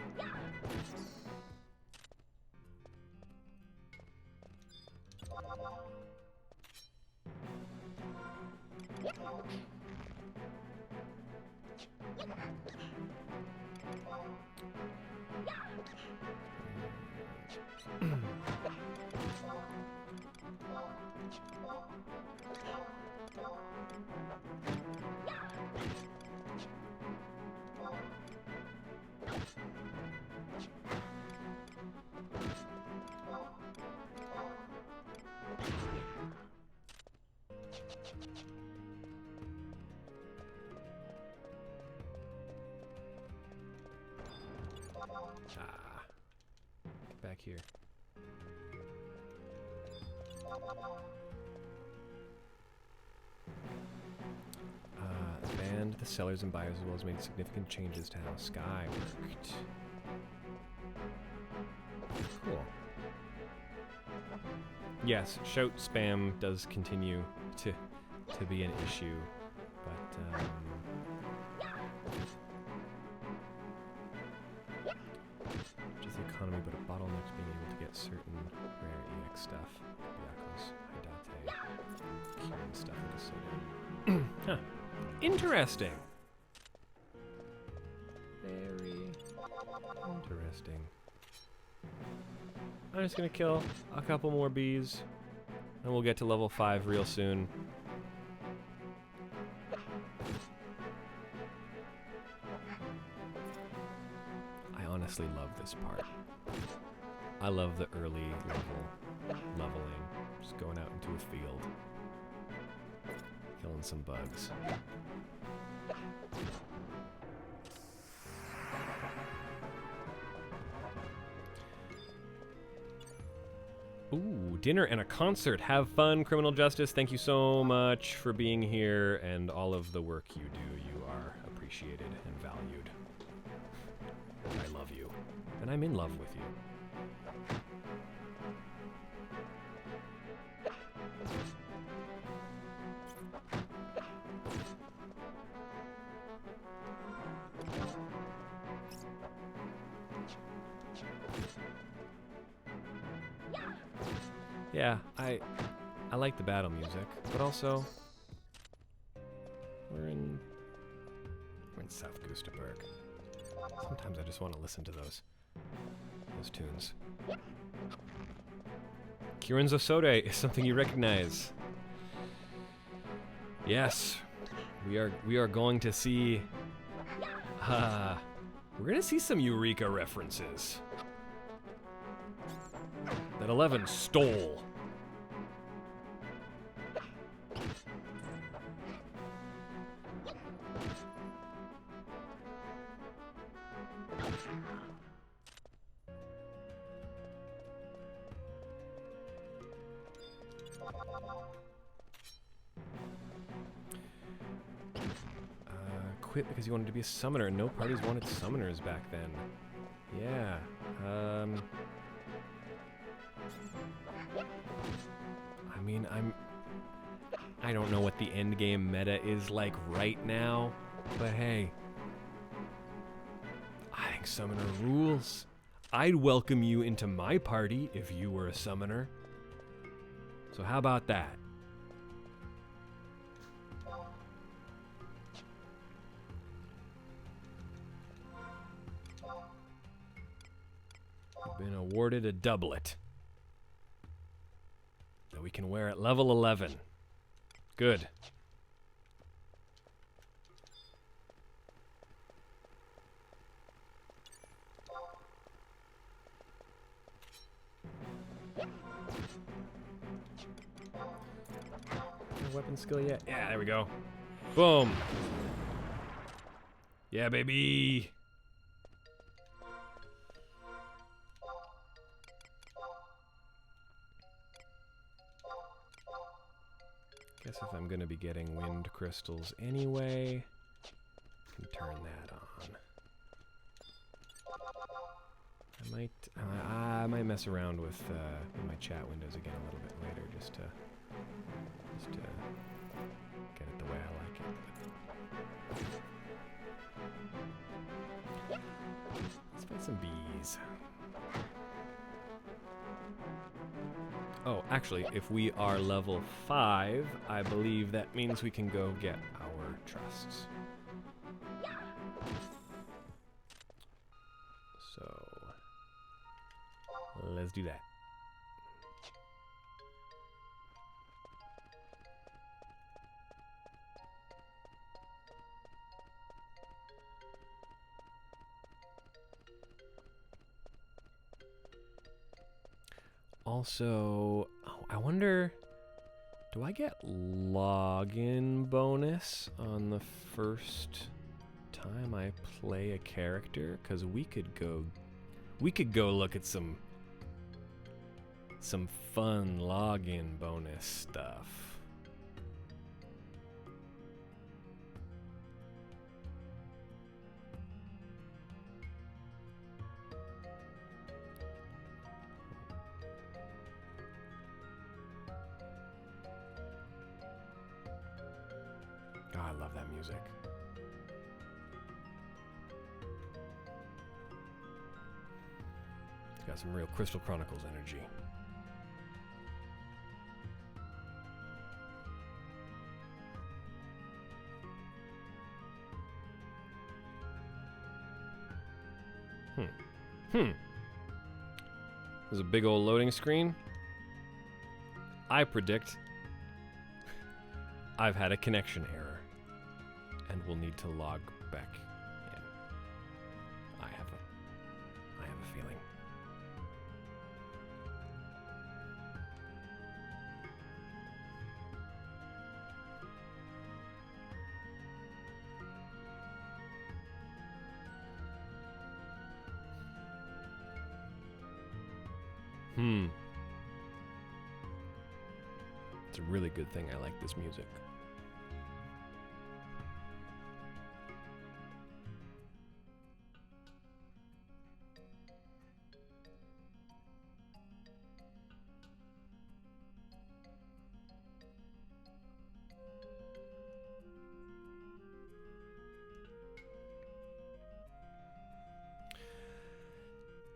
Get back here. The band, the sellers and buyers as well as made significant changes to how Sky worked. Cool. Yes, shout spam does continue to be an issue, but just the economy, but a bottleneck to being able to get certain rare EX stuff. Yakos, Hidate, Kieran stuff like a soda. Huh. Interesting. Very interesting. I'm just gonna kill a couple more bees, and we'll get to level 5 real soon. I honestly love this part. I love the early leveling. Just going out into a field. Killing some bugs. Ooh, dinner and a concert. Have fun, Criminal Justice. Thank you so much for being here and all of the work you do. You are appreciated and valued. And I love you. And I'm in love with you. Yeah, I like the battle music, but also we're in South Gustaberg. Sometimes I just want to listen to those tunes. Kieran's Osode is something you recognize. Yes, we are going to see we're gonna see some Eureka references that 11 stole. Quit because you wanted to be a summoner. No parties wanted summoners back then. Yeah. I mean, I don't know what the endgame meta is like right now, but hey, I Rank summoner rules. I'd welcome you into my party if you were a summoner. So how about that? You've been awarded a doublet that we can wear at level 11. Good. Weapon skill yet? Yeah, there we go. Boom. Yeah, baby. Guess if I'm gonna be getting wind crystals anyway, I can turn that on. I might mess around with my chat windows again a little bit later, just to get it the way I like it. Let's find some bees. Oh, actually, if we are level 5, I believe that means we can go get our trusts. So, let's do that. Also, oh, I wonder, do I get login bonus on the first time I play a character? Because we could go look at some fun login bonus stuff. Oh, I love that music. It's got some real Crystal Chronicles energy. There's a big old loading screen. I predict I've had a connection error and will need to log back in. I have a feeling. It's a really good thing I like this music.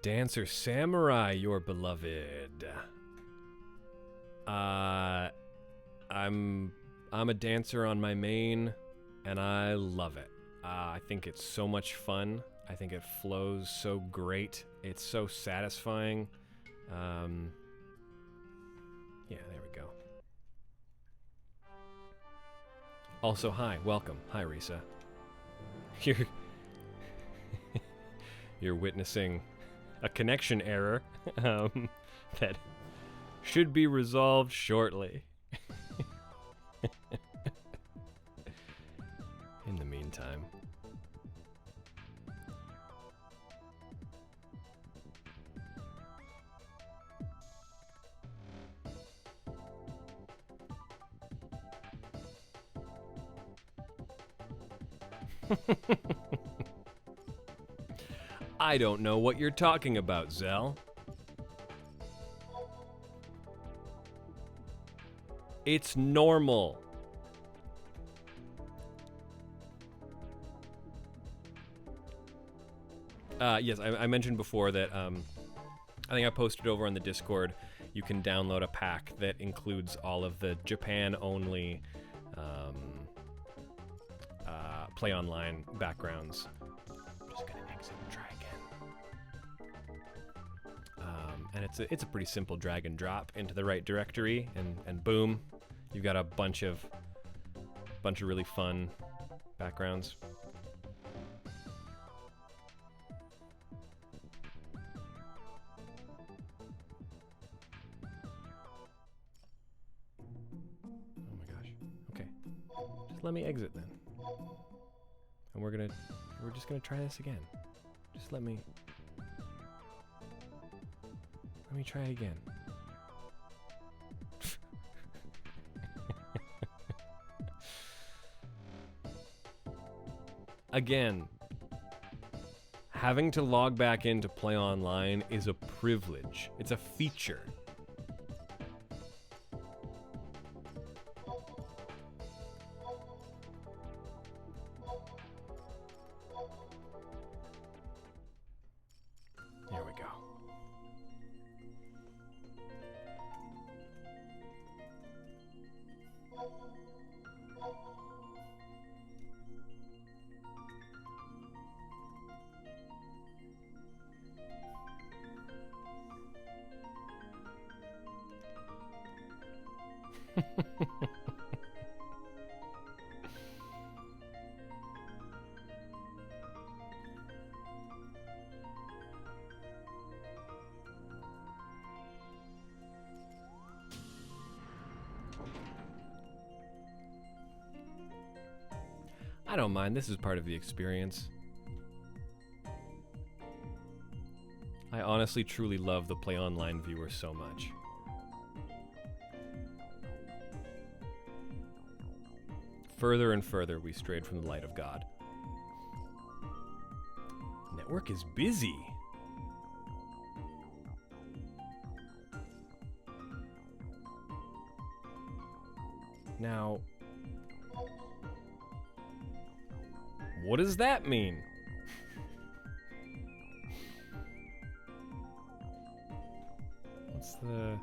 Dancer Samurai, your beloved. I'm a dancer on my main, and I love it. I think it's so much fun. I think it flows so great. It's so satisfying. Yeah, there we go. Also, hi, welcome. Hi, Risa. You're witnessing a connection error that should be resolved shortly. In the meantime. I don't know what you're talking about, Zell. It's normal. Yes, I mentioned before that I think I posted over on the Discord. You can download a pack that includes all of the Japan-only Play Online backgrounds. I'm just gonna exit and try again. And it's a pretty simple drag and drop into the right directory, and boom, you've got a bunch of really fun backgrounds. Let me exit then. And we're just gonna try this again. Just let me try again. Again, having to log back into Play Online is a privilege. It's a feature. There we go. I don't mind. This is part of the experience. I honestly, truly love the Play Online viewer so much. Further and further we strayed from the light of God. Network is busy. Now, what does that mean? What's the...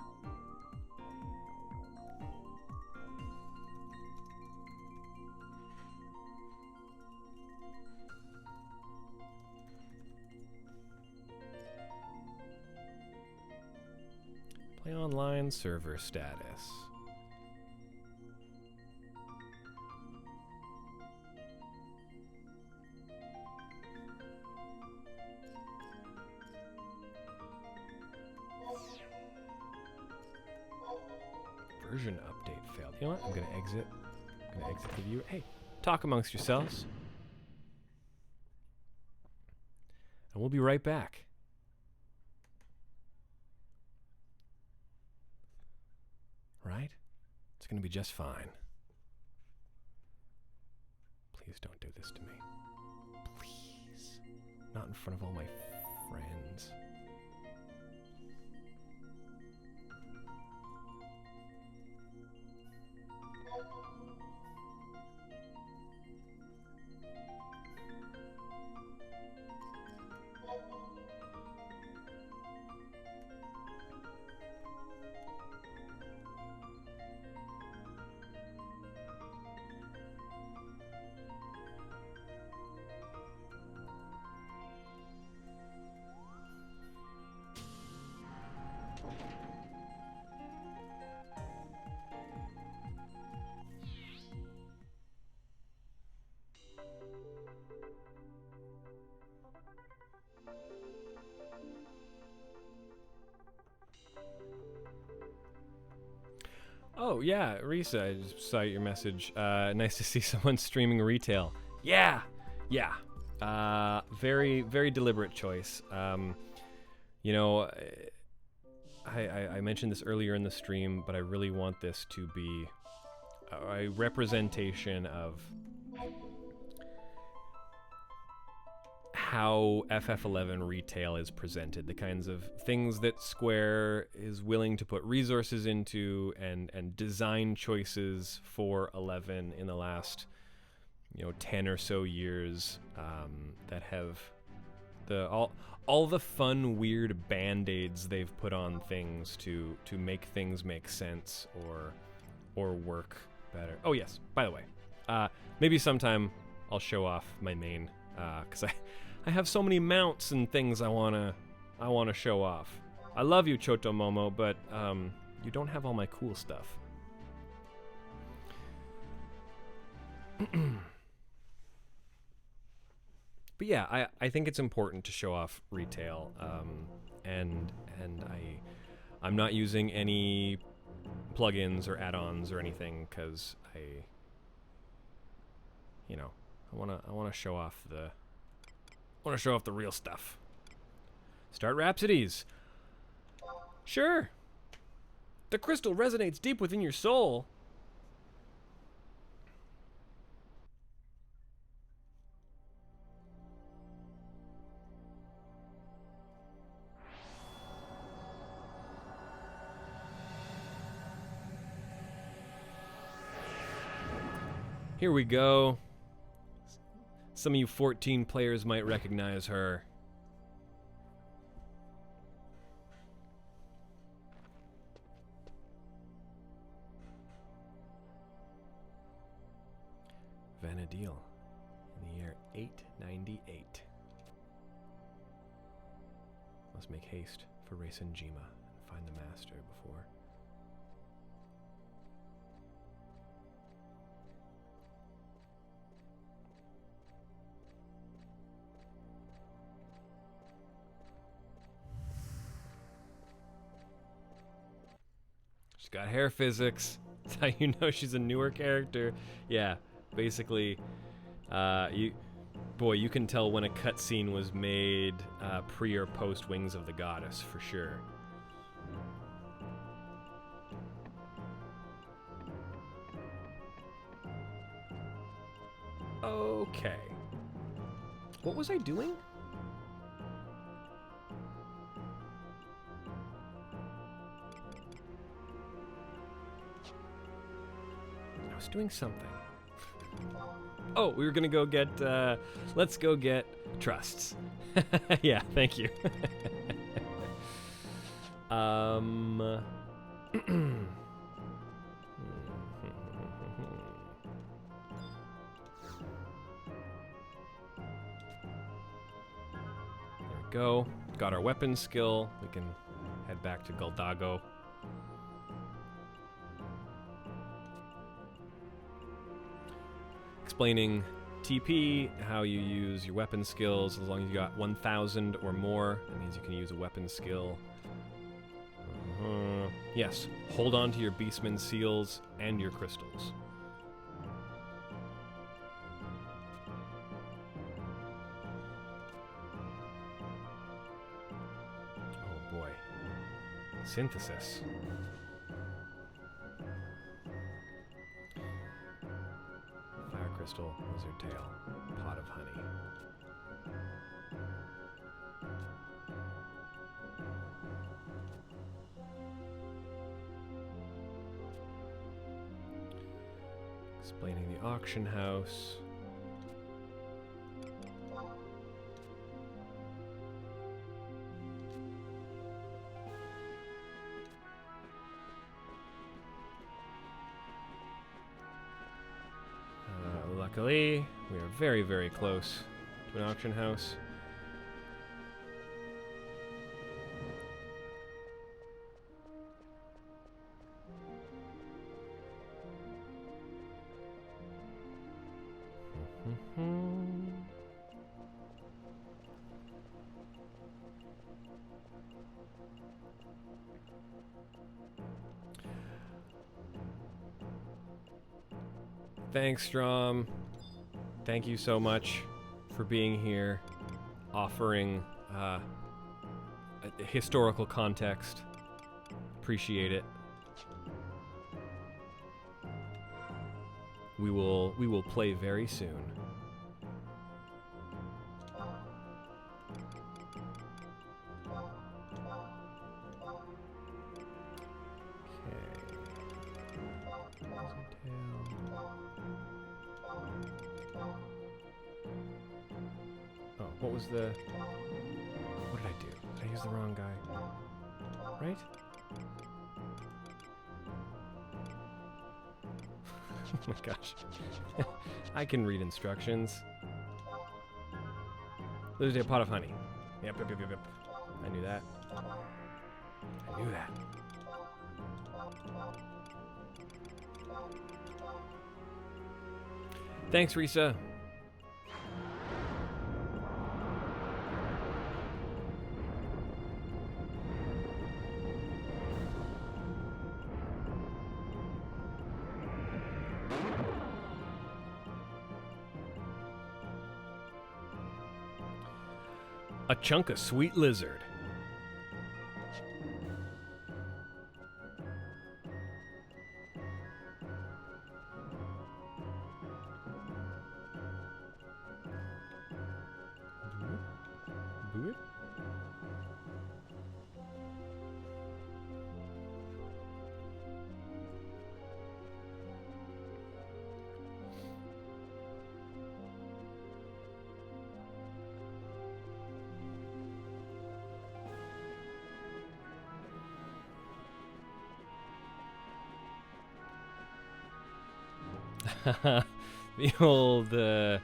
Play Online server status. Version update failed. You know what? I'm gonna exit. I'm gonna exit the view. Hey, talk amongst yourselves. And we'll be right back. Right? It's gonna be just fine. Please don't do this to me. Please. Not in front of all my friends. Oh, yeah, Risa, I just saw your message. Nice to see someone streaming retail. Yeah, yeah. Very, very deliberate choice. You know, I mentioned this earlier in the stream, but I really want this to be a representation of how FF11 retail is presented, the kinds of things that Square is willing to put resources into, and design choices for 11 in the last, 10 or so years that have all the fun, weird band-aids they've put on things to make things make sense or work better. Oh yes, by the way, maybe sometime I'll show off my main, because I have so many mounts and things I wanna show off. I love you, Choto Momo, but you don't have all my cool stuff. But yeah, I think it's important to show off retail, and I'm not using any plugins or add-ons or anything because I wanna show off the real stuff. Start Rhapsodies. Sure. The crystal resonates deep within your soul. Here we go. Some of you 14 players might recognize her. Vana'diel in the year 898. Must make haste for Race and Jima and find the master before. She's got hair physics. That's how you know she's a newer character. Yeah, basically, you can tell when a cutscene was made pre or post Wings of the Goddess for sure. Okay. What was I doing? I was doing something. Oh, we were gonna go get, let's go get trusts. Yeah, thank you. There we go. Got our weapon skill. We can head back to Goldago. Explaining TP, how you use your weapon skills. As long as you got 1,000 or more, that means you can use a weapon skill. Yes, hold on to your Beastman seals and your crystals. Oh boy. Synthesis. Crystal, lizard tail, pot of honey. Explaining the auction house. Luckily, we are very, very close to an auction house. Thanks, Strom. Thank you so much for being here, offering a historical context. Appreciate it. We will play very soon. What was the... used the wrong guy. Right? Oh my gosh. I can read instructions. There's a pot of honey. Yep. I knew that. I knew that. Thanks, Risa. A chunk of sweet lizard. The old the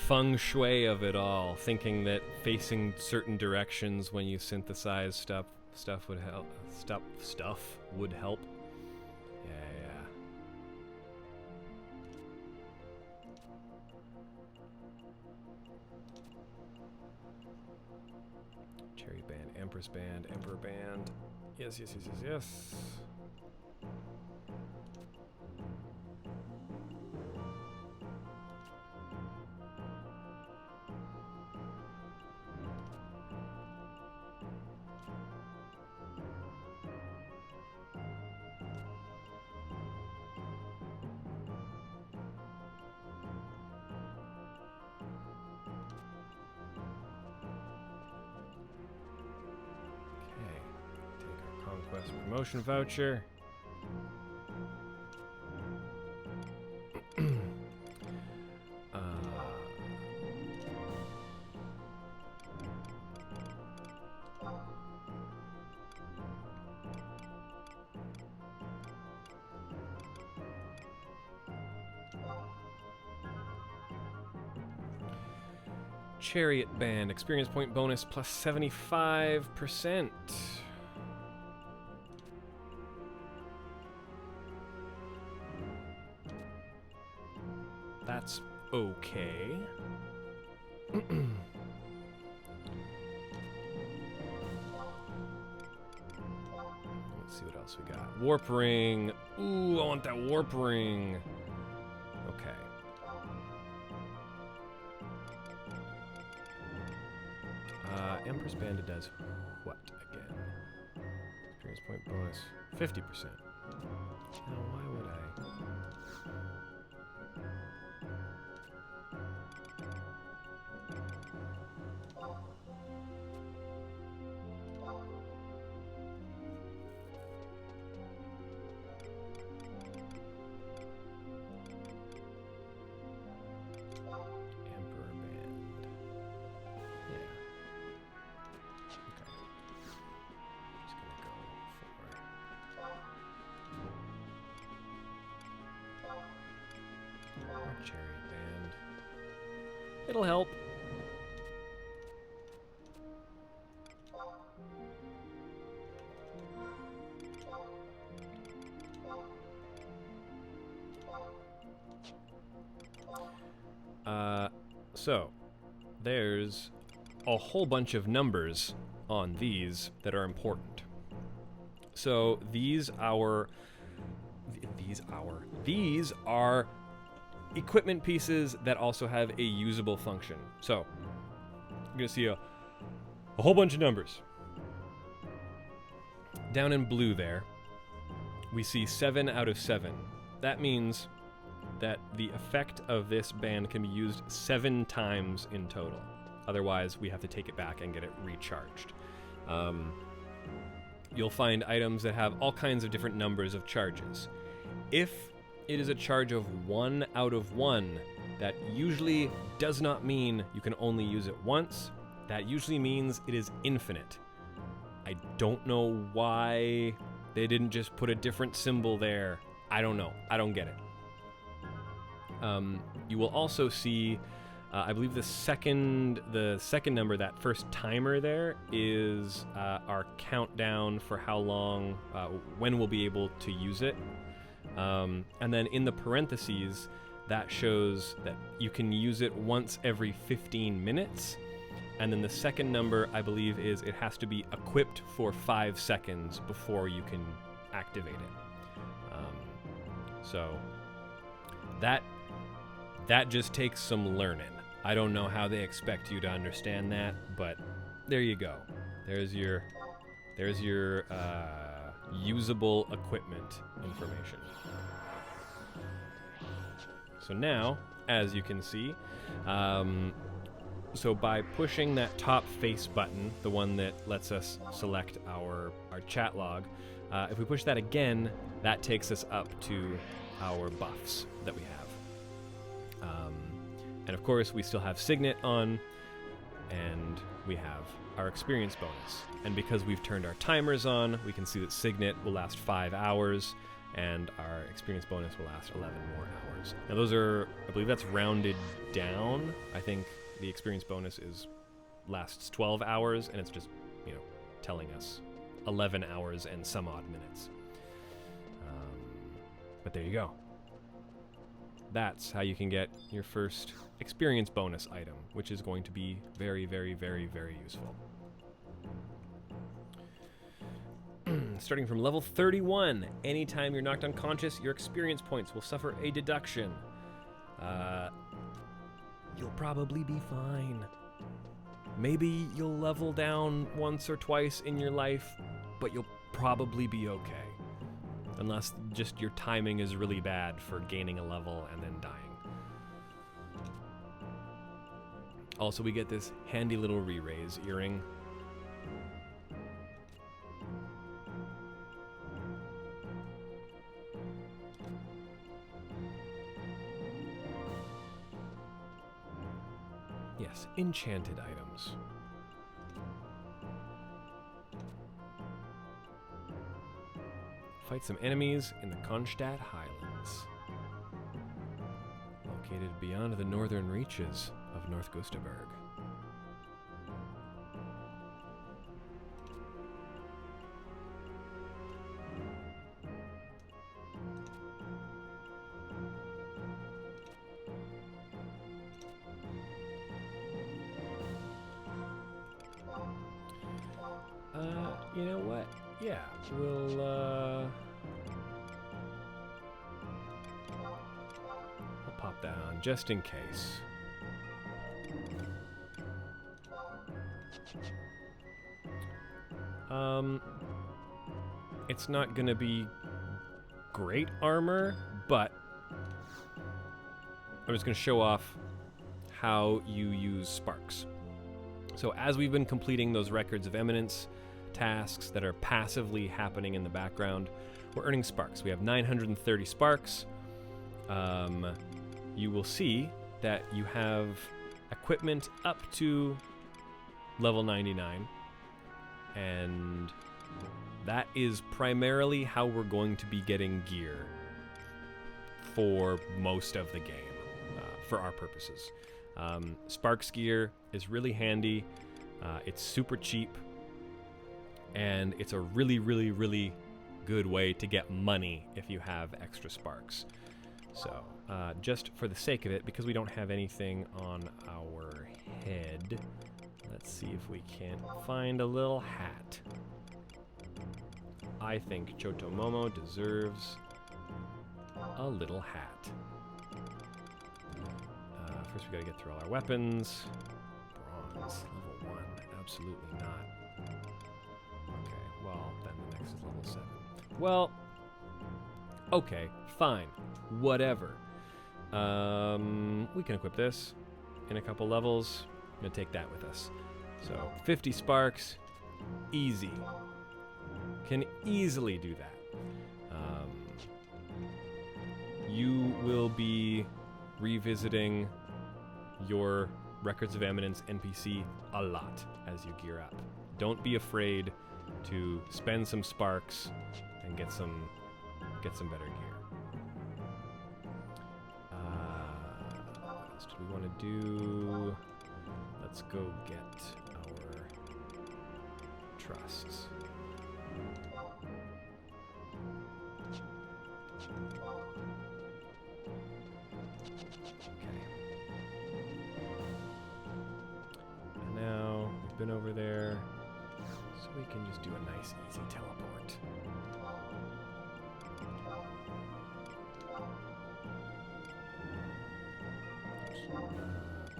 feng shui of it all, thinking that facing certain directions when you synthesize stuff would help. Stuff would help. Yeah. Cherry band, Empress band, Emperor band. Yes. Promotion voucher. Chariot band, experience point bonus plus 75%. That's okay. Let's see what else we got. Warp ring. Ooh, I want that warp ring. Okay. Empress Bandit does what again? Experience point bonus 50%. Now, why would I? Chariot band. It'll help. So there's a whole bunch of numbers on these that are important. So these are equipment pieces that also have a usable function. So you're gonna see a whole bunch of numbers. Down in blue there, we see 7 out of 7. That means that the effect of this band can be used 7 times in total. Otherwise, we have to take it back and get it recharged. You'll find items that have all kinds of different numbers of charges. If it is a charge of 1 out of 1, that usually does not mean you can only use it once. that usually means it is infinite. I don't know why they didn't just put a different symbol there. I don't know. I don't get it. You will also see, I believe the second number, that first timer there, is our countdown for how long, when we'll be able to use it. And then in the parentheses, that shows that you can use it once every 15 minutes. And then the second number, I believe, is it has to be equipped for 5 seconds before you can activate it. So that just takes some learning. I don't know how they expect you to understand that, but there you go. There's your usable equipment information. So now, as you can see, so by pushing that top face button, the one that lets us select our chat log, if we push that again, that takes us up to our buffs that we have. And of course, we still have Signet on, and we have our experience bonus. And because we've turned our timers on, we can see that Signet will last 5 hours, and our experience bonus will last 11 more hours. Now those are, I believe that's rounded down. I think the experience bonus lasts 12 hours, and it's just, telling us 11 hours and some odd minutes. But there you go. That's how you can get your first experience bonus item, which is going to be very, very, very, very useful. Starting from level 31, anytime you're knocked unconscious, your experience points will suffer a deduction. You'll probably be fine. Maybe you'll level down once or twice in your life, but you'll probably be okay. Unless just your timing is really bad for gaining a level and then dying. Also, we get this handy little re-raise earring. Yes, enchanted items. Fight some enemies in the Kronstadt Highlands, located beyond the northern reaches of North Gustaberg. You know what? Yeah, we'll pop that on just in case. It's not gonna be great armor, but I'm just gonna show off how you use sparks. So as we've been completing those records of eminence tasks that are passively happening in the background, we're earning sparks. We have 930 sparks. You will see that you have equipment up to level 99, and that is primarily how we're going to be getting gear for most of the game, for our purposes. Sparks gear is really handy. It's super cheap, and it's a really, really, really good way to get money if you have extra sparks. So, just for the sake of it, because we don't have anything on our head, let's see if we can't find a little hat. I think Chotomomo deserves a little hat. First we gotta get through all our weapons. Bronze, level 1, absolutely not. Okay, well, then the next is level 7. Well, okay, fine, whatever. We can equip this in a couple levels. I'm gonna take that with us. So, 50 sparks, easy. Can easily do that. You will be revisiting your Records of Eminence NPC a lot as you gear up. Don't be afraid to spend some sparks and get some better gear. What else do we want to do? Let's go get our trusts. Now, we've been over there, so we can just do a nice, easy teleport.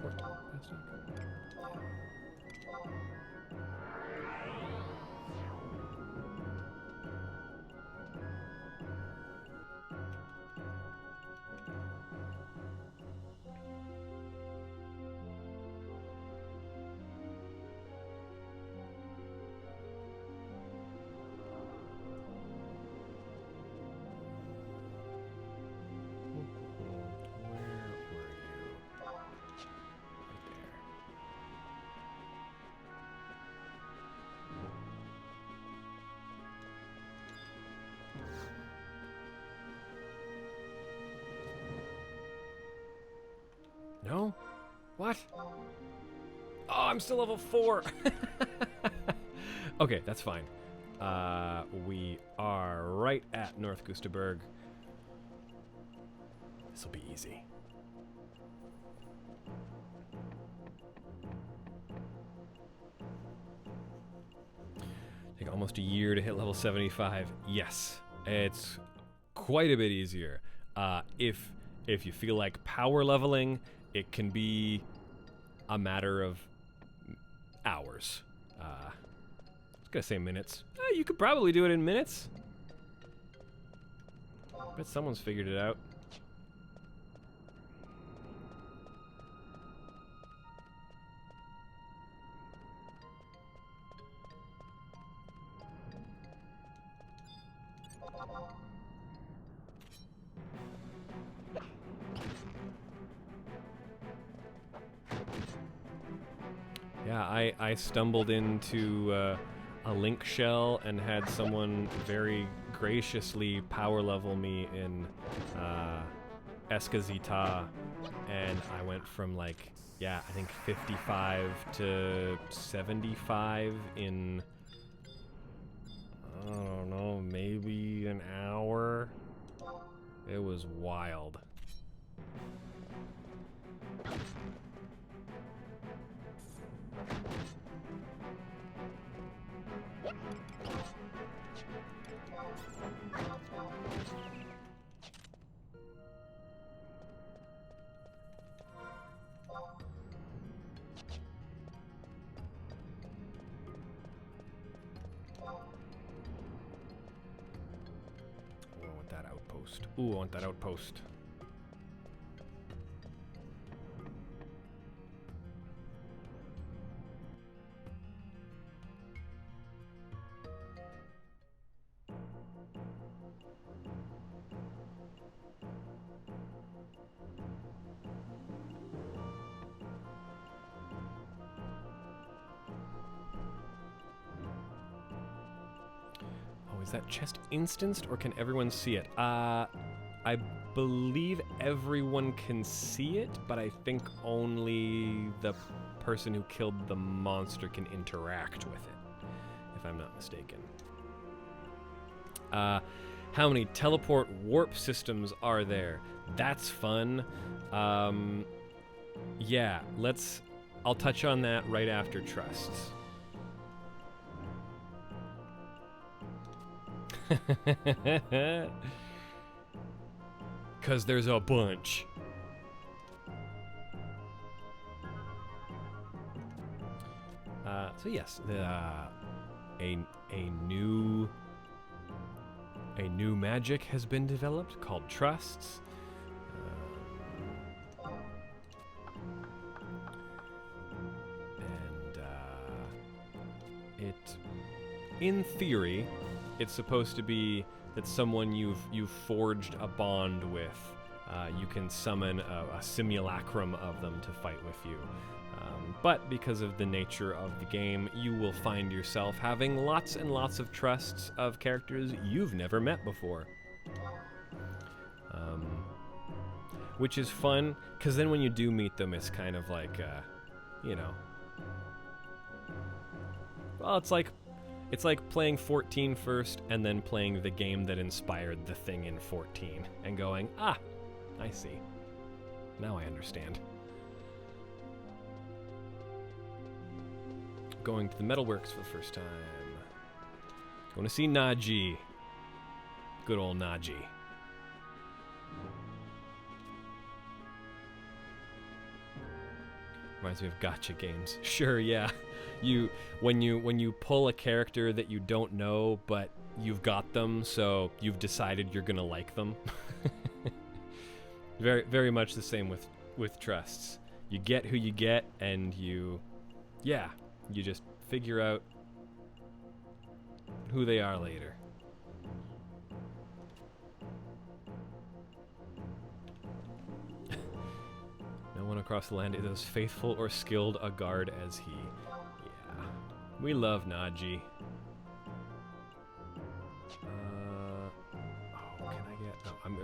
Port fast enough. No? What? Oh, I'm still level 4. Okay, that's fine. We are right at North Gustaberg. This'll be easy. Take almost a year to hit level 75. Yes, it's quite a bit easier. If you feel like power leveling, it can be a matter of hours. I was gonna say minutes. You could probably do it in minutes. Bet someone's figured it out. Yeah, I stumbled into a link shell and had someone very graciously power level me in Escazita, and I went from like, yeah, I think 55 to 75 in, I don't know, maybe an hour. It was wild. Ooh, I want that outpost. Oh, is that chest instanced, or can everyone see it? I believe everyone can see it, but I think only the person who killed the monster can interact with it, if I'm not mistaken. How many teleport warp systems are there? That's fun. Yeah, I'll touch on that right after trusts. Because there's a bunch. So yes, a new magic has been developed called trusts. It, in theory, it's supposed to be that someone you've forged a bond with, you can summon a simulacrum of them to fight with you. But because of the nature of the game, you will find yourself having lots and lots of trusts of characters you've never met before. Which is fun, because then when you do meet them, it's kind of like, you know... Well, it's like playing 14 first, and then playing the game that inspired the thing in 14, and going, ah, I see. Now I understand. Going to the metalworks for the first time. Going to see Naji. Good old Naji. Reminds me of gacha games. Sure, yeah. When you pull a character that you don't know, but you've got them, so you've decided you're gonna like them. Very, very much the same with trusts. You get who you get, and you just figure out who they are later. No one across the land is as faithful or skilled a guard as he. Yeah, we love Naji. Can I get? No, I'm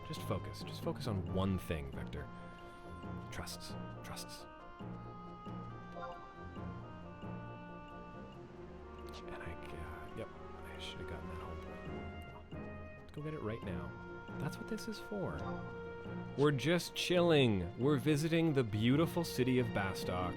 just focus. Just focus on one thing, Victor. Trusts. And yep, I should have gotten that home point. Let's go get it right now. That's what this is for. We're just chilling. We're visiting the beautiful city of Bastock.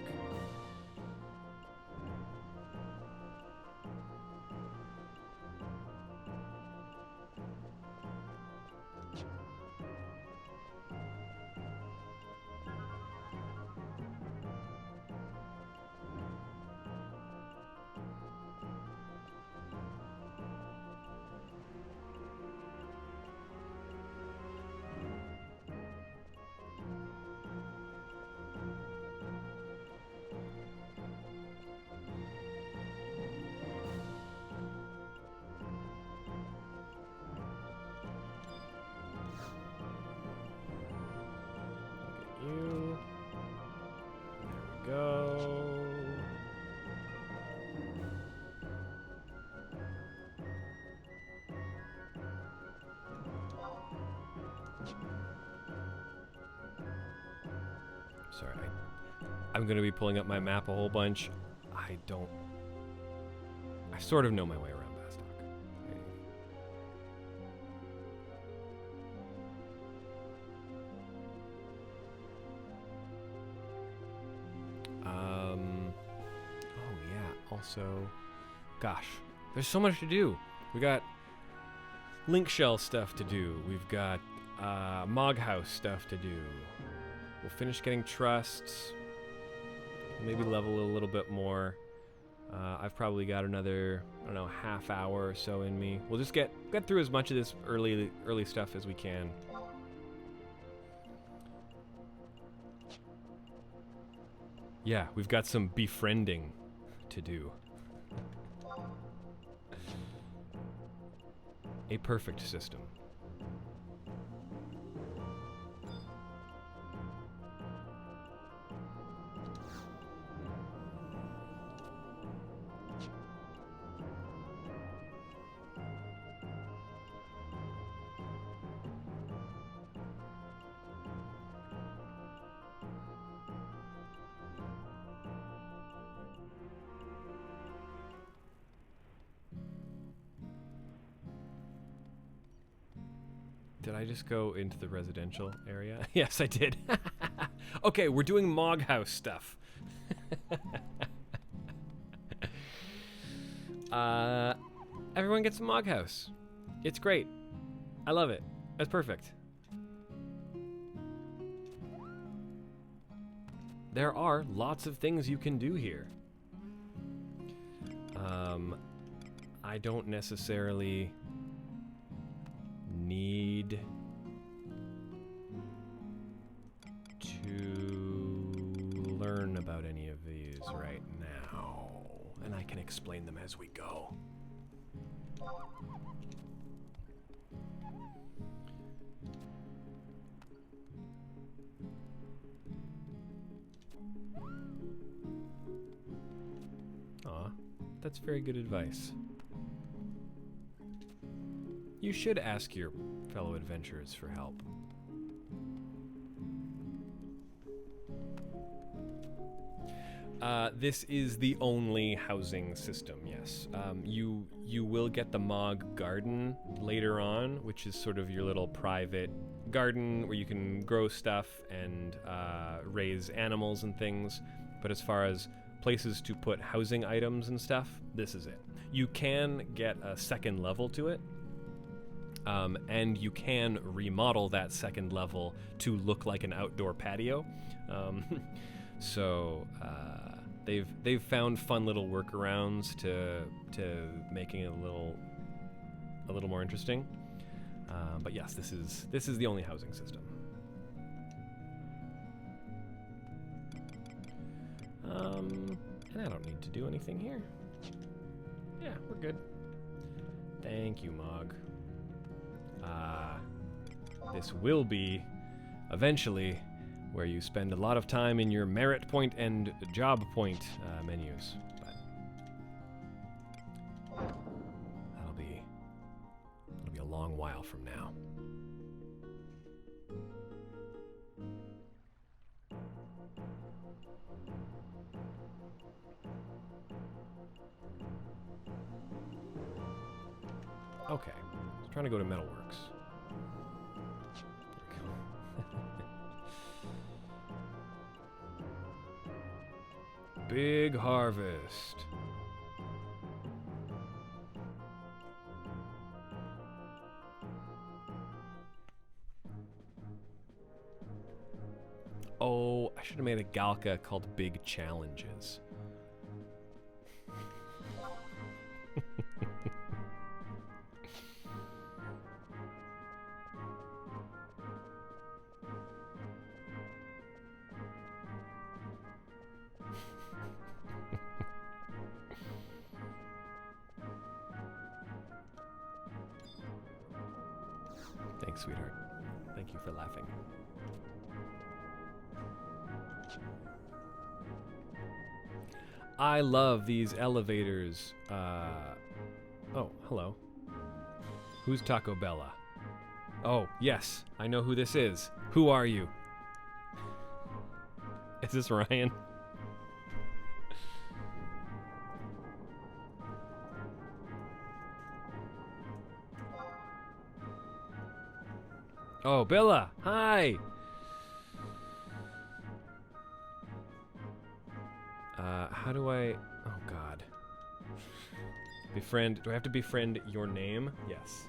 Sorry, I'm going to be pulling up my map a whole bunch. I sort of know my way around Bastock. Oh yeah, also, gosh, there's so much to do. We got Link Shell stuff to do. We've got Mog House stuff to do. We'll finish getting trusts. Maybe level a little bit more. I've probably got another, I don't know, half hour or so in me. We'll just get through as much of this early stuff as we can. Yeah, we've got some befriending to do. A perfect system. Did I just go into the residential area? Yes, I did. Okay, we're doing Mog House stuff. Everyone gets a Mog House. It's great. I love it. That's perfect. There are lots of things you can do here. I don't necessarily need to learn about any of these right now, and I can explain them as we go. That's very good advice. You should ask your fellow adventurers for help. This is the only housing system, yes. You will get the Mog Garden later on, which is sort of your little private garden where you can grow stuff and raise animals and things. But as far as places to put housing items and stuff, this is it. You can get a second level to it, and you can remodel that second level to look like an outdoor patio. They've found fun little workarounds to making it a little more interesting. But yes, this is the only housing system. And I don't need to do anything here. Yeah, we're good. Thank you, Mog. This will be eventually where you spend a lot of time in your merit point and job point menus. But that'll be a long while from now. Okay, I was trying to go to Metalworks. Big harvest. Oh, I should have made a Galka called Big Challenges. Thanks, sweetheart. Thank you for laughing. I love these elevators. Oh, hello. Who's Taco Bella? Oh, yes, I know who this is. Who are you? Is this Ryan? Oh, Bella, hi! How do I... Oh, God. Befriend... Do I have to befriend your name? Yes.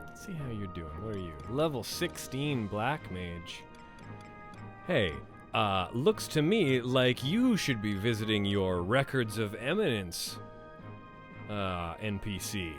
Let's see how you're doing. What are you? Level 16 Black Mage. Hey, looks to me like you should be visiting your Records of Eminence NPC.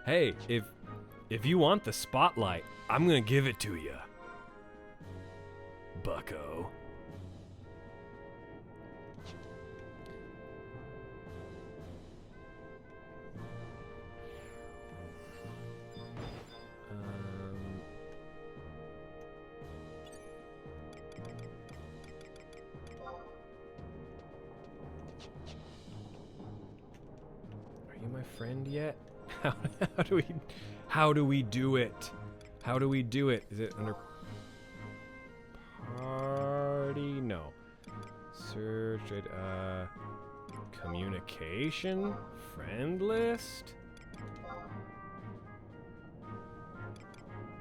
Hey, if you want the spotlight, I'm gonna give it to you, bucko. Are you my friend yet? How do we do it? How do we do it? Is it under party? No. Search it. Communication? Friend list?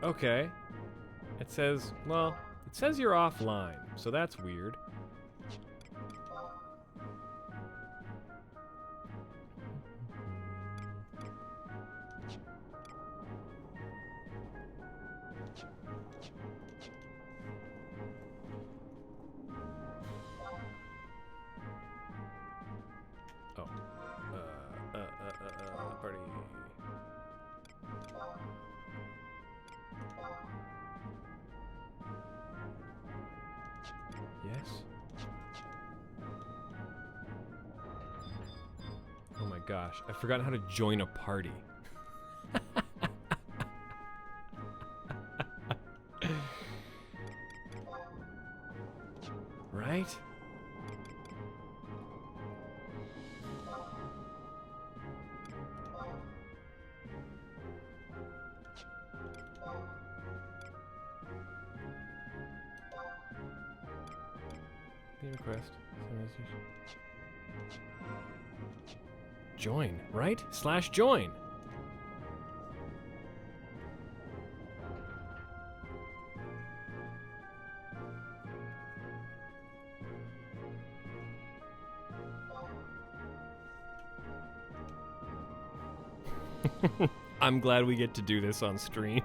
Okay. It says, well, It says you're offline, so that's weird. Oh. Party. Yes? Oh my gosh, I forgot how to join a party. Right? The request. Join, right? / join. I'm glad we get to do this on stream.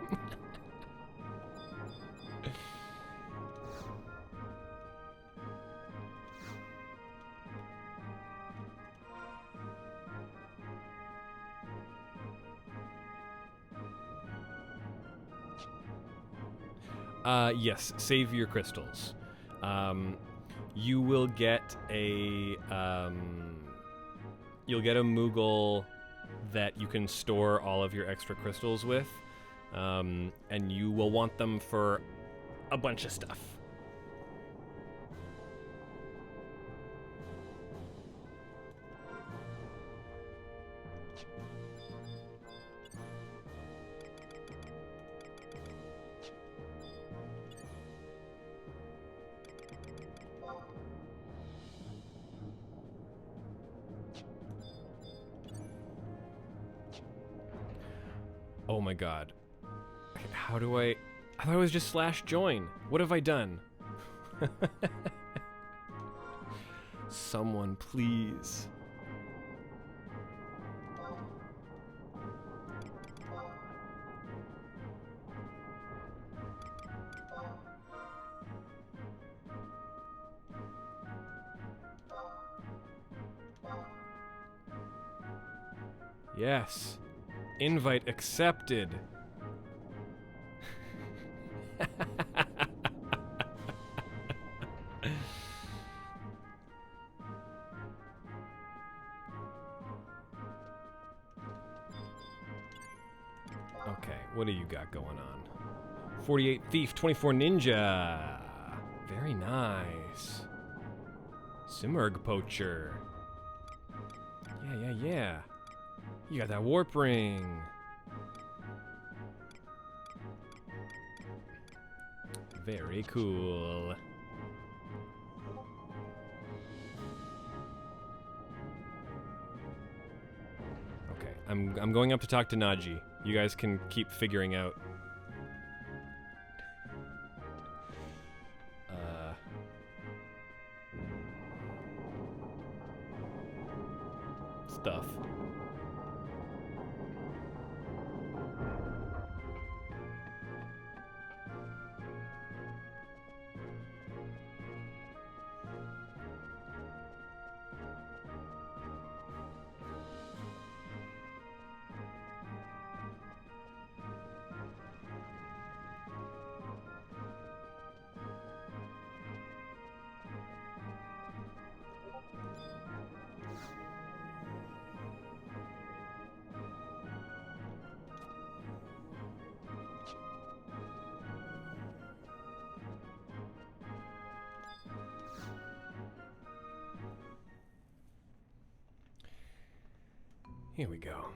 Yes, save your crystals. You will get a you'll get a Moogle that you can store all of your extra crystals with, and you will want them for a bunch of stuff. Oh my god. How do I thought it was just / join. What have I done? Someone, please. Yes. Invite accepted. Okay, what do you got going on? 48 Thief, 24 Ninja. Very nice. Simurg Poacher. Yeah. You got that warp ring. Very cool. Okay, I'm going up to talk to Naji. You guys can keep figuring out. Stuff. Here we go.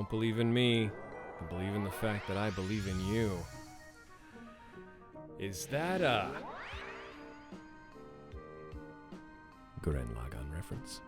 Don't believe in me. I believe in the fact that I believe in you. Is that a Gurren Lagann reference?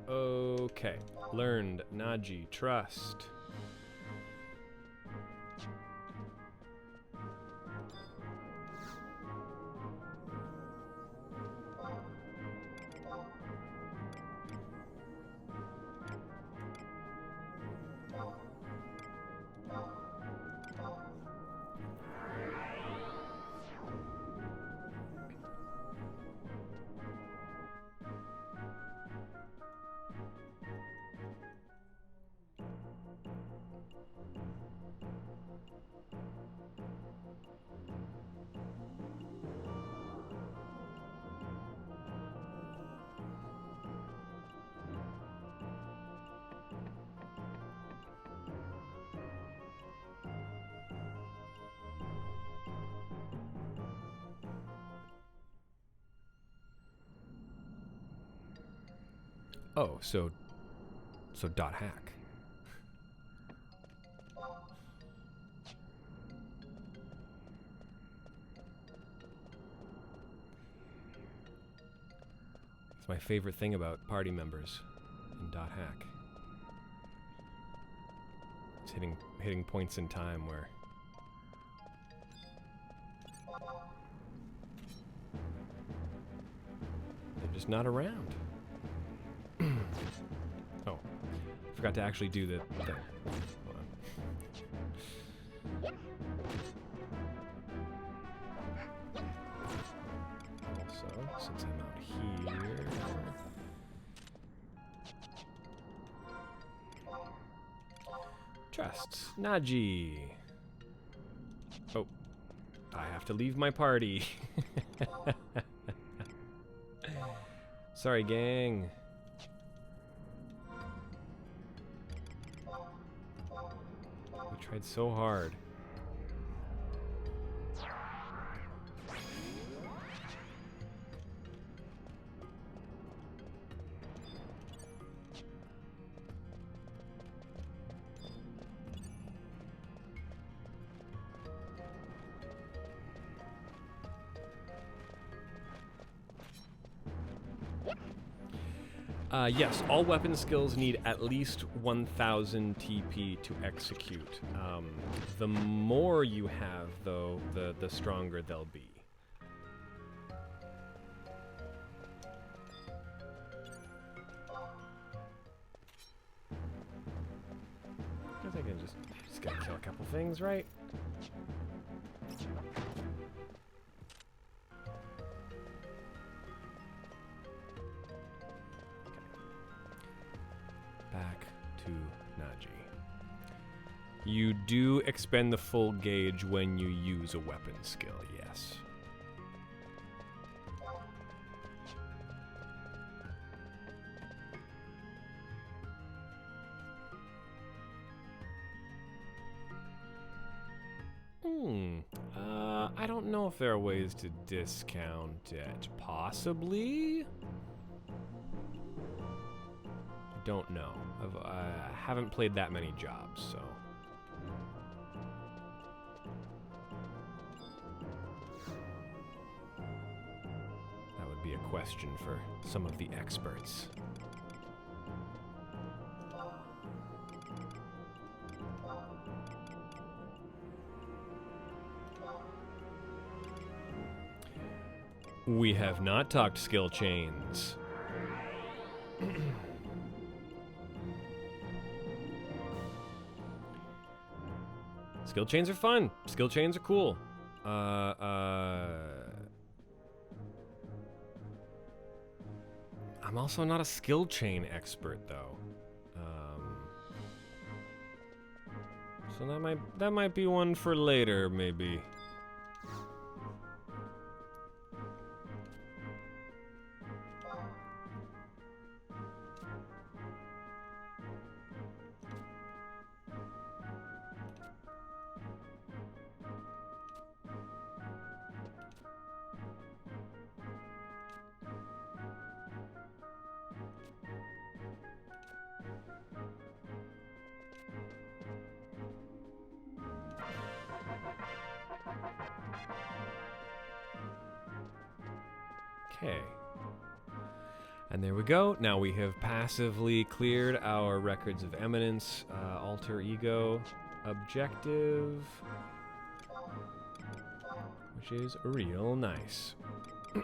Okay. Learned. Naji. Trust. Oh, so dot hack. It's my favorite thing about party members in dot hack. It's hitting points in time where they're just not around. Oh, forgot to actually do the thing. Hold on. Also, since I'm out here, trust Naji. Oh, I have to leave my party. Sorry, gang. We tried so hard. Yes, all weapon skills need at least 1,000 TP to execute. The more you have, though, the stronger they'll be. I think I just gotta kill a couple things, right? Back to Naji. You do expend the full gauge when you use a weapon skill, yes. I don't know if there are ways to discount it. Possibly? Don't know. I haven't played that many jobs, so. That would be a question for some of the experts. We have not talked skill chains. Skill chains are fun. Skill chains are cool. I'm also not a skill chain expert, though. So that might be one for later, maybe. Okay. And there we go. Now we have passively cleared our records of eminence, alter ego objective, which is real nice.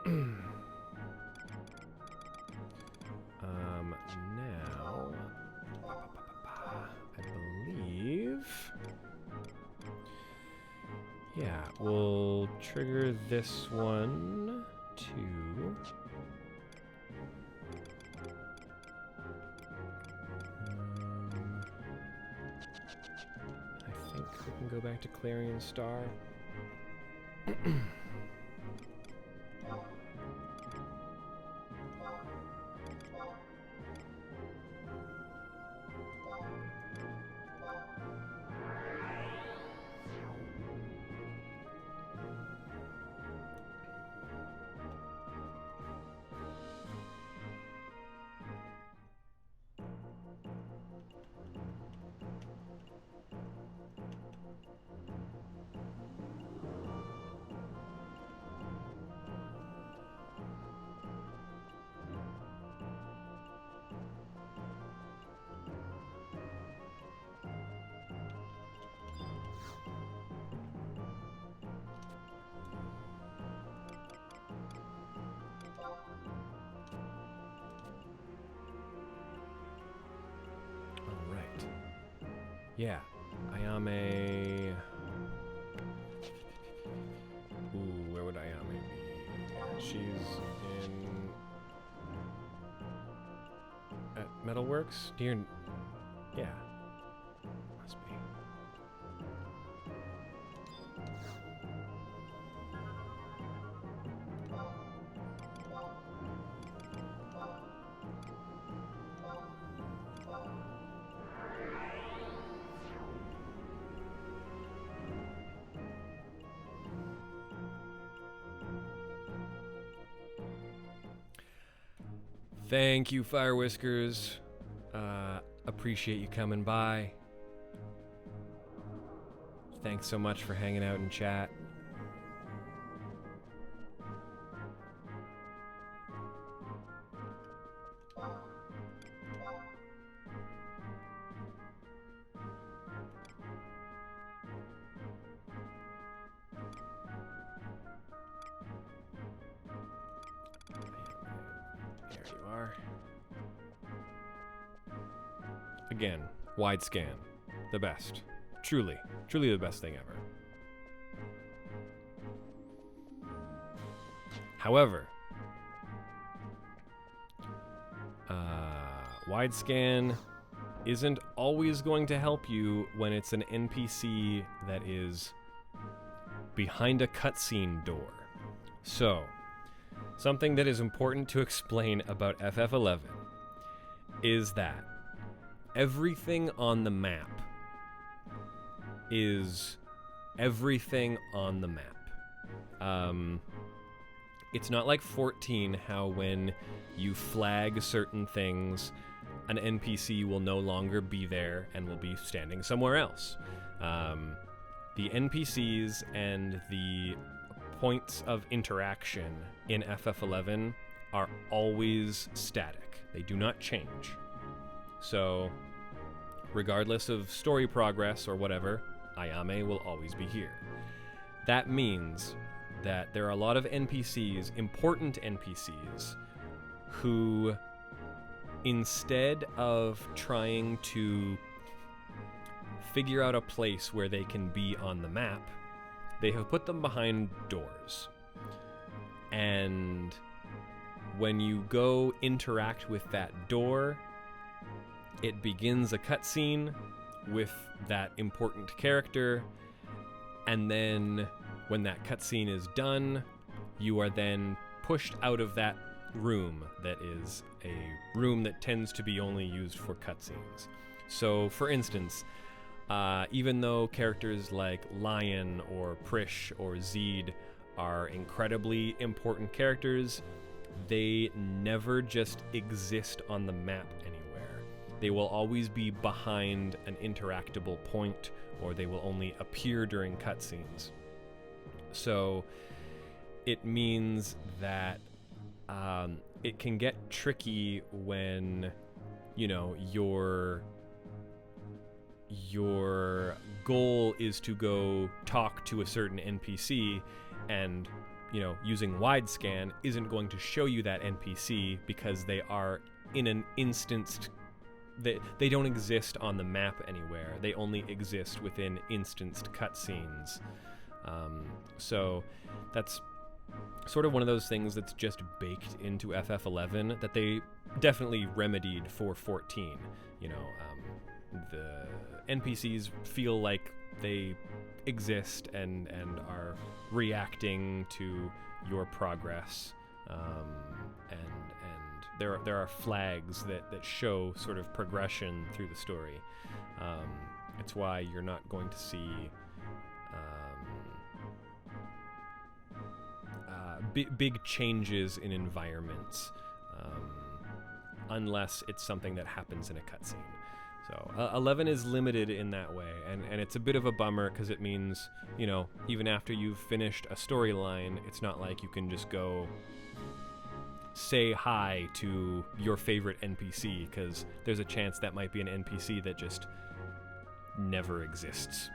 Now, I believe, yeah, we'll trigger this one to I think we can go back to Clarion Star. Yeah, Ayame. Ooh, where would Ayame be? She's in at Metalworks. Dear, yeah, must be. Thank you, Fire Whiskers. Appreciate you coming by. Thanks so much for hanging out in chat. There you are. Again, wide scan. The best. Truly, truly the best thing ever. However, wide scan isn't always going to help you when it's an NPC that is behind a cutscene door. So, something that is important to explain about FF11 is that everything on the map is everything on the map. It's not like 14, how when you flag certain things, an NPC will no longer be there and will be standing somewhere else. The NPCs and the points of interaction in FF11 are always static. They do not change. So, regardless of story progress or whatever, Ayame will always be here. That means that there are a lot of NPCs, important NPCs, who, instead of trying to figure out a place where they can be on the map, they have put them behind doors. And when you go interact with that door, it begins a cutscene with that important character, and then when that cutscene is done, you are then pushed out of that room that is a room that tends to be only used for cutscenes. So, for instance, even though characters like Lion or Prish or Zeed are incredibly important characters, they never just exist on the map anywhere. They will always be behind an interactable point, or they will only appear during cutscenes. So it means that it can get tricky when, you know, your goal is to go talk to a certain NPC, and, you know, using wide scan isn't going to show you that NPC because they are in an instanced, they don't exist on the map anywhere. They only exist within instanced cutscenes. So that's sort of one of those things that's just baked into FF11 that they definitely remedied for 14. You know, the NPCs feel like they exist and are reacting to your progress, and there are flags that show sort of progression through the story. It's why you're not going to see big changes in environments unless it's something that happens in a cutscene. So 11 is limited in that way, and it's a bit of a bummer because it means, you know, even after you've finished a storyline, it's not like you can just go say hi to your favorite NPC, because there's a chance that might be an NPC that just never exists.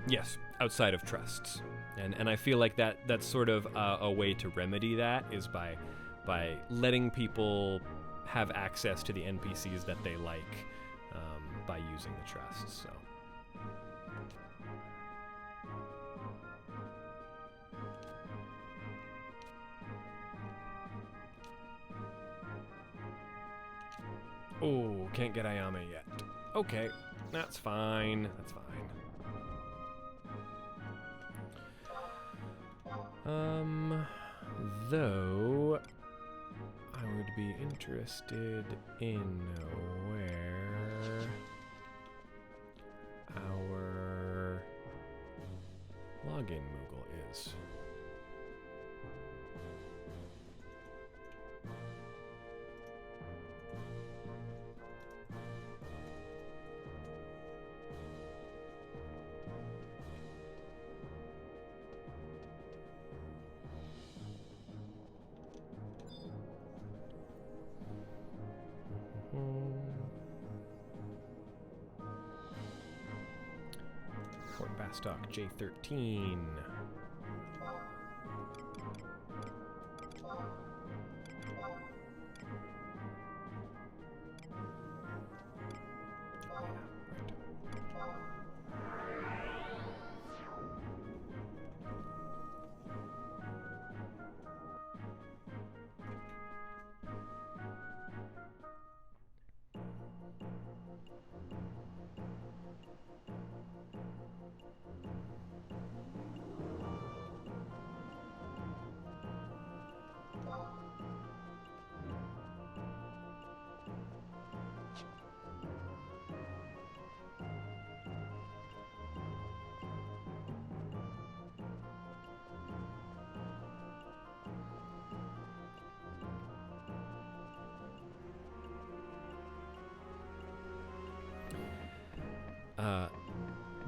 Yes, outside of trusts. And I feel like that's sort of a way to remedy that is by letting people have access to the NPCs that they like by using the trusts. So. Oh, can't get Ayame yet. Okay, that's fine. That's fine. Though I would be interested in where our login Moogle is. Fort Bastock J13.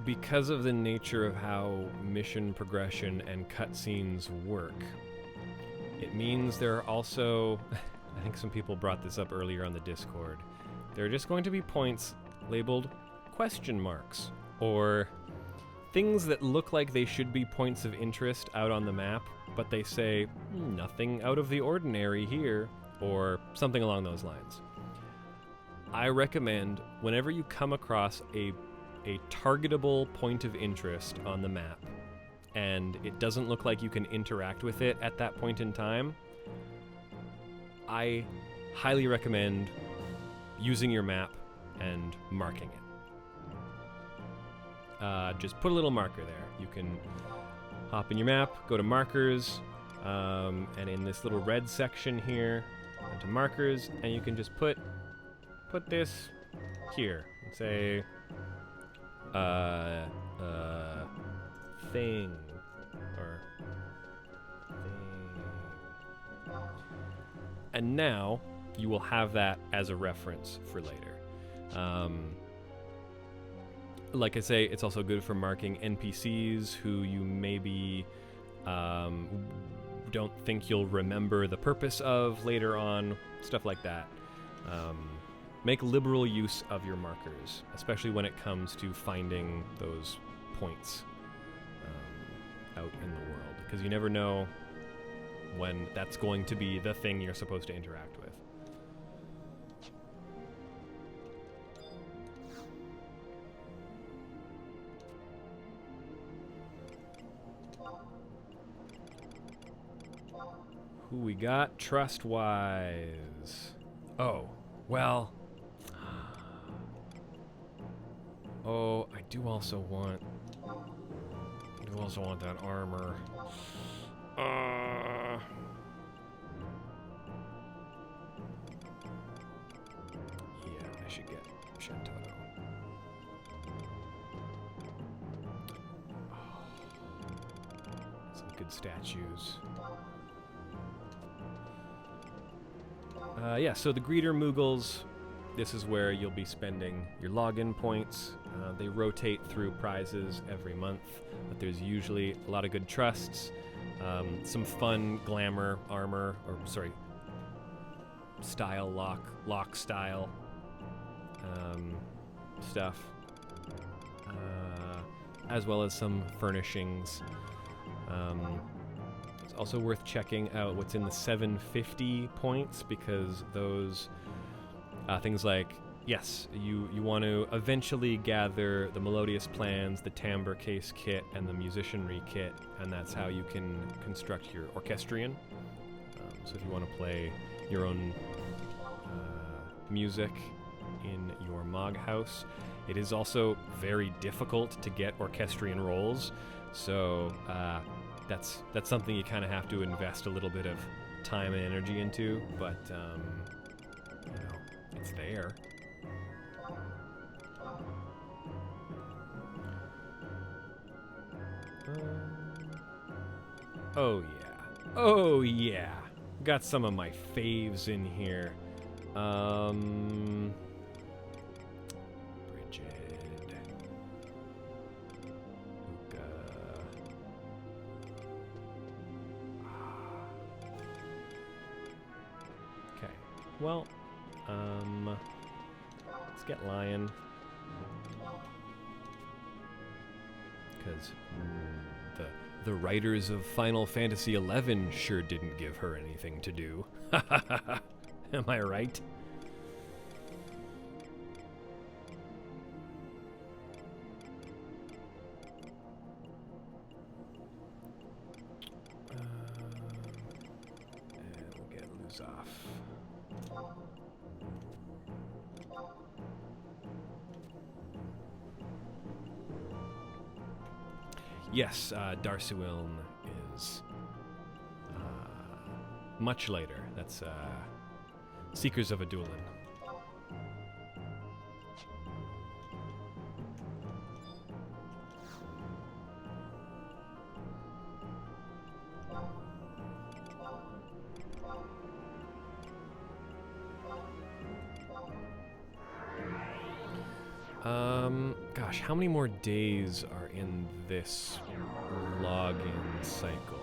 Because of the nature of how mission progression and cutscenes work, It means there are also, I think some people brought this up earlier on the Discord, there are just going to be points labeled question marks, or things that look like they should be points of interest out on the map, but they say, nothing out of the ordinary here, or something along those lines. I recommend, whenever you come across a targetable point of interest on the map, and it doesn't look like you can interact with it at that point in time, I highly recommend using your map and marking it. Just put a little marker there. You can hop in your map, go to markers, and in this little red section here, into markers, and you can just put this here and say thing or thing. And now you will have that as a reference for later. Like I say, it's also good for marking NPCs who you maybe don't think you'll remember the purpose of later on, stuff like that. Make liberal use of your markers, especially when it comes to finding those points out in the world, because you never know when that's going to be the thing you're supposed to interact with. Who we got trust-wise? Oh, well. Oh, I do also want that armor. Yeah, I should get Shantono. Some good statues. Yeah, so the Greeter Moogles, this is where you'll be spending your login points. They rotate through prizes every month, but there's usually a lot of good trusts, some fun glamour armor, or sorry, style lock style stuff, as well as some furnishings. It's also worth checking out what's in the 750 points, because those things like, yes, you want to eventually gather the Melodious Plans, the Timbre Case Kit, and the Musicianry Kit, and that's how you can construct your Orchestrion. So if you want to play your own music in your Mog house, it is also very difficult to get Orchestrion rolls, so that's something you kind of have to invest a little bit of time and energy into, but it's there. Oh yeah. Got some of my faves in here. Bridget. Uka. Okay. Well, let's get Lion. Because the writers of Final Fantasy XI sure didn't give her anything to do. Am I right? And we'll get Luzaf. Yes, Darsuiln is much later. That's Seekers of Adulin. Gosh, how many more days are in this login cycle?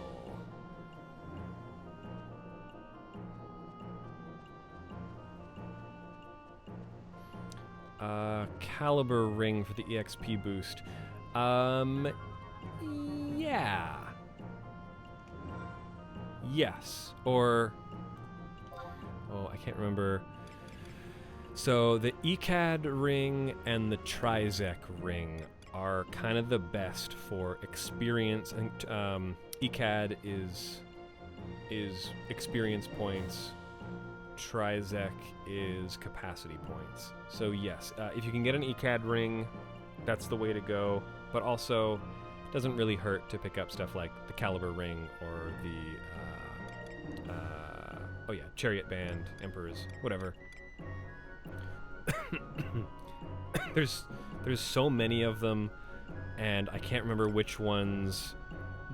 caliber ring for the EXP boost. Yeah. Yes. Or... oh, I can't remember. So the ECAD ring and the Trizec ring are kind of the best for experience. And ECAD is experience points. Trizec is capacity points. So yes, if you can get an ECAD ring, that's the way to go. But also, it doesn't really hurt to pick up stuff like the caliber ring or the oh yeah, chariot band, emperors, whatever. There's so many of them, and I can't remember which ones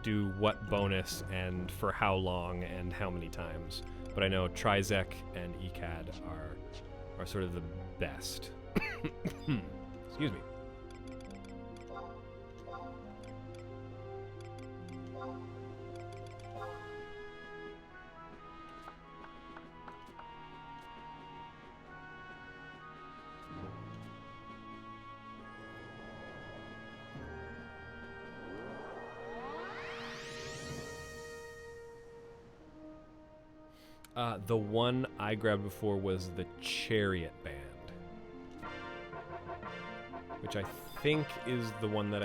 do what bonus and for how long and how many times. But I know Trizec and ECAD are sort of the best. Excuse me. The one I grabbed before was the chariot band, which I think is the one that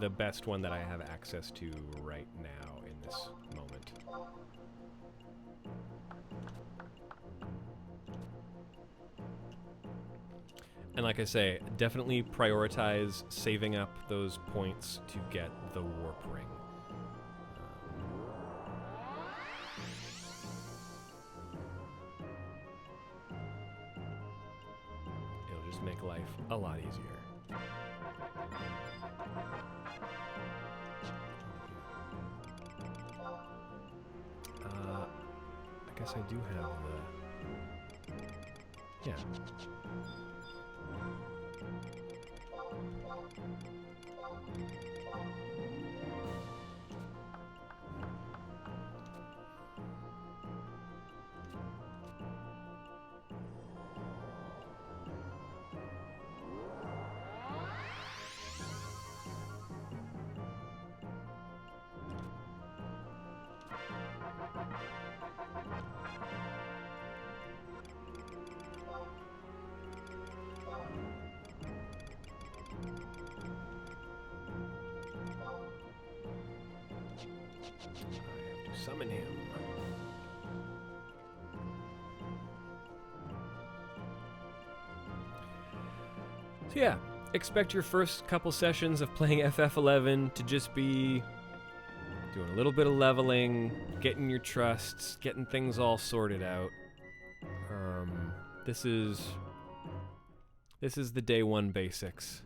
the best one that I have access to right now in this moment. And like I say, definitely prioritize saving up those points to get the warp ring. Make life a lot easier. I guess I do have the... yeah. I have to summon him. So yeah, expect your first couple sessions of playing FF11 to just be doing a little bit of leveling, getting your trusts, getting things all sorted out. This is the day one basics.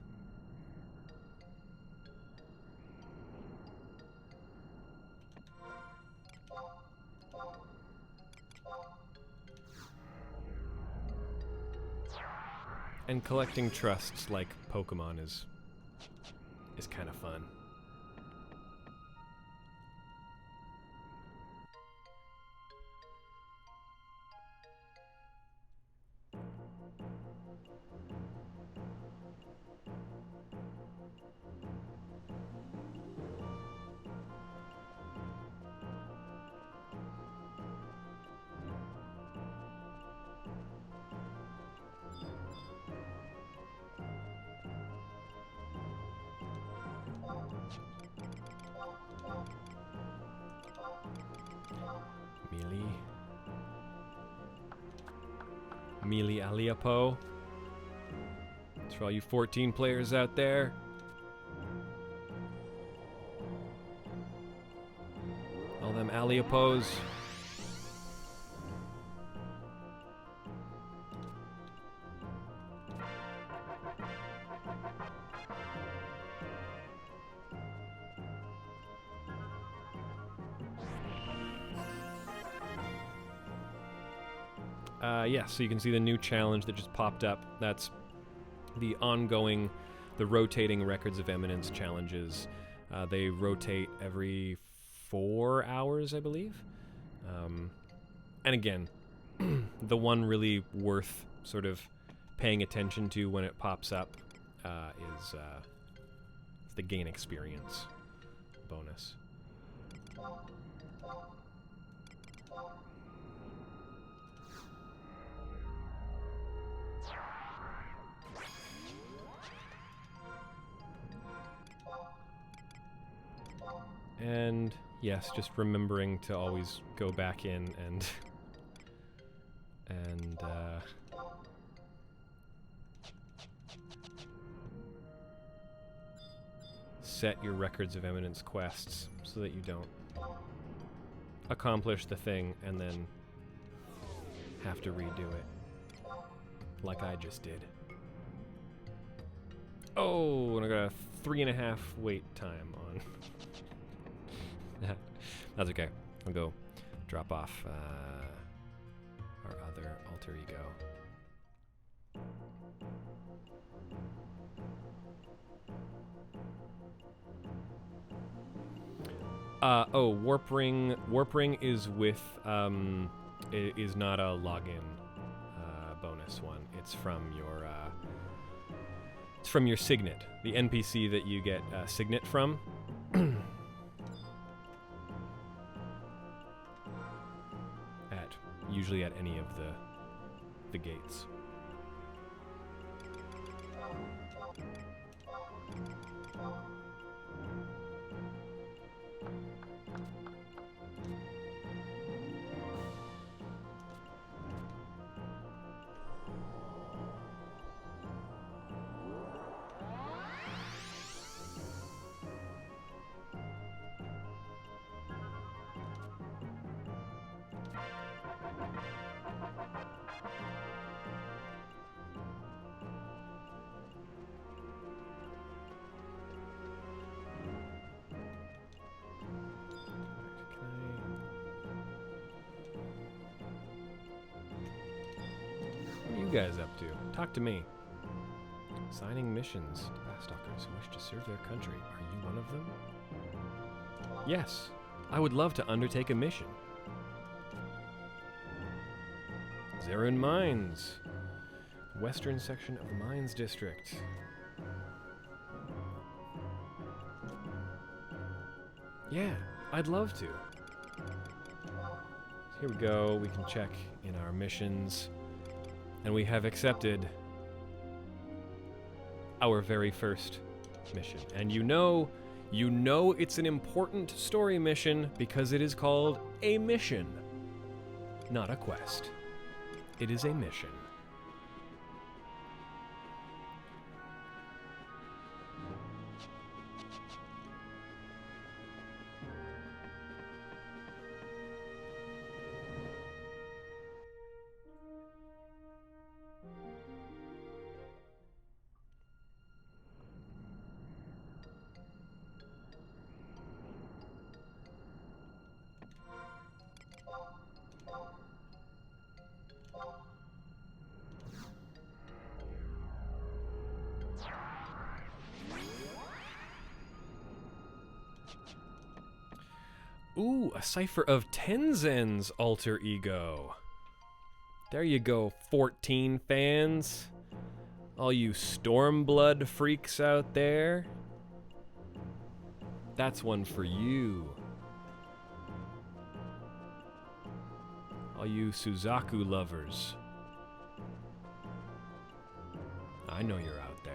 And collecting trusts like Pokemon is kind of fun. Melee Aliapo. It's for all you 14 players out there. All them Aliapos. Yes, so you can see the new challenge that just popped up. That's the ongoing, the rotating Records of Eminence challenges. They rotate every 4 hours, I believe. And again, the one really worth sort of paying attention to when it pops up is the gain experience bonus. And yes, just remembering to always go back in and set your records of eminence quests so that you don't accomplish the thing and then have to redo it like I just did. Oh, and I got a 3.5 wait time on. That's okay. I'll go drop off our other alter ego. Oh, warp ring is with is not a login bonus one. It's from your signet, the NPC that you get signet from. Usually at any of the gates. Guys up to? Talk to me. Signing missions to Bastalkers who wish to serve their country. Are you one of them? Yes. I would love to undertake a mission. Zerun Mines. Western section of the Mines District. Yeah, I'd love to. Here we go. We can check in our missions. And we have accepted our very first mission. And you know it's an important story mission because it is called a mission, not a quest. It is a mission. Ooh, a cipher of Tenzen's alter ego. There you go, 14 fans. All you Stormblood freaks out there. That's one for you. All you Suzaku lovers. I know you're out there.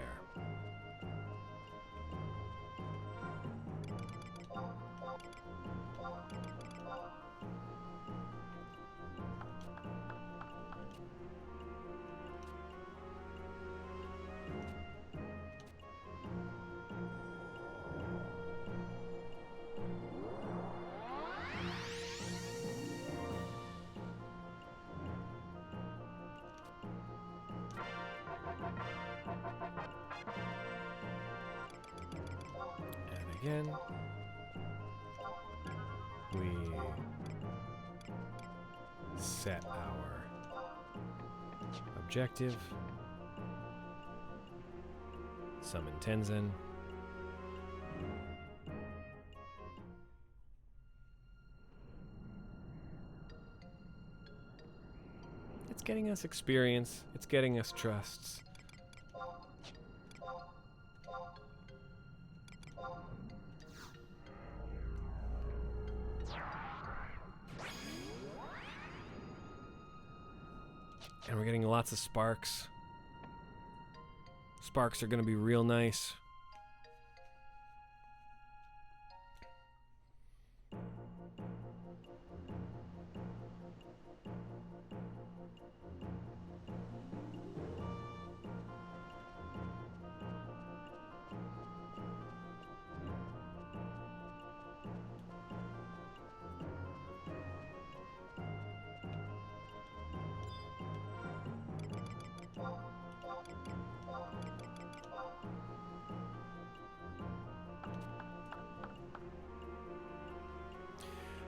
Again, we set our objective, summon Tenzen, it's getting us experience, it's getting us trusts. And we're getting lots of sparks. Sparks are going to be real nice.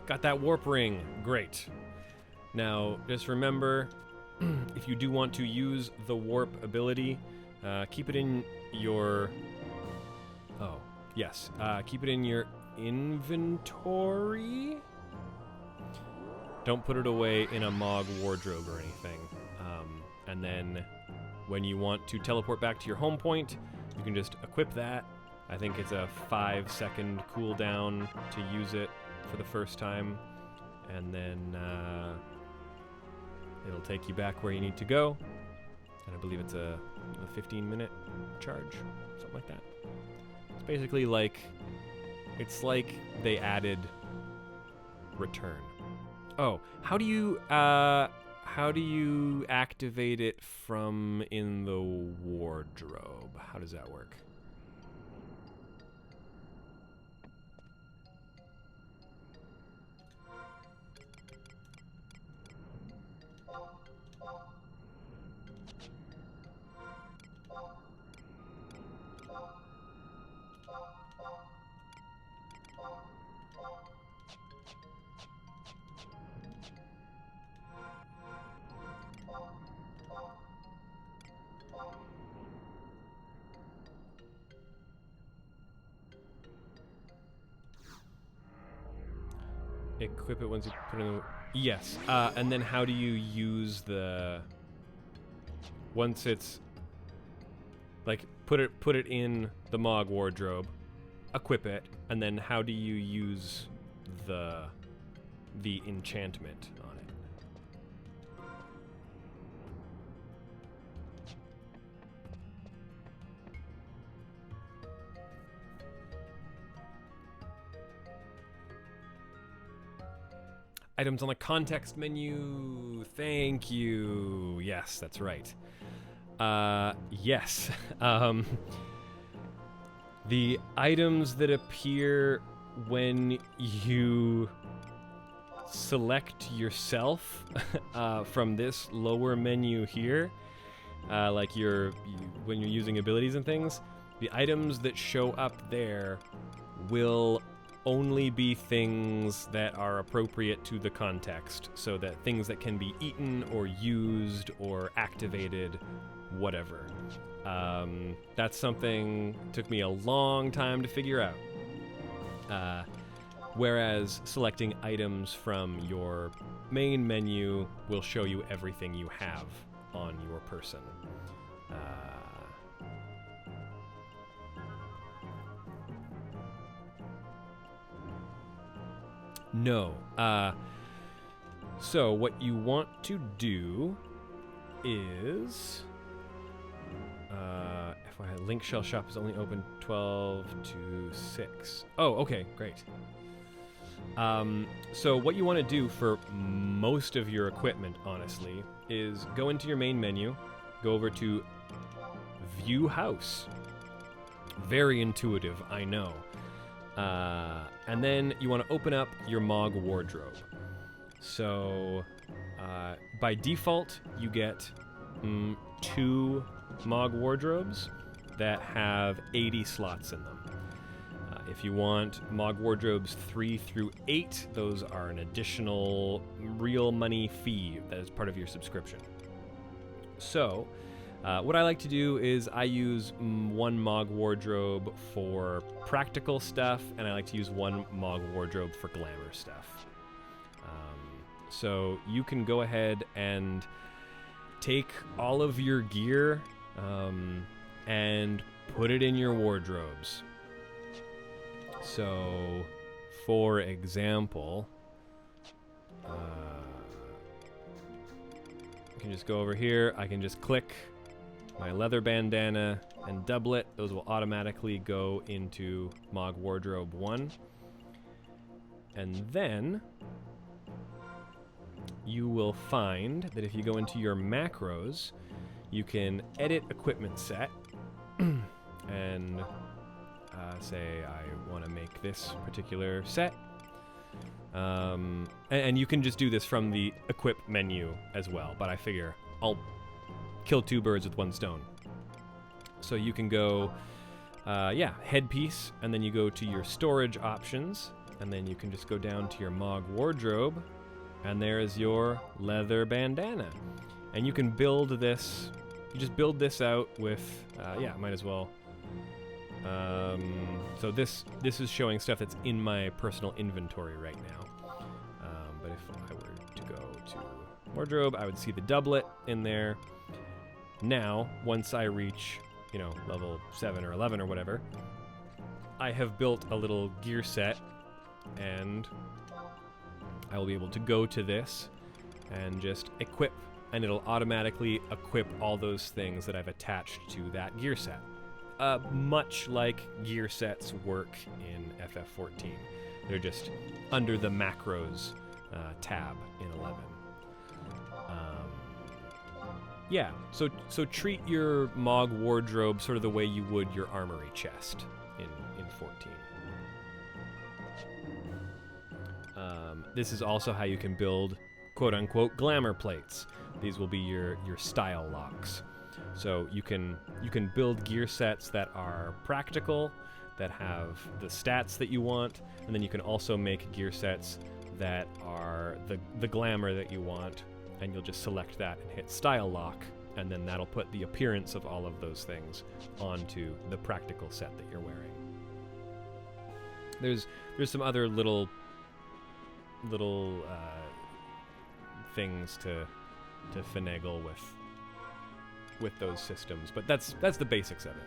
Got that warp ring. Great. Now, just remember, if you do want to use the warp ability, keep it in your... Oh, yes. Keep it in your inventory. Don't put it away in a Mog wardrobe or anything. And then when you want to teleport back to your home point, you can just equip that. I think it's a 5-second cooldown to use it for the first time, and then it'll take you back where you need to go, and I believe it's a 15-minute charge, something like that. It's basically like, it's like they added return. Oh, how do you activate it from in the wardrobe? How does that work? Equip it once you put it in the... Yes. And then how do you use the... Once it's... Like, put it in the Mog wardrobe, equip it, and then how do you use the enchantment on it? Items on the context menu. Thank you. Yes, that's right. Yes. The items that appear when you select yourself from this lower menu here, like when you're using abilities and things, the items that show up there will only be things that are appropriate to the context, so that things that can be eaten or used or activated, whatever. That's something took me a long time to figure out. Whereas selecting items from your main menu will show you everything you have on your person. No. So what you want to do is... FYI, Link Shell Shop is only open 12 to 6. Oh, okay, great. So what you want to do for most of your equipment, honestly, is go into your main menu, go over to View House. Very intuitive, I know. And then you want to open up your Mog wardrobe. So by default, you get 2 Mog wardrobes that have 80 slots in them. If you want Mog wardrobes 3 through 8, those are an additional real money fee that is part of your subscription. So what I like to do is I use 1 Mog wardrobe for practical stuff, and I like to use 1 Mog wardrobe for glamour stuff. So you can go ahead and take all of your gear and put it in your wardrobes. So, for example, can just go over here. I can just click my leather bandana and doublet. Those will automatically go into Mog Wardrobe 1. And then you will find that if you go into your macros, you can edit equipment set and say I want to make this particular set. And you can just do this from the equip menu as well, but I figure I'll kill two birds with one stone. So you can go, headpiece, and then you go to your storage options, and then you can just go down to your Mog Wardrobe, and there is your leather bandana. And you can build this, you just build this out with, might as well. So this is showing stuff that's in my personal inventory right now. But if I were to go to wardrobe, I would see the doublet in there. Now, once I reach, level 7 or 11 or whatever, I have built a little gear set, and I will be able to go to this and just equip, and it'll automatically equip all those things that I've attached to that gear set. Much like gear sets work in FF14. They're just under the macros tab in 11. So treat your Mog Wardrobe sort of the way you would your armory chest in 14. This is also how you can build quote-unquote glamour plates. These will be your style locks. So you can build gear sets that are practical, that have the stats that you want, and then you can also make gear sets that are the glamour that you want, and you'll just select that and hit style lock, and then that'll put the appearance of all of those things onto the practical set that you're wearing. There's some other little things to finagle with those systems, but that's the basics of it.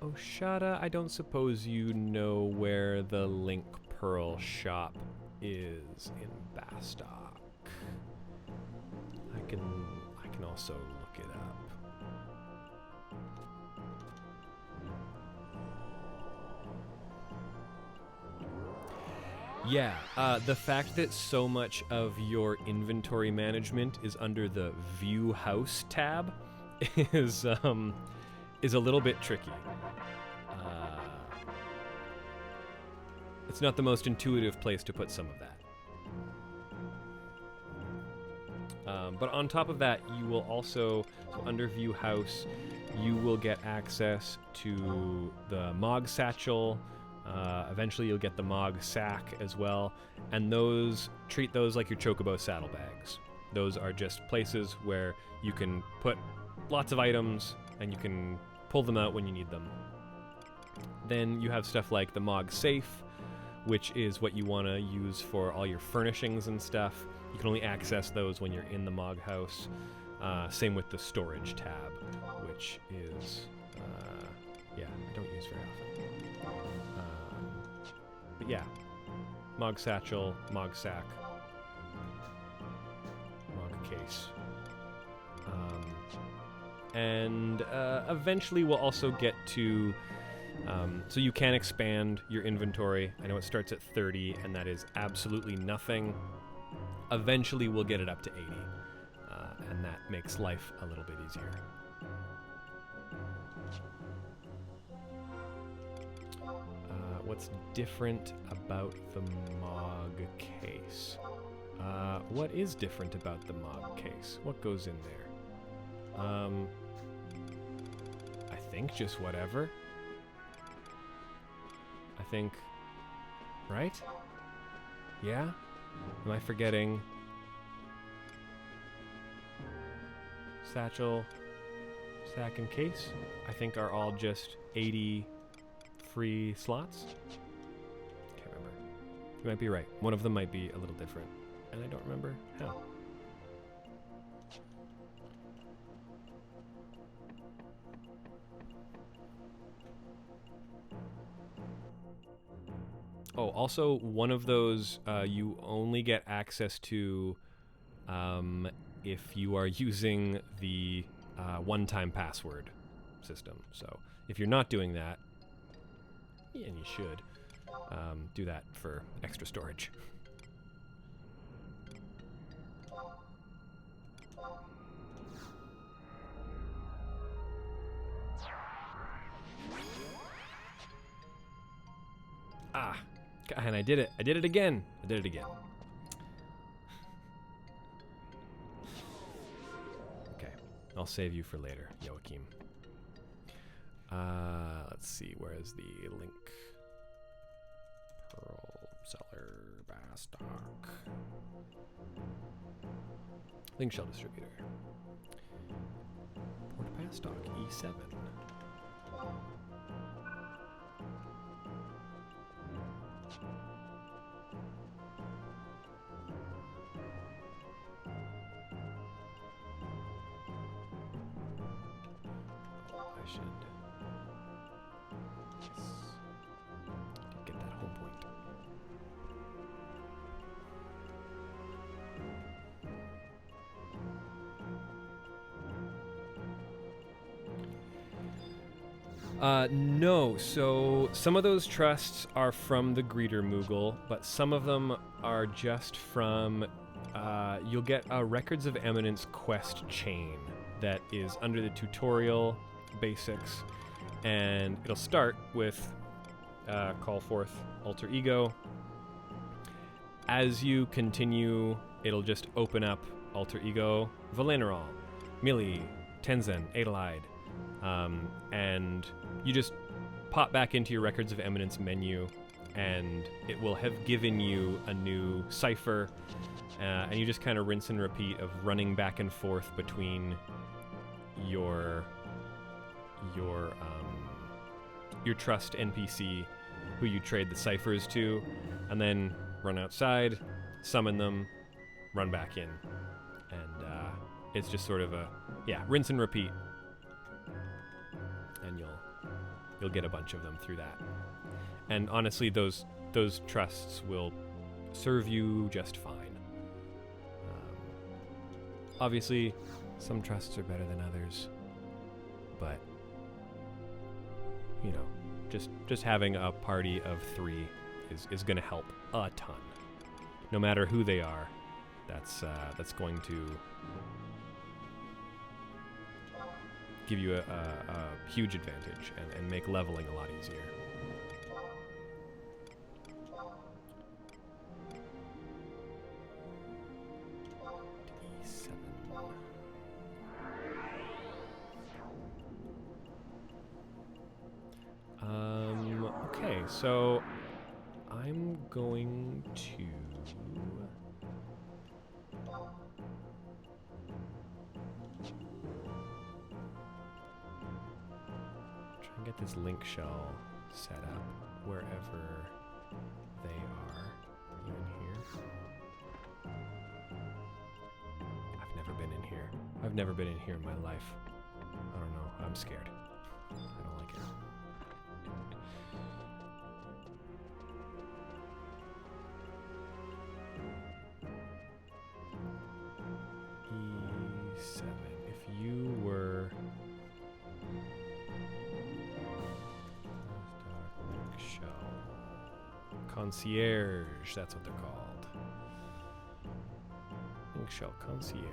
Oshada, I don't suppose you know where the Link Pearl shop is in Bastock. I can also look it up. Yeah, the fact that so much of your inventory management is under the View House tab is a little bit tricky. It's not the most intuitive place to put some of that. But on top of that, you will also, so under View House, you will get access to the Mog Satchel. Eventually you'll get the Mog Sack as well. And treat those like your Chocobo saddlebags. Those are just places where you can put lots of items and you can pull them out when you need them. Then you have stuff like the Mog Safe, which is what you want to use for all your furnishings and stuff. You can only access those when you're in the Mog House. Same with the Storage tab, which is, I don't use very often. But yeah, Mog Satchel, Mog Sack, Mog Case. And eventually we'll also get to, so you can expand your inventory. I know it starts at 30, and that is absolutely nothing. Eventually we'll get it up to 80, and that makes life a little bit easier. What's different about the Mog Case? What is different about the Mog Case? What goes in there? I think just whatever. I think, right? Yeah? Am I forgetting? Satchel, Sack, and Case, I think are all just 80 free slots. Can't remember. You might be right. One of them might be a little different, and I don't remember how. Oh, also, one of those you only get access to if you are using the one-time password system. So if you're not doing that, and you should, do that for extra storage. Ah, and I did it. I did it again. I did it again. Okay, I'll save you for later, Joachim. Let's see, where is the link? Pearl seller Bastock. Link shell distributor. Port Bastock E7. I should get that home point. No, so some of those trusts are from the Greeter Moogle, but some of them are just from, you'll get a Records of Eminence quest chain that is under the tutorial basics, and it'll start with call forth alter ego. As you continue, it'll just open up alter ego Valenerol, Millie, Tenzen, Adelaide, and you just pop back into your Records of Eminence menu, and it will have given you a new cipher, and you just kind of rinse and repeat of running back and forth between your trust NPC who you trade the ciphers to, and then run outside, summon them, run back in, and it's just sort of a rinse and repeat, and you'll get a bunch of them through that. And honestly, those trusts will serve you just fine. Obviously, some trusts are better than others, but you know, just having a party of 3 is going to help a ton. No matter who they are, that's going to give you a huge advantage and make leveling a lot easier. Okay, so I'm going to try and get this link shell set up wherever they are. Are you in here? I've never been in here. I've never been in here in my life. I don't know. I'm scared. I don't like it. E7. If you were concierge, that's what they're called. Link shell concierge.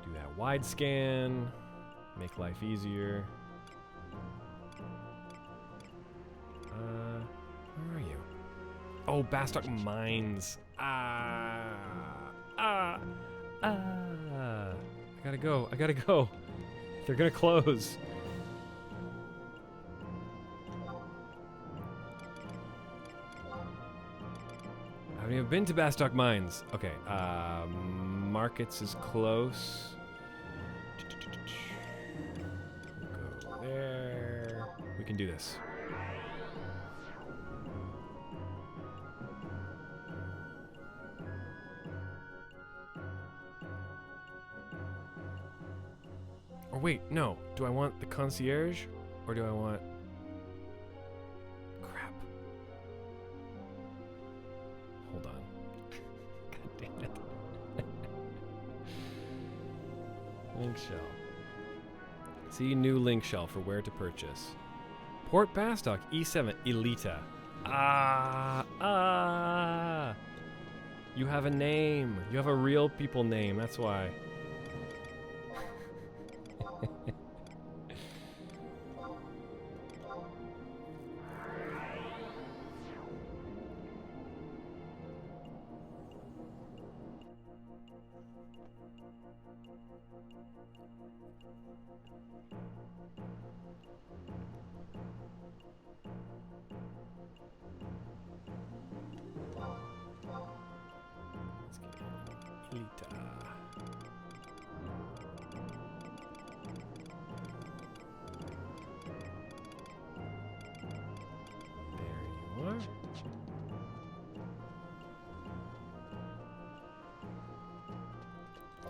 Do that wide scan, make life easier. Where are you? Oh, Bastock Mines. I gotta go. They're gonna close. I haven't even been to Bastock Mines. Okay, Markets is close. We'll go there. We can do this. Or wait, no. Do I want the concierge? Or do I want... Crap. Hold on. God damn it. Link shell. See new link shell for where to purchase. Port Bastock, E7, Elita. You have a name. You have a real people name, that's why.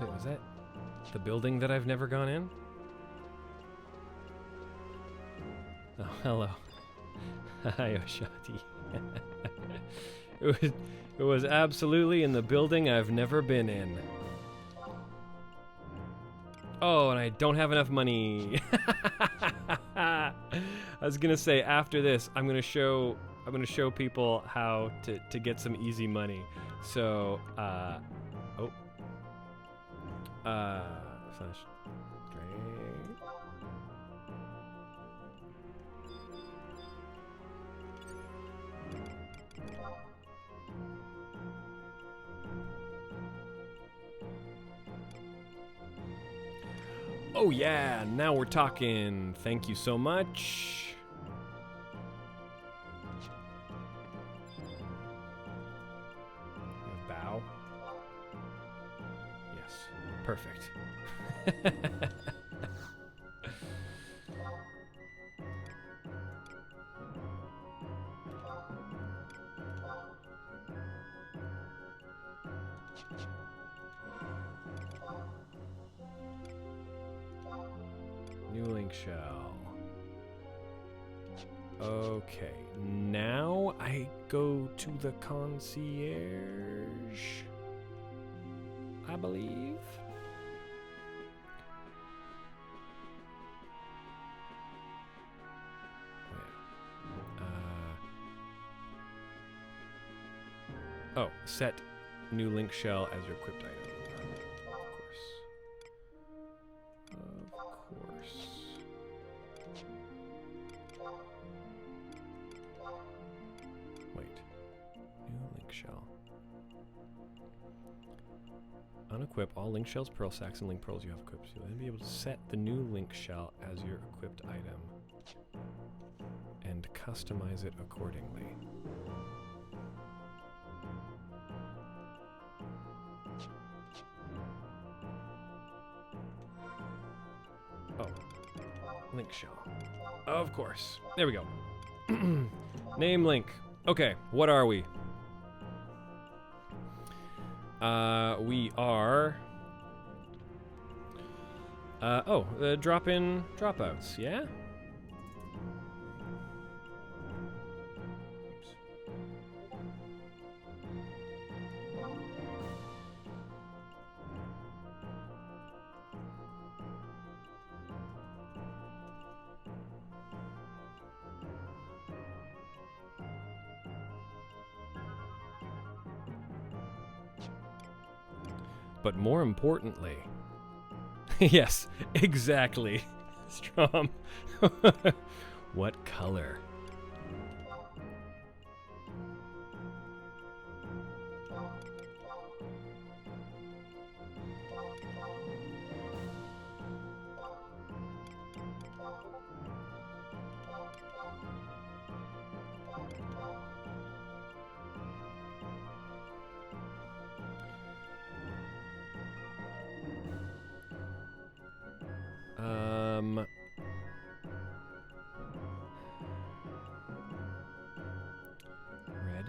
Wait, was that the building that I've never gone in? Oh, hello. Hi, Oshati. It was absolutely in the building I've never been in. Oh, and I don't have enough money. I was gonna say after this, I'm gonna show people how to get some easy money. So, slash trade. Oh yeah, now we're talking. Thank you so much. Bow. Yes, perfect. New link shell. Okay, now I go to the concierge, I believe. Oh, set new link shell as your equipped item. Of course. Wait. New link shell. Unequip all link shells, pearl sacks, and link pearls you have equipped. You'll then be able to set the new link shell as your equipped item and customize it accordingly. Oh, link shell. Of course. There we go. Name link. Okay, what are we? We are... drop-in dropouts, yeah? But more importantly, yes, exactly, Strom. What color?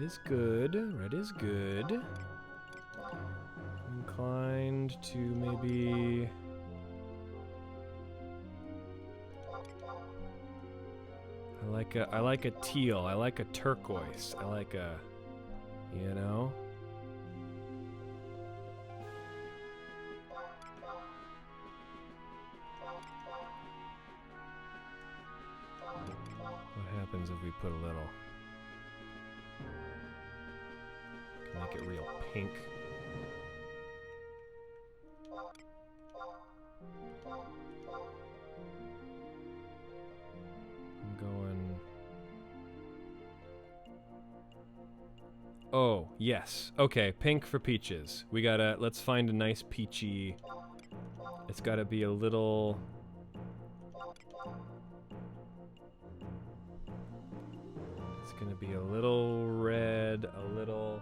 Red is good. Red is good. Inclined to maybe... I like a teal. I like a turquoise. I like a, you know. What happens if we put a little? Can make it real pink. I'm going. Oh, yes. Okay, pink for peaches. We gotta, let's find a nice peachy. It's gotta be a little. It's gonna be a little red, a little.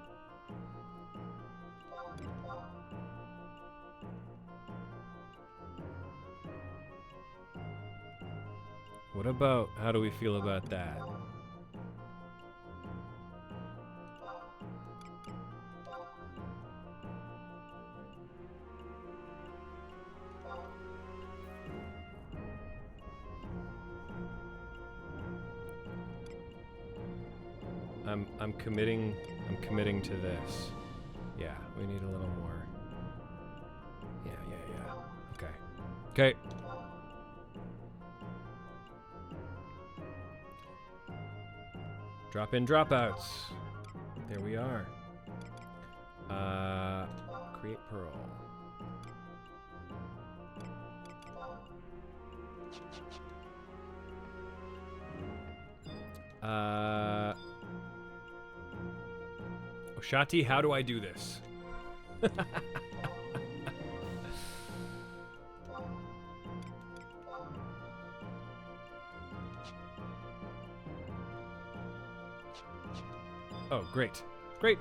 What about, how do we feel about that? I'm committing to this. Yeah, we need a little more. Yeah. Okay. Drop in, dropouts. There we are. Create pearl. Oshati, how do I do this? Oh, great. Great.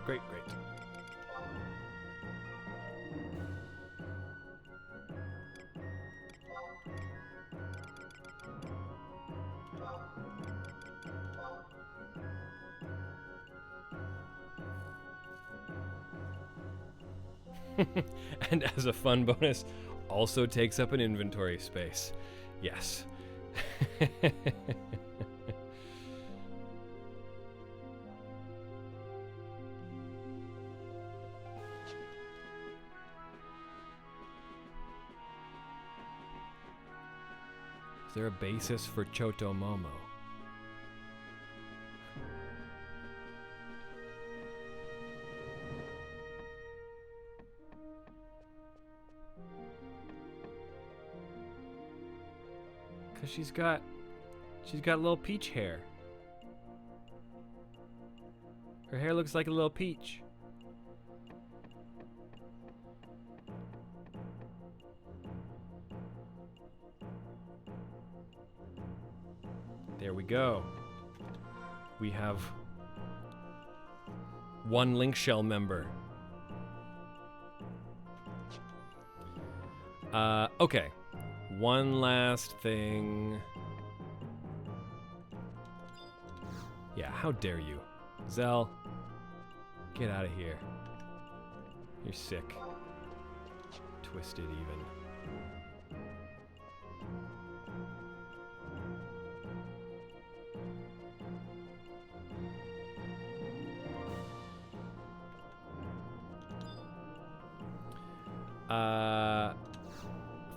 And as a fun bonus, also takes up an inventory space. Yes. Is there a basis for Choto Momo? Cause she's got little peach hair. Her hair looks like a little peach. There we go. We have one Link Shell member. Okay. One last thing. Yeah, how dare you? Zell, get out of here. You're sick. Twisted even.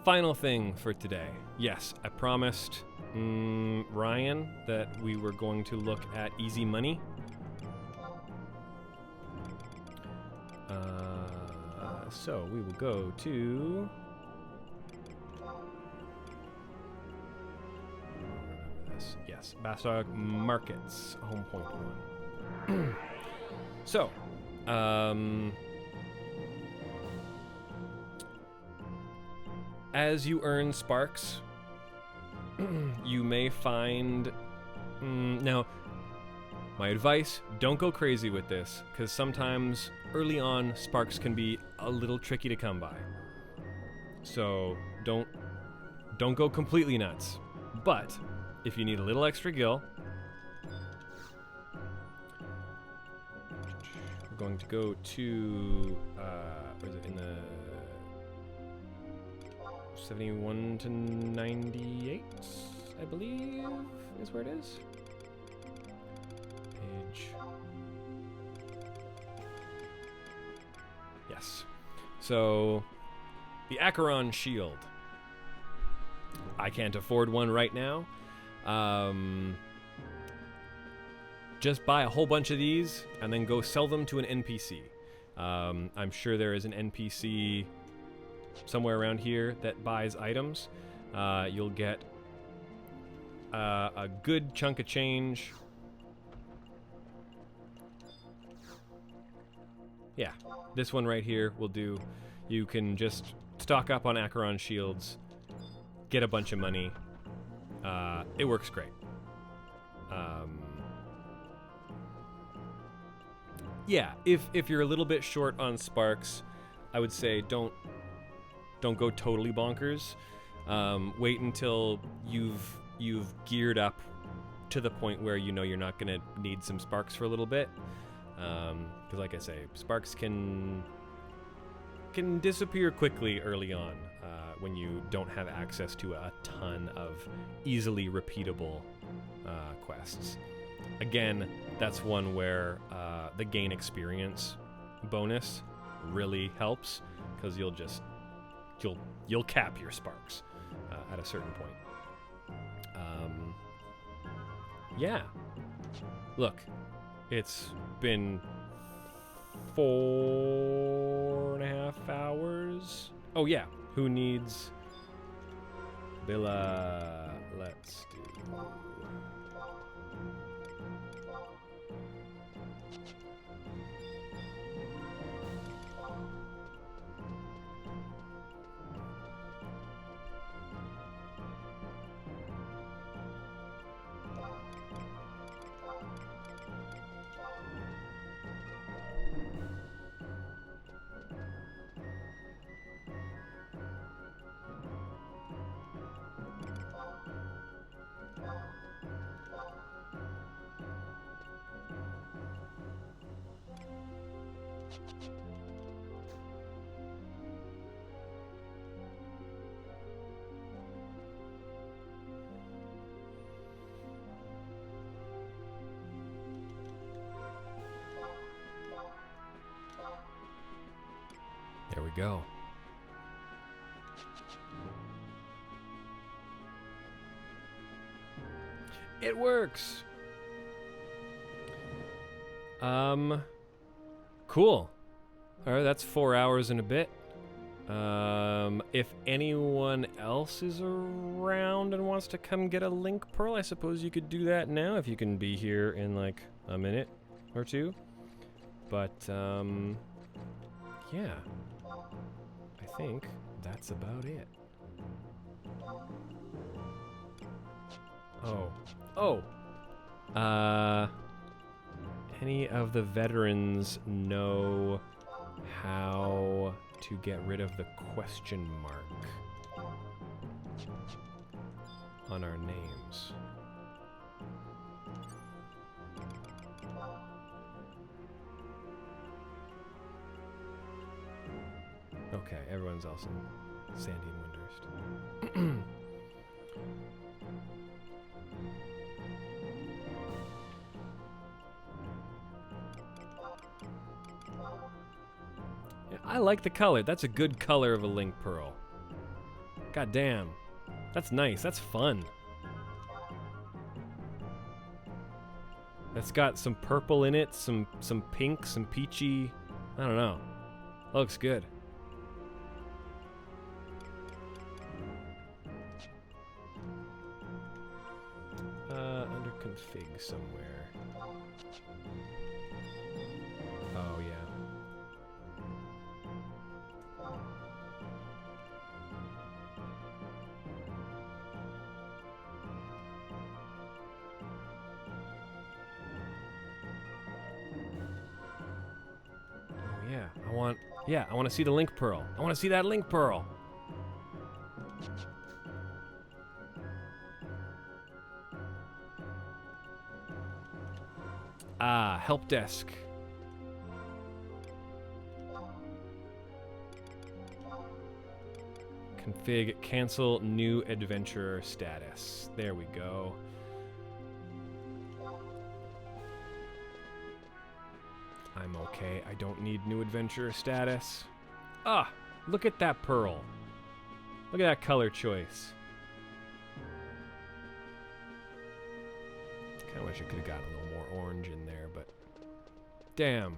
Final thing for today. Yes, I promised Ryan that we were going to look at easy money. So we will go to... remember this. Yes, Bastog Markets, home point 1. So, as you earn sparks, you may find... now, my advice, don't go crazy with this, because sometimes early on, sparks can be a little tricky to come by. So, don't go completely nuts. But, if you need a little extra gil, we're going to go to... where is it? In the... 71 to 98, I believe, is where it is. damage. Yes. So, the Acheron Shield. I can't afford one right now. Just buy a whole bunch of these and then go sell them to an NPC. I'm sure there is an NPC somewhere around here that buys items. You'll get a good chunk of change. Yeah, this one right here will do. You can just stock up on Acheron shields, get a bunch of money. It works great. Yeah, if you're a little bit short on sparks, I would say don't go totally bonkers. Wait until you've geared up to the point where you know you're not gonna need some sparks for a little bit. Because like I say, sparks can disappear quickly early on when you don't have access to a ton of easily repeatable quests. Again, that's one where the gain experience bonus really helps, because you'll cap your sparks at a certain point. Yeah. Look, it's been 4.5 hours. Oh yeah, who needs Billa? Let's do. There we go. It works. Cool. All right, that's 4 hours and a bit. If anyone else is around and wants to come get a link pearl, I suppose you could do that now if you can be here in like a minute or two. But yeah, I think that's about it. Any of the veterans know how to get rid of the question mark on our names? Okay, everyone's else in Sandy and Windhurst. Yeah, I like the color. That's a good color of a link pearl. God damn. That's nice. That's fun. That's got some purple in it, some pink, some peachy. I don't know. Looks good. Under config somewhere. Oh yeah. I want to see the link pearl. I want to see that link pearl. Ah, help desk. Config cancel new adventurer status. There we go. I'm okay. I don't need new adventurer status. Ah, look at that pearl. Look at that color choice. Kinda wish I could have got a little more orange in there, but damn.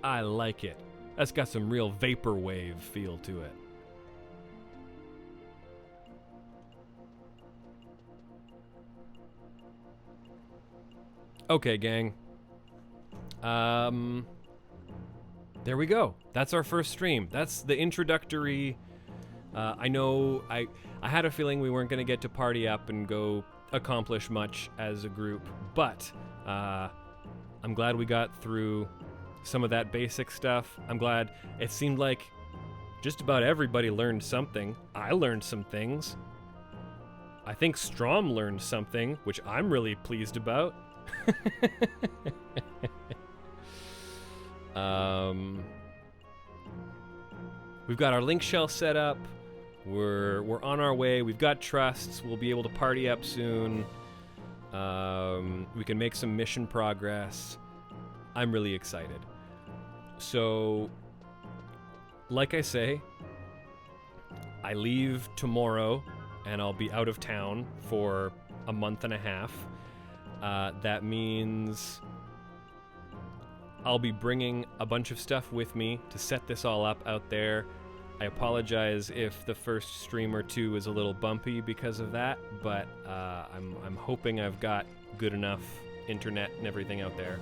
I like it. That's got some real vaporwave feel to it. Okay, gang. There we go. That's our first stream. That's the introductory. I know I had a feeling we weren't going to get to party up and go accomplish much as a group, but I'm glad we got through some of that basic stuff. I'm glad it seemed like just about everybody learned something. I learned some things. I think Strom learned something, which I'm really pleased about. We've got our link shell set up. We're on our way. We've got trusts. We'll be able to party up soon. We can make some mission progress. I'm really excited. So, like I say, I leave tomorrow and I'll be out of town for a month and a half. That means I'll be bringing a bunch of stuff with me to set this all up out there. I apologize if the first stream or two is a little bumpy because of that, but I'm hoping I've got good enough internet and everything out there.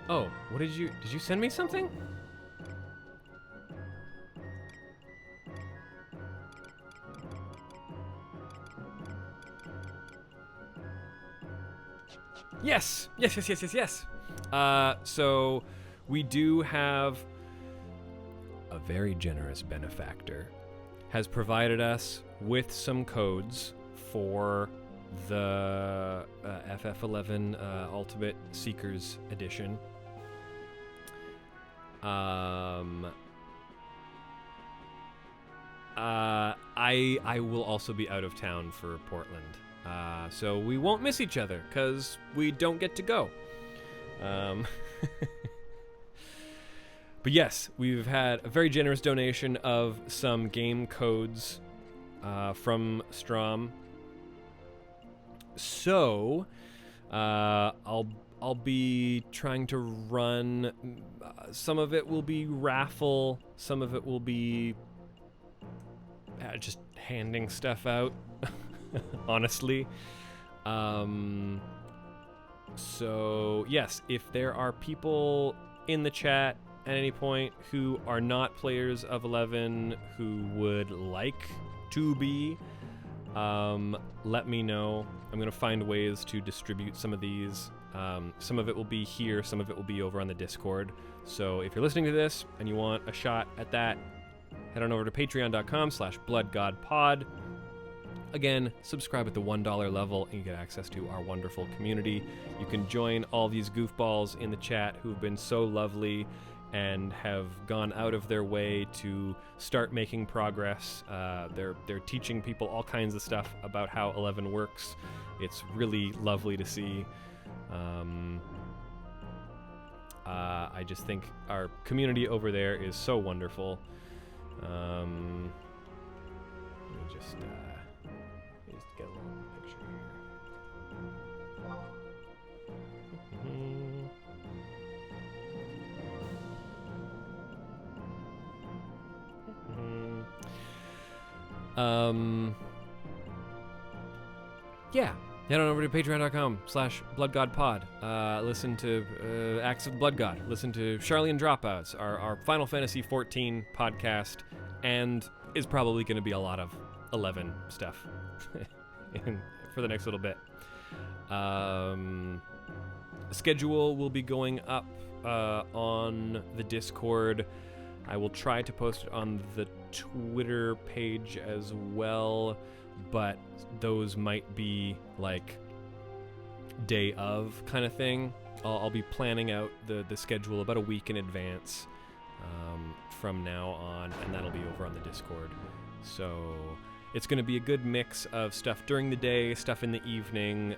Oh, what did you send me something? Yes. So we do have a very generous benefactor has provided us with some codes for the FF11 Ultimate Seekers Edition. I will also be out of town for Portland. So we won't miss each other because we don't get to go. But yes, we've had a very generous donation of some game codes from Strom. So I'll be trying to run. Some of it will be raffle. Some of it will be just handing stuff out. Honestly. So yes, if there are people in the chat at any point who are not players of 11 who would like to be, let me know. I'm gonna find ways to distribute some of these. Some of it will be here, some of it will be over on the Discord. So if you're listening to this and you want a shot at that, head on over to patreon.com/bloodgodpod. Again, subscribe at the $1 level and you get access to our wonderful community. You can join all these goofballs in the chat who've been so lovely and have gone out of their way to start making progress. They're teaching people all kinds of stuff about how 11 works. It's really lovely to see. I just think our community over there is so wonderful. Let me just get a little picture here. Yeah. Head on over to patreon.com/bloodgodpod. Listen to Acts of the Blood God. Listen to Charlian Dropouts, our Final Fantasy XIV podcast, and is probably going to be a lot of 11 stuff for the next little bit. Schedule will be going up on the Discord. I will try to post it on the Twitter page as well, but those might be like day of kind of thing. I'll be planning out the schedule about a week in advance. from now on, and that'll be over on the Discord. So it's going to be a good mix of stuff during the day, stuff in the evening,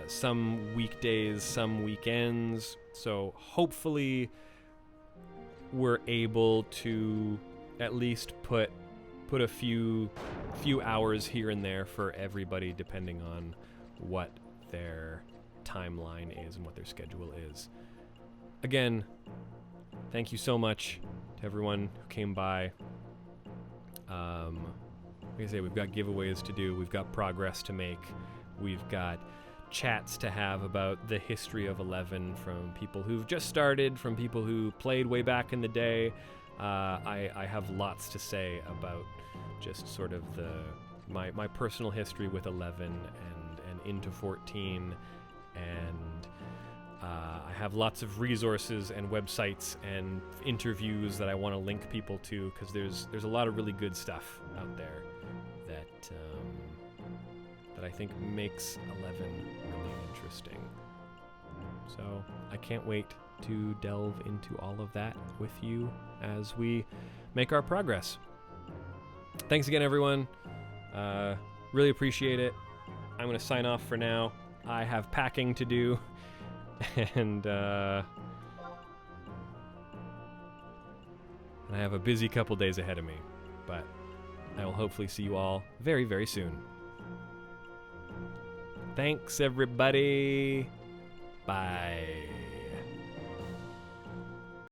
some weekdays, some weekends. So hopefully we're able to at least put a few hours here and there for everybody, depending on what their timeline is and what their schedule is. Again, thank you so much to everyone who came by. Like I say, we've got giveaways to do, we've got progress to make, we've got chats to have about the history of 11 from people who've just started, from people who played way back in the day. I have lots to say about just sort of my personal history with 11 and into 14, and I have lots of resources and websites and interviews that I want to link people to, because there's a lot of really good stuff out there that I think makes 11 really interesting. So I can't wait to delve into all of that with you as we make our progress. Thanks again, everyone. Really appreciate it. I'm going to sign off for now. I have packing to do, and I have a busy couple days ahead of me, but I will hopefully see you all very, very soon. Thanks, everybody. Bye.